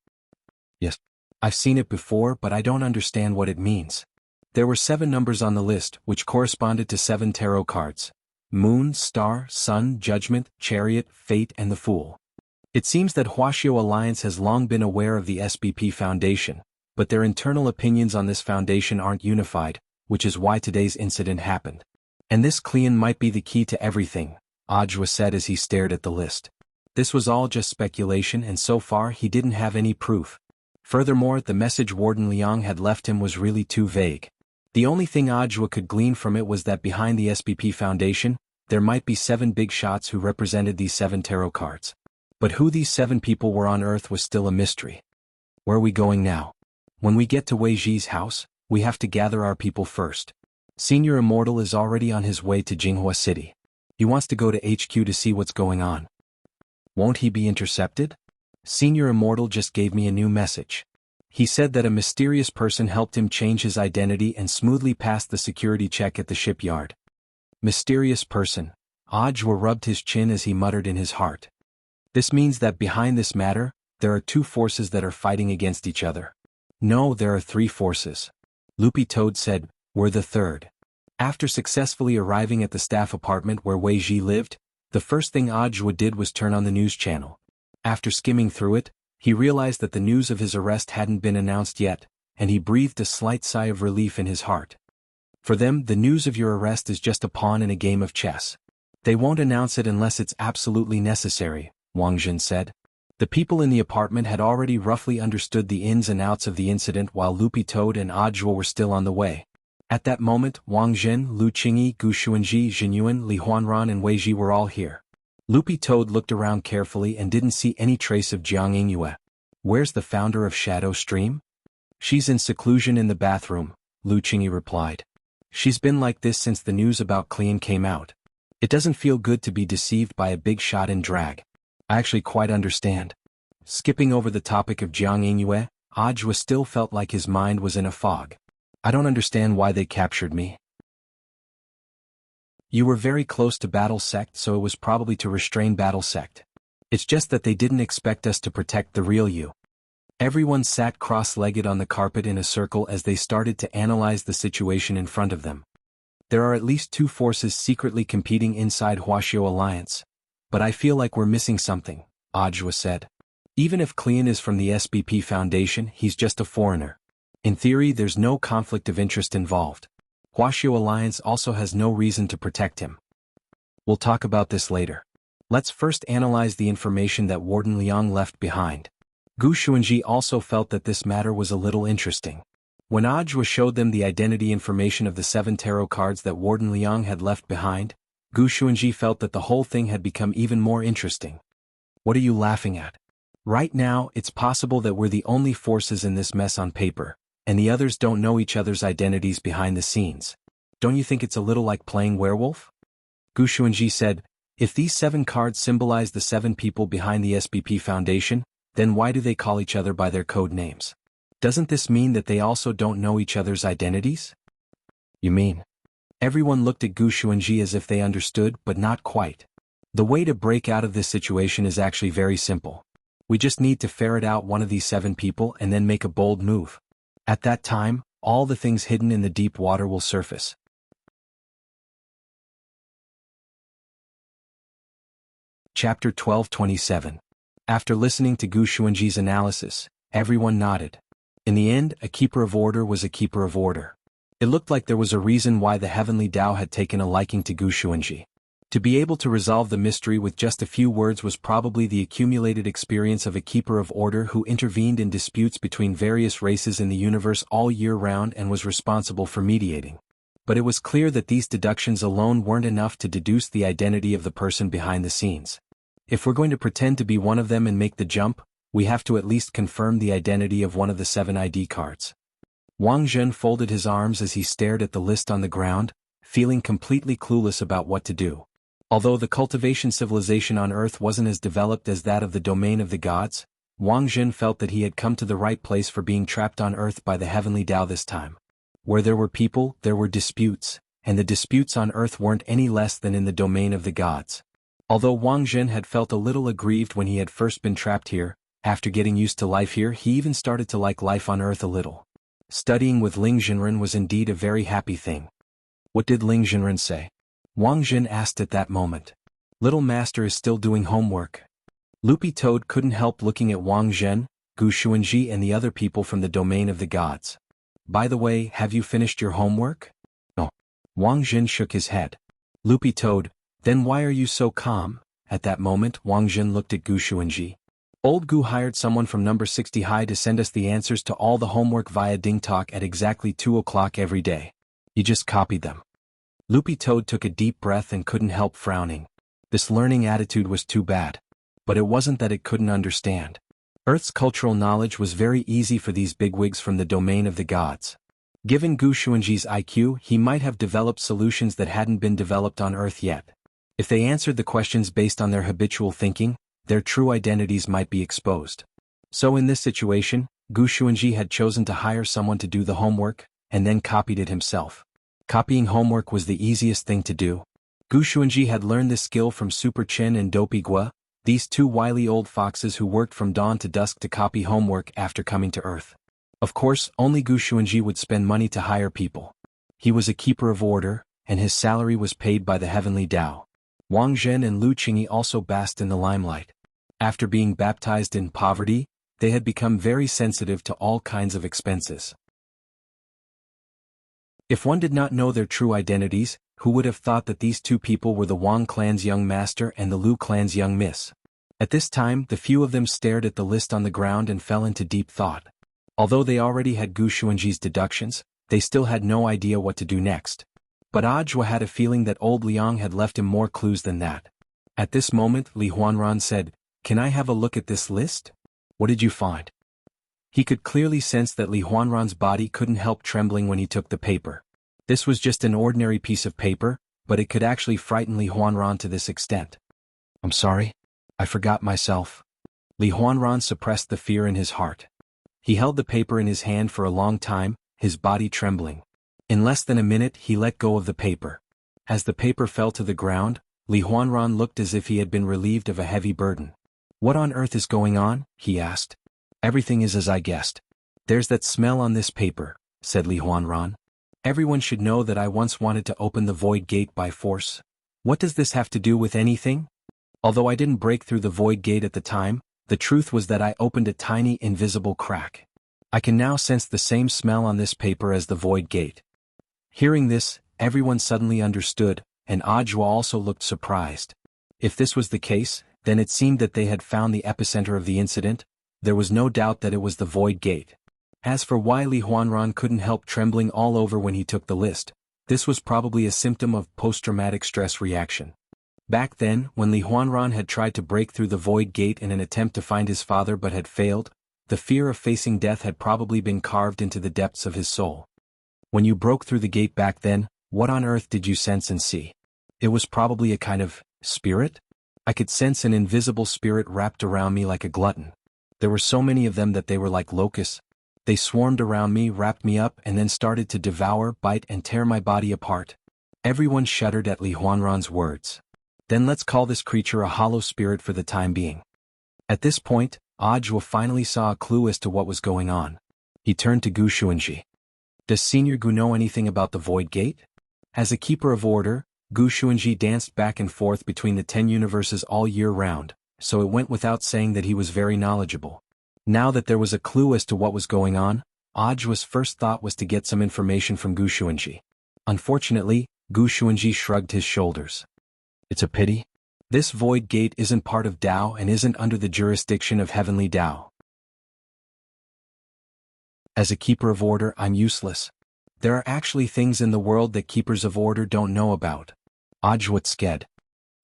Speaker 1: Yes. I've seen it before, but I don't understand what it means. There were 7 numbers on the list, which corresponded to 7 tarot cards. Moon, Star, Sun, Judgment, Chariot, Fate and the Fool. It seems that Wuxia Alliance has long been aware of the SBP Foundation, but their internal opinions on this foundation aren't unified, which is why today's incident happened. And this Clean might be the key to everything, Ajwa said as he stared at the list. This was all just speculation and so far he didn't have any proof. Furthermore, the message Warden Liang had left him was really too vague. The only thing Ajwa could glean from it was that behind the SBP Foundation, there might be 7 big shots who represented these 7 tarot cards. But who these 7 people were on Earth was still a mystery. Where are we going now? When we get to Wei Ji's house, we have to gather our people first. Senior Immortal is already on his way to Jinghua City. He wants to go to HQ to see what's going on. Won't he be intercepted? Senior Immortal just gave me a new message. He said that a mysterious person helped him change his identity and smoothly passed the security check at the shipyard. Mysterious person. Ojwa rubbed his chin as he muttered in his heart. This means that behind this matter, there are two forces that are fighting against each other. No, there are three forces. Loopy Toad said, we're the third. After successfully arriving at the staff apartment where Wei Ji lived, the first thing Ojwa did was turn on the news channel. After skimming through it, he realized that the news of his arrest hadn't been announced yet, and he breathed a slight sigh of relief in his heart. For them, the news of your arrest is just a pawn in a game of chess. They won't announce it unless it's absolutely necessary, Wang Jin said. The people in the apartment had already roughly understood the ins and outs of the incident while Loopy Toad and Ojwa were still on the way. At that moment, Wang Jin, Lu Qingyi, Gu Xuanji, Jinyuan, Li Huanran and Wei Ji were all here. Loopy Toad looked around carefully and didn't see any trace of Jiang Yingyue. Where's the founder of Shadow Stream? She's in seclusion in the bathroom, Lu Qingyi replied. She's been like this since the news about Clean came out. It doesn't feel good to be deceived by a big shot in drag. I actually quite understand. Skipping over the topic of Jiang Yingyue, Ojwa still felt like his mind was in a fog. I don't understand why they captured me. You were very close to Battle Sect, so it was probably to restrain Battle Sect. It's just that they didn't expect us to protect the real you. Everyone sat cross-legged on the carpet in a circle as they started to analyze the situation in front of them. There are at least two forces secretly competing inside Huaxiao Alliance. But I feel like we're missing something, Ojwa said. Even if Clean is from the SBP Foundation, he's just a foreigner. In theory, there's no conflict of interest involved. Huaxiao Alliance also has no reason to protect him. We'll talk about this later. Let's first analyze the information that Warden Liang left behind. Gu Xuanji also felt that this matter was a little interesting. When Ojwa showed them the identity information of the 7 tarot cards that Warden Liang had left behind, Gu Xuanji felt that the whole thing had become even more interesting. What are you laughing at? Right now, it's possible that we're the only forces in this mess on paper, and the others don't know each other's identities behind the scenes. Don't you think it's a little like playing werewolf? Gu Xuanji said, if these 7 cards symbolize the 7 people behind the SBP Foundation, then why do they call each other by their code names? Doesn't this mean that they also don't know each other's identities? You mean? Everyone looked at Gu Xuanji as if they understood, but not quite. The way to break out of this situation is actually very simple. We just need to ferret out one of these 7 people and then make a bold move. At that time, all the things hidden in the deep water will surface. Chapter 1227. After listening to Gu Xuanji's analysis, everyone nodded. In the end, a keeper of order was a keeper of order. It looked like there was a reason why the Heavenly Tao had taken a liking to Gu Xuanji. To be able to resolve the mystery with just a few words was probably the accumulated experience of a keeper of order who intervened in disputes between various races in the universe all year round and was responsible for mediating. But it was clear that these deductions alone weren't enough to deduce the identity of the person behind the scenes. If we're going to pretend to be one of them and make the jump, we have to at least confirm the identity of one of the 7 ID cards. Wang Zhen folded his arms as he stared at the list on the ground, feeling completely clueless about what to do. Although the cultivation civilization on Earth wasn't as developed as that of the domain of the gods, Wang Zhen felt that he had come to the right place for being trapped on Earth by the Heavenly Tao this time. Where there were people, there were disputes, and the disputes on Earth weren't any less than in the domain of the gods. Although Wang Zhen had felt a little aggrieved when he had first been trapped here, after getting used to life here he even started to like life on Earth a little. Studying with Ling Jinren was indeed a very happy thing. What did Ling Jinren say? Wang Zhen asked at that moment. Little Master is still doing homework. Loopy Toad couldn't help looking at Wang Zhen, Gu Xuanji and the other people from the domain of the gods. By the way, have you finished your homework? No. Wang Zhen shook his head. Loopy Toad, then why are you so calm? At that moment Wang Zhen looked at Gu Xuanji. Old Gu hired someone from number 60 High to send us the answers to all the homework via Ding Talk at exactly 2 o'clock every day. You just copied them. Loopy Toad took a deep breath and couldn't help frowning. This learning attitude was too bad. But it wasn't that it couldn't understand. Earth's cultural knowledge was very easy for these bigwigs from the domain of the gods. Given Gu Xuanji's IQ, he might have developed solutions that hadn't been developed on Earth yet. If they answered the questions based on their habitual thinking, their true identities might be exposed. So in this situation, Gu Xuanji had chosen to hire someone to do the homework, and then copied it himself. Copying homework was the easiest thing to do. Gu Xuanji had learned this skill from Super Chen and Dopey Gua, these two wily old foxes who worked from dawn to dusk to copy homework after coming to Earth. Of course, only Gu Xuanji would spend money to hire people. He was a keeper of order, and his salary was paid by the heavenly Tao. Wang Zhen and Lu Qingyi also basked in the limelight. After being baptized in poverty, they had become very sensitive to all kinds of expenses. If one did not know their true identities, who would have thought that these two people were the Wang clan's young master and the Lu clan's young miss? At this time, the few of them stared at the list on the ground and fell into deep thought. Although they already had Gu Xuanji's deductions, they still had no idea what to do next. But Ajwa had a feeling that old Liang had left him more clues than that. At this moment, Li Huanran said, "Can I have a look at this list? What did you find?" He could clearly sense that Li Huanran's body couldn't help trembling when he took the paper. This was just an ordinary piece of paper, but it could actually frighten Li Huanran to this extent. "I'm sorry. I forgot myself." Li Huanran suppressed the fear in his heart. He held the paper in his hand for a long time, his body trembling. In less than a minute he let go of the paper. As the paper fell to the ground, Li Huanran looked as if he had been relieved of a heavy burden. "What on earth is going on?" he asked. "Everything is as I guessed. There's that smell on this paper," said Li Huanran. "Everyone should know that I once wanted to open the void gate by force. What does this have to do with anything? Although I didn't break through the void gate at the time, the truth was that I opened a tiny invisible crack. I can now sense the same smell on this paper as the void gate." Hearing this, everyone suddenly understood, and Ajwa also looked surprised. If this was the case, then it seemed that they had found the epicenter of the incident. There was no doubt that it was the void gate. As for why Li Huanran couldn't help trembling all over when he took the list, this was probably a symptom of post-traumatic stress reaction. Back then, when Li Huanran had tried to break through the void gate in an attempt to find his father but had failed, the fear of facing death had probably been carved into the depths of his soul. When you broke through the gate back then, what on earth did you sense and see? It was probably a kind of spirit? I could sense an invisible spirit wrapped around me like a glutton. There were so many of them that they were like locusts. They swarmed around me, wrapped me up, and then started to devour, bite, and tear my body apart. Everyone shuddered at Li Huanran's words. "Then let's call this creature a hollow spirit for the time being." At this point, Ajwa finally saw a clue as to what was going on. He turned to Gu Xuanji. "Does Senior Gu know anything about the void gate?" As a keeper of order, Gu Xuanji danced back and forth between the 10 universes all year round, so it went without saying that he was very knowledgeable. Now that there was a clue as to what was going on, Ajwa's first thought was to get some information from Gu Xuanji. Unfortunately, Gu Xuanji shrugged his shoulders. "It's a pity. This void gate isn't part of Tao and isn't under the jurisdiction of heavenly Tao. As a keeper of order, I'm useless. There are actually things in the world that keepers of order don't know about." Ajwa said.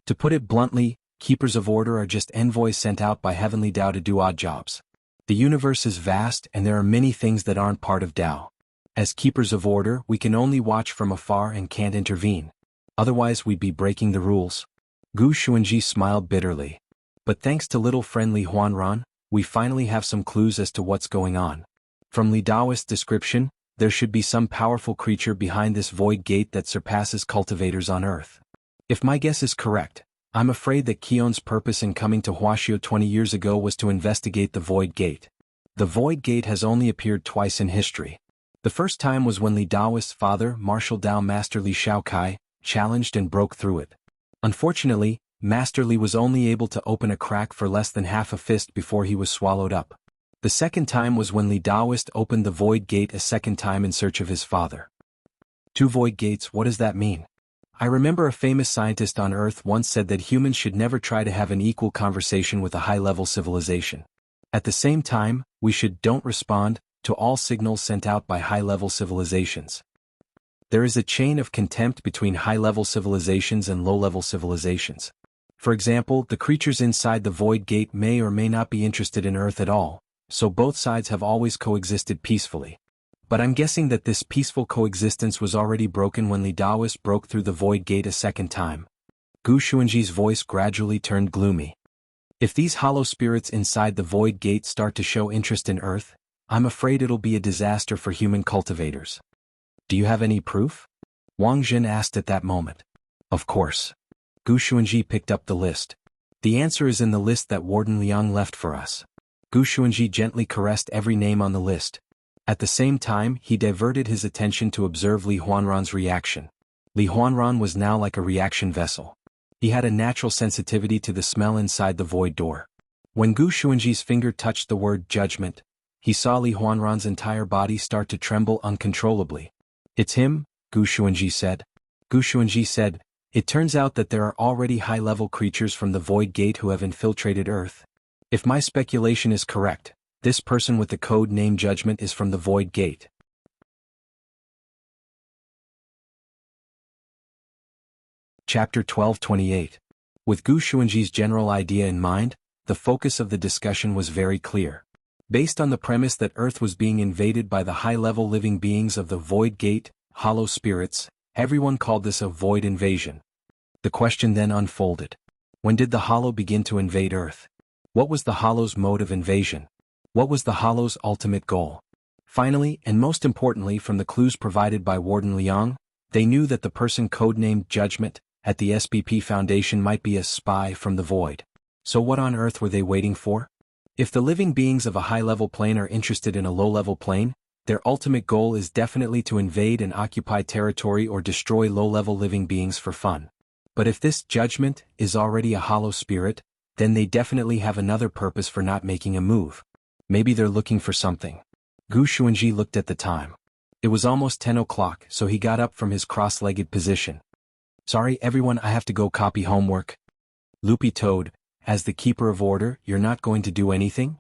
Speaker 1: To put it bluntly, keepers of order are just envoys sent out by heavenly Tao to do odd jobs. The universe is vast and there are many things that aren't part of Tao. As keepers of order, we can only watch from afar and can't intervene. Otherwise we'd be breaking the rules. Gu Xuanji smiled bitterly. But thanks to little friend Li Huanran, we finally have some clues as to what's going on. From Li Daoist's description, there should be some powerful creature behind this void gate that surpasses cultivators on Earth. If my guess is correct, I'm afraid that Qion's purpose in coming to Huaxiu 20 years ago was to investigate the void gate. The void gate has only appeared twice in history. The first time was when Li Daoist's father, Martial Dao Master Li Shaokai, challenged and broke through it. Unfortunately, Master Li was only able to open a crack for less than half a fist before he was swallowed up. The second time was when Li Daoist opened the void gate a second time in search of his father. Two void gates, what does that mean? I remember a famous scientist on Earth once said that humans should never try to have an equal conversation with a high-level civilization. At the same time, we don't respond to all signals sent out by high-level civilizations. There is a chain of contempt between high-level civilizations and low-level civilizations. For example, the creatures inside the void gate may or may not be interested in Earth at all, so both sides have always coexisted peacefully. But I'm guessing that this peaceful coexistence was already broken when Li Daoist broke through the void gate a second time. Gu Xuanji's voice gradually turned gloomy. If these hollow spirits inside the void gate start to show interest in Earth, I'm afraid it'll be a disaster for human cultivators. Do you have any proof? Wang Jin asked at that moment. Of course. Gu Xuanji picked up the list. The answer is in the list that Warden Liang left for us. Gu Xuanji gently caressed every name on the list. At the same time, he diverted his attention to observe Li Huanran's reaction. Li Huanran was now like a reaction vessel. He had a natural sensitivity to the smell inside the void door. When Gu Xuanji's finger touched the word judgment, he saw Li Huanran's entire body start to tremble uncontrollably. It's him, Gu Xuanji said. Gu Xuanji said, it turns out that there are already high-level creatures from the Void Gate who have infiltrated Earth. If my speculation is correct, this person with the code name Judgment is from the Void Gate. Chapter 12:28. With Gu Xuanji's general idea in mind, the focus of the discussion was very clear. Based on the premise that Earth was being invaded by the high-level living beings of the Void Gate, hollow spirits, everyone called this a void invasion. The question then unfolded. When did the hollow begin to invade Earth? What was the hollow's mode of invasion? What was the hollow's ultimate goal? Finally, and most importantly from the clues provided by Warden Liang, they knew that the person codenamed Judgment at the SBP Foundation might be a spy from the void. So what on earth were they waiting for? If the living beings of a high-level plane are interested in a low-level plane, their ultimate goal is definitely to invade and occupy territory or destroy low-level living beings for fun. But if this Judgment is already a hollow spirit, then they definitely have another purpose for not making a move. Maybe they're looking for something. Gu Xuanji looked at the time. It was almost 10 o'clock, so he got up from his cross-legged position. Sorry everyone, I have to go copy homework. Loopy Toad, as the keeper of order, you're not going to do anything?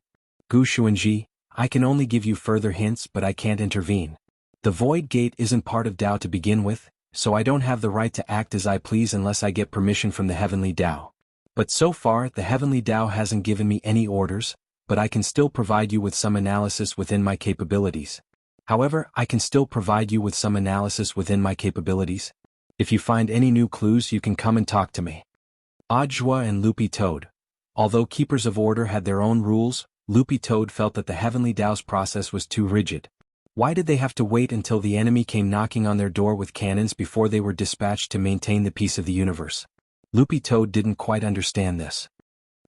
Speaker 1: Gu Xuanji, I can only give you further hints but I can't intervene. The Void Gate isn't part of Dao to begin with, so I don't have the right to act as I please unless I get permission from the Heavenly Dao. But so far, the Heavenly Dao hasn't given me any orders, but I can still provide you with some analysis within my capabilities. However, I can still provide you with some analysis within my capabilities. If you find any new clues you can come and talk to me. Ajwa and Loopy Toad. Although keepers of order had their own rules, Loopy Toad felt that the Heavenly Dao's process was too rigid. Why did they have to wait until the enemy came knocking on their door with cannons before they were dispatched to maintain the peace of the universe? Loopy Toad didn't quite understand this.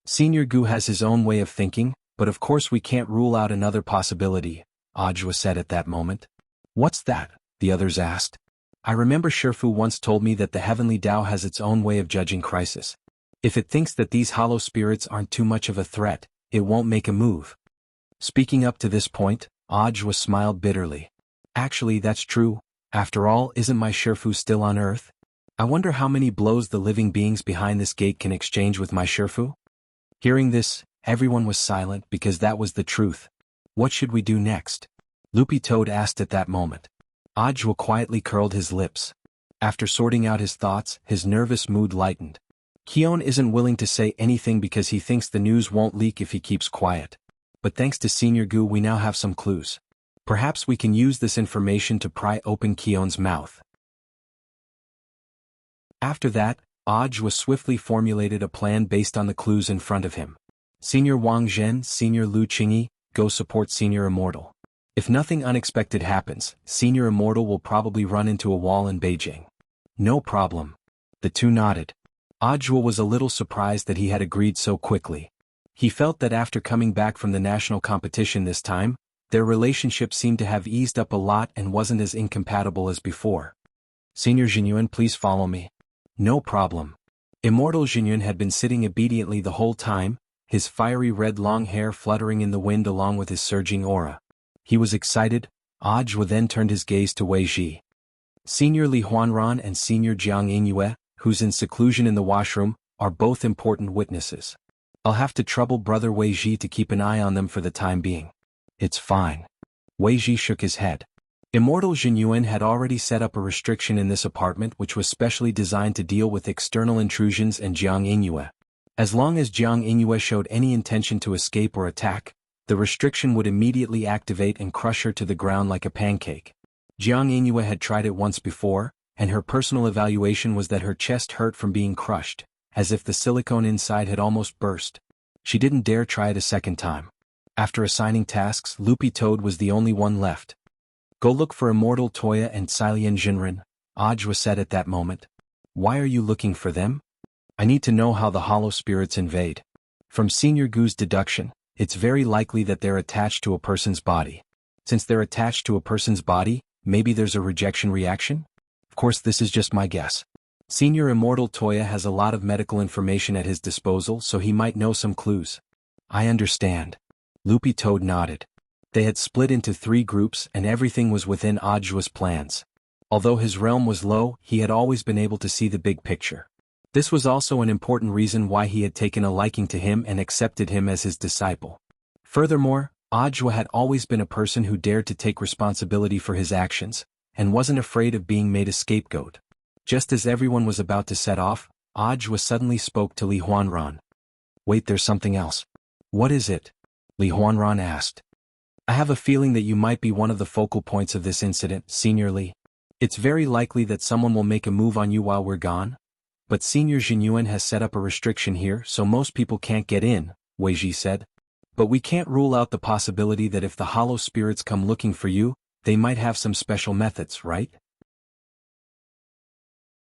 Speaker 1: Senior Gu has his own way of thinking, but of course we can't rule out another possibility, Ajwa said at that moment. What's that? The others asked. I remember Shifu once told me that the Heavenly Dao has its own way of judging crisis. If it thinks that these hollow spirits aren't too much of a threat, it won't make a move. Speaking up to this point, Ajwa smiled bitterly. Actually, that's true. After all, isn't my Shifu still on Earth? I wonder how many blows the living beings behind this gate can exchange with my Shifu? Hearing this, everyone was silent because that was the truth. What should we do next? Loopy Toad asked at that moment. Ajwa quietly curled his lips. After sorting out his thoughts, his nervous mood lightened. Kion isn't willing to say anything because he thinks the news won't leak if he keeps quiet. But thanks to Senior Gu we now have some clues. Perhaps we can use this information to pry open Kion's mouth. After that, Ajwa swiftly formulated a plan based on the clues in front of him. Senior Wang Zhen, Senior Lu Qingyi, go support Senior Immortal. If nothing unexpected happens, Senior Immortal will probably run into a wall in Beijing. No problem. The two nodded. Ajwa was a little surprised that he had agreed so quickly. He felt that after coming back from the national competition this time, their relationship seemed to have eased up a lot and wasn't as incompatible as before. Senior Jinyuan, please follow me. No problem. Immortal Jinyuan had been sitting obediently the whole time, his fiery red long hair fluttering in the wind along with his surging aura. He was excited. Ajwa then turned his gaze to Wei Ji. Senior Li Huanran and Senior Jiang Yingyue, who's in seclusion in the washroom, are both important witnesses. I'll have to trouble Brother Wei Ji to keep an eye on them for the time being. It's fine. Wei Ji shook his head. Immortal Jinyuan had already set up a restriction in this apartment which was specially designed to deal with external intrusions and Jiang Yingyue. As long as Jiang Yingyue showed any intention to escape or attack, the restriction would immediately activate and crush her to the ground like a pancake. Jiang Yingyue had tried it once before, and her personal evaluation was that her chest hurt from being crushed, as if the silicone inside had almost burst. She didn't dare try it a second time. After assigning tasks, Loopy Toad was the only one left. Go look for Immortal Toya and Xilian Jinren, Ajwa said at that moment. Why are you looking for them? I need to know how the hollow spirits invade. From Senior Gu's deduction, it's very likely that they're attached to a person's body. Since they're attached to a person's body, maybe there's a rejection reaction? Of course, this is just my guess. Senior Immortal Toya has a lot of medical information at his disposal, so he might know some clues. I understand. Loopy Toad nodded. They had split into 3 groups and everything was within Ajwa's plans. Although his realm was low, he had always been able to see the big picture. This was also an important reason why he had taken a liking to him and accepted him as his disciple. Furthermore, Ajwa had always been a person who dared to take responsibility for his actions, and wasn't afraid of being made a scapegoat. Just as everyone was about to set off, Ajwa suddenly spoke to Li Huanran. Wait, there's something else. What is it? Li Huanran asked. I have a feeling that you might be one of the focal points of this incident, Senior Li. It's very likely that someone will make a move on you while we're gone. But Senior Jinyuan has set up a restriction here so most people can't get in, Wei Ji said. But we can't rule out the possibility that if the hollow spirits come looking for you, they might have some special methods, right?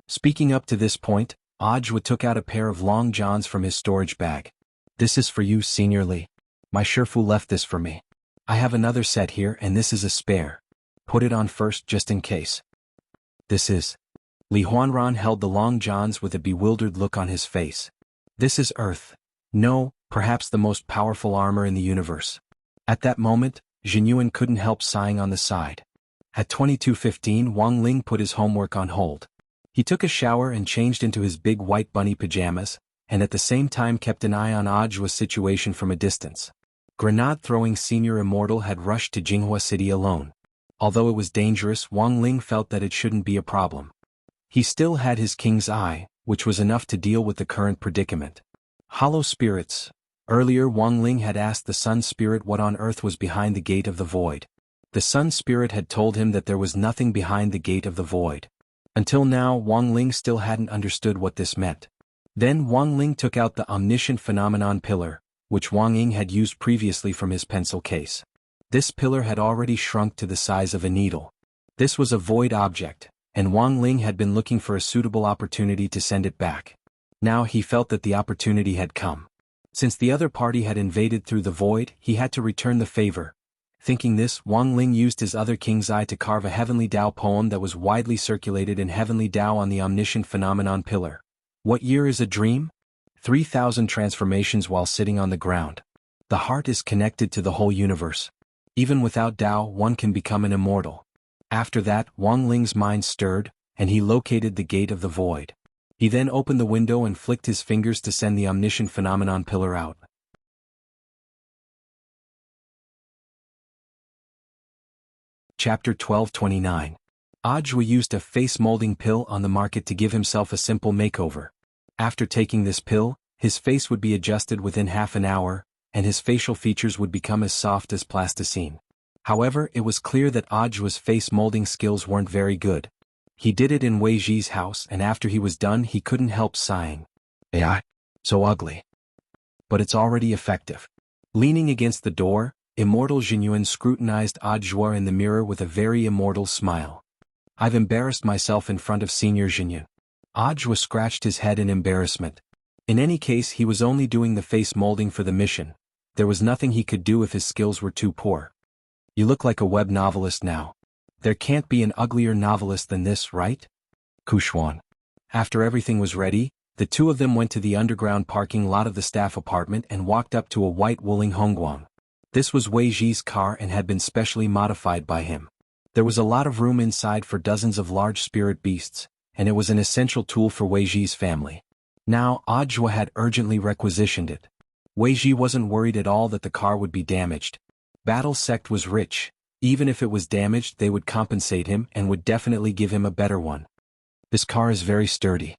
Speaker 1: Speaking up to this point, Ajwa took out a pair of long johns from his storage bag. This is for you, Senior Li. My Shifu left this for me. I have another set here and this is a spare. Put it on first just in case. This is... Li Huanran held the long johns with a bewildered look on his face. This is Earth. No, perhaps the most powerful armor in the universe. At that moment, Jinyuan couldn't help sighing on the side. At 22:15, Wang Ling put his homework on hold. He took a shower and changed into his big white bunny pajamas, and at the same time kept an eye on Ajwa's situation from a distance. Grenade-throwing Senior Immortal had rushed to Jinghua City alone. Although it was dangerous, Wang Ling felt that it shouldn't be a problem. He still had his king's eye, which was enough to deal with the current predicament. Hollow spirits. Earlier Wang Ling had asked the Sun Spirit what on earth was behind the Gate of the Void. The Sun Spirit had told him that there was nothing behind the Gate of the Void. Until now, Wang Ling still hadn't understood what this meant. Then Wang Ling took out the omniscient phenomenon pillar, which Wang Ying had used previously from his pencil case. This pillar had already shrunk to the size of a needle. This was a void object, and Wang Ling had been looking for a suitable opportunity to send it back. Now he felt that the opportunity had come. Since the other party had invaded through the void, he had to return the favor. Thinking this, Wang Ling used his other king's eye to carve a Heavenly Tao poem that was widely circulated in Heavenly Tao on the omniscient phenomenon pillar. What year is a dream? 3,000 transformations while sitting on the ground. The heart is connected to the whole universe. Even without Tao, one can become an immortal. After that, Wang Ling's mind stirred, and he located the Gate of the Void. He then opened the window and flicked his fingers to send the omniscient phenomenon pillar out. Chapter 12:29. Ajwa used a face-molding pill on the market to give himself a simple makeover. After taking this pill, his face would be adjusted within half an hour, and his facial features would become as soft as plasticine. However, it was clear that Ajwa's face-molding skills weren't very good. He did it in Wei Ji's house, and after he was done he couldn't help sighing. AI, so ugly. But it's already effective. Leaning against the door, Immortal Jinyuan scrutinized Ajwa in the mirror with a very immortal smile. I've embarrassed myself in front of Senior Jinyuan. Ajwa scratched his head in embarrassment. In any case, he was only doing the face molding for the mission. There was nothing he could do if his skills were too poor. You look like a web novelist now. There can't be an uglier novelist than this, right? Kushwan. After everything was ready, the two of them went to the underground parking lot of the staff apartment and walked up to a white Wuling Hongguang. This was Wei Ji's car and had been specially modified by him. There was a lot of room inside for dozens of large spirit beasts, and it was an essential tool for Wei Ji's family. Now, Ajwa had urgently requisitioned it. Wei Ji wasn't worried at all that the car would be damaged. Battle Sect was rich. Even if it was damaged, they would compensate him and would definitely give him a better one. This car is very sturdy.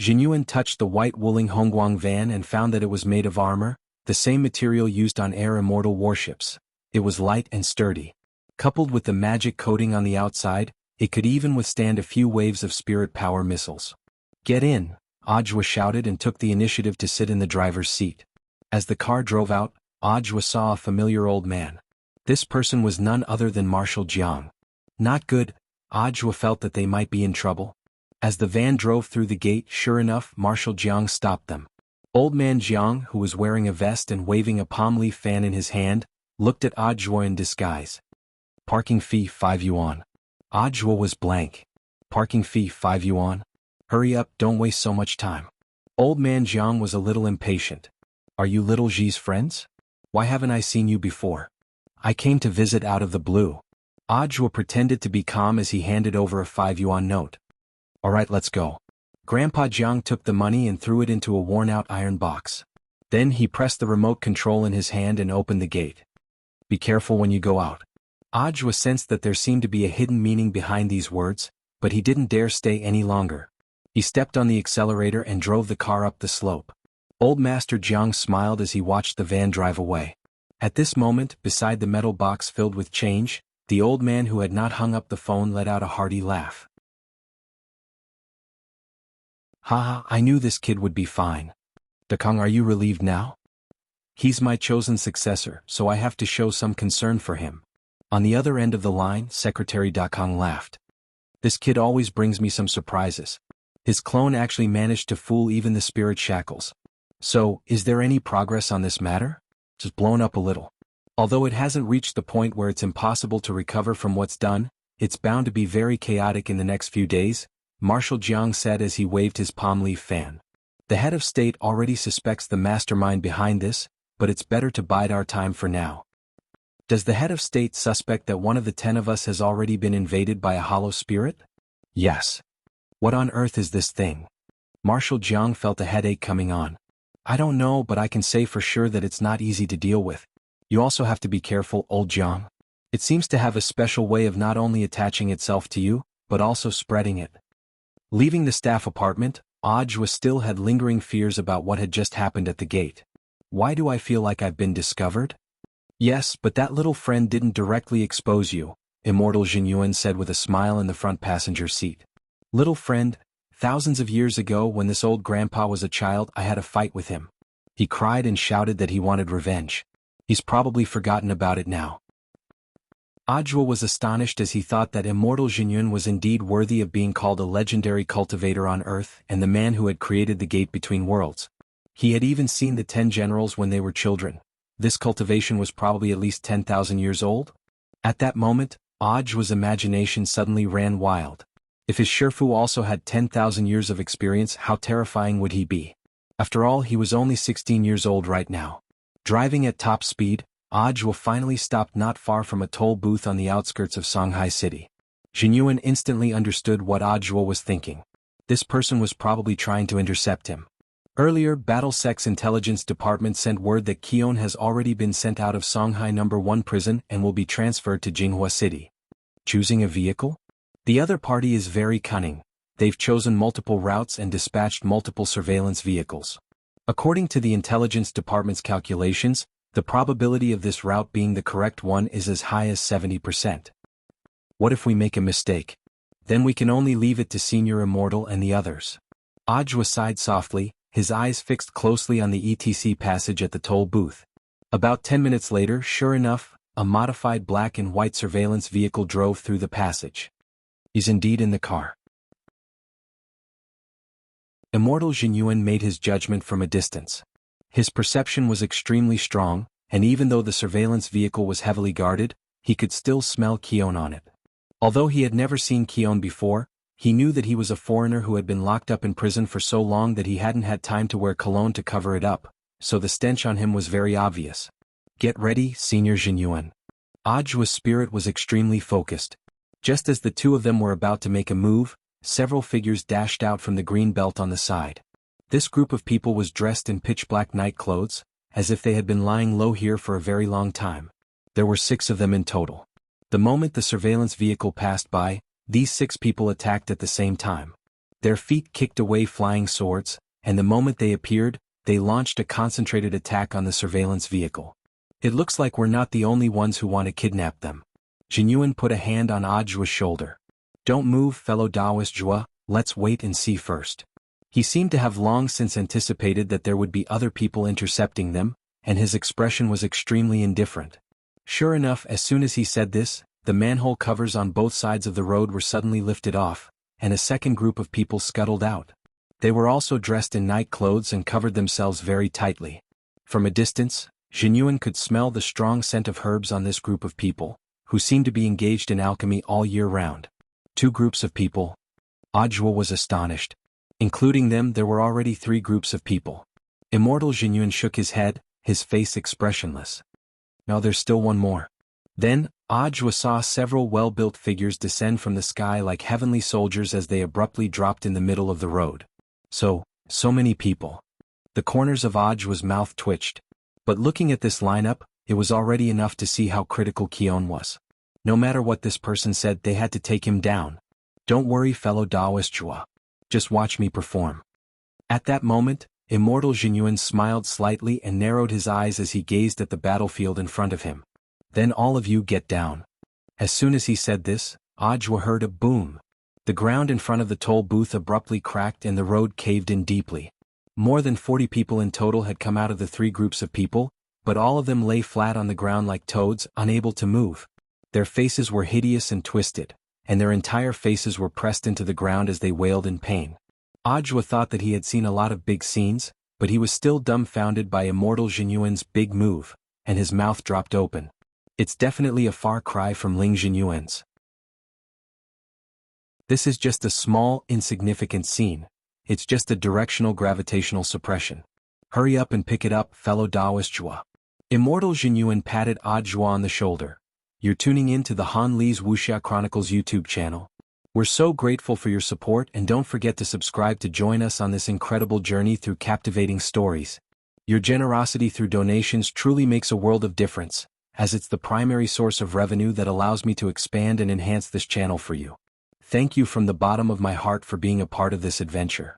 Speaker 1: Jinyuan touched the white Wuling Hongguang van and found that it was made of armor, the same material used on air immortal warships. It was light and sturdy. Coupled with the magic coating on the outside, It could even withstand a few waves of spirit power missiles. "Get in," Ojwa shouted and took the initiative to sit in the driver's seat. As the car drove out, Ojwa saw a familiar old man. This person was none other than Marshal Jiang. Not good, Ojwa felt that they might be in trouble. As the van drove through the gate, sure enough, Marshal Jiang stopped them. Old man Jiang, who was wearing a vest and waving a palm leaf fan in his hand, looked at Ojwa in disguise. "Parking fee 5 yuan. Ojwa was blank. "Parking fee 5 yuan? Hurry up, don't waste so much time." Old man Jiang was a little impatient. "Are you little Ji's friends? Why haven't I seen you before? I came to visit out of the blue." Ojwa pretended to be calm as he handed over a 5 yuan note. "Alright, let's go." Grandpa Jiang took the money and threw it into a worn-out iron box. Then he pressed the remote control in his hand and opened the gate. "Be careful when you go out." Ojwa sensed that there seemed to be a hidden meaning behind these words, but he didn't dare stay any longer. He stepped on the accelerator and drove the car up the slope. Old Master Jiang smiled as he watched the van drive away. At this moment, beside the metal box filled with change, the old man who had not hung up the phone let out a hearty laugh. "Haha, I knew this kid would be fine. Dakong, are you relieved now? He's my chosen successor, so I have to show some concern for him." On the other end of the line, Secretary Dakong laughed. "This kid always brings me some surprises. His clone actually managed to fool even the spirit shackles. So, is there any progress on this matter?" "Just blown up a little. Although it hasn't reached the point where it's impossible to recover from what's done, it's bound to be very chaotic in the next few days," Marshal Jiang said as he waved his palm leaf fan. "The head of state already suspects the mastermind behind this, but it's better to bide our time for now." "Does the head of state suspect that one of the 10 of us has already been invaded by a hollow spirit?" "Yes." "What on earth is this thing?" Marshal Jiang felt a headache coming on. "I don't know, but I can say for sure that it's not easy to deal with. You also have to be careful, old Jiang. It seems to have a special way of not only attaching itself to you, but also spreading it." Leaving the staff apartment, Ojwa still had lingering fears about what had just happened at the gate. "Why do I feel like I've been discovered?" "Yes, but that little friend didn't directly expose you," Immortal Jinyuan said with a smile in the front passenger seat. "Little friend, thousands of years ago when this old grandpa was a child, I had a fight with him. He cried and shouted that he wanted revenge. He's probably forgotten about it now." Ojwa was astonished as he thought that Immortal Jinyuan was indeed worthy of being called a legendary cultivator on Earth and the man who had created the gate between worlds. He had even seen the 10 generals when they were children. This cultivation was probably at least 10,000 years old? At that moment, Ojwa's imagination suddenly ran wild. If his Shifu also had 10,000 years of experience, how terrifying would he be? After all, he was only 16 years old right now. Driving at top speed, Ojwa finally stopped not far from a toll booth on the outskirts of Songhai City. Jinyuan instantly understood what Ojwa was thinking. This person was probably trying to intercept him. Earlier, BattleSec's intelligence department sent word that Kion has already been sent out of Songhai No. 1 prison and will be transferred to Jinghua City. Choosing a vehicle? The other party is very cunning. They've chosen multiple routes and dispatched multiple surveillance vehicles. According to the intelligence department's calculations, the probability of this route being the correct one is as high as 70%. What if we make a mistake? Then we can only leave it to Senior Immortal and the others. Ojwa sighed softly, his eyes fixed closely on the ETC passage at the toll booth. About 10 minutes later, sure enough, a modified black and white surveillance vehicle drove through the passage. He's indeed in the car. Immortal Jinyuan made his judgment from a distance. His perception was extremely strong, and even though the surveillance vehicle was heavily guarded, he could still smell Kion on it. Although he had never seen Kion before, he knew that he was a foreigner who had been locked up in prison for so long that he hadn't had time to wear cologne to cover it up, so the stench on him was very obvious. "Get ready, Senior Jinyuan." Ojwa's spirit was extremely focused. Just as the two of them were about to make a move, several figures dashed out from the green belt on the side. This group of people was dressed in pitch-black night clothes, as if they had been lying low here for a very long time. There were 6 of them in total. The moment the surveillance vehicle passed by, these 6 people attacked at the same time. Their feet kicked away flying swords, and the moment they appeared, they launched a concentrated attack on the surveillance vehicle. "It looks like we're not the only ones who want to kidnap them." Jinyuan put a hand on Ojwa's shoulder. Don't move, fellow Taoist Zhua, let's wait and see first. He seemed to have long since anticipated that there would be other people intercepting them, and his expression was extremely indifferent. Sure enough, as soon as he said this, the manhole covers on both sides of the road were suddenly lifted off, and a second group of people scuttled out. They were also dressed in night clothes and covered themselves very tightly. From a distance, Jinyuan could smell the strong scent of herbs on this group of people, who seemed to be engaged in alchemy all year round. 2 groups of people. Zhua was astonished. Including them, there were already 3 groups of people. Immortal Jinyuan shook his head, his face expressionless. Now there's still one more. Then, Zhua saw several well-built figures descend from the sky like heavenly soldiers as they abruptly dropped in the middle of the road. So many people. The corners of Zhua's mouth twitched. But looking at this lineup, it was already enough to see how critical Qion was. No matter what this person said, they had to take him down. Don't worry, fellow Taoist Zhua. Just watch me perform. At that moment, Immortal Jinyuan smiled slightly and narrowed his eyes as he gazed at the battlefield in front of him. Then all of you get down. As soon as he said this, Zhua heard a boom. The ground in front of the toll booth abruptly cracked and the road caved in deeply. More than 40 people in total had come out of the 3 groups of people, but all of them lay flat on the ground like toads, unable to move. Their faces were hideous and twisted, and their entire faces were pressed into the ground as they wailed in pain. Zhua thought that he had seen a lot of big scenes, but he was still dumbfounded by Immortal Jinyuan's big move, and his mouth dropped open. It's definitely a far cry from Ling Jinyuan's. This is just a small, insignificant scene. It's just a directional gravitational suppression. Hurry up and pick it up, fellow Taoist Zhua. Immortal Jinyuan patted Zhua on the shoulder. You're tuning in to the Han Li's Wuxia Chronicles YouTube channel. We're so grateful for your support, and don't forget to subscribe to join us on this incredible journey through captivating stories. Your generosity through donations truly makes a world of difference, as it's the primary source of revenue that allows me to expand and enhance this channel for you. Thank you from the bottom of my heart for being a part of this adventure.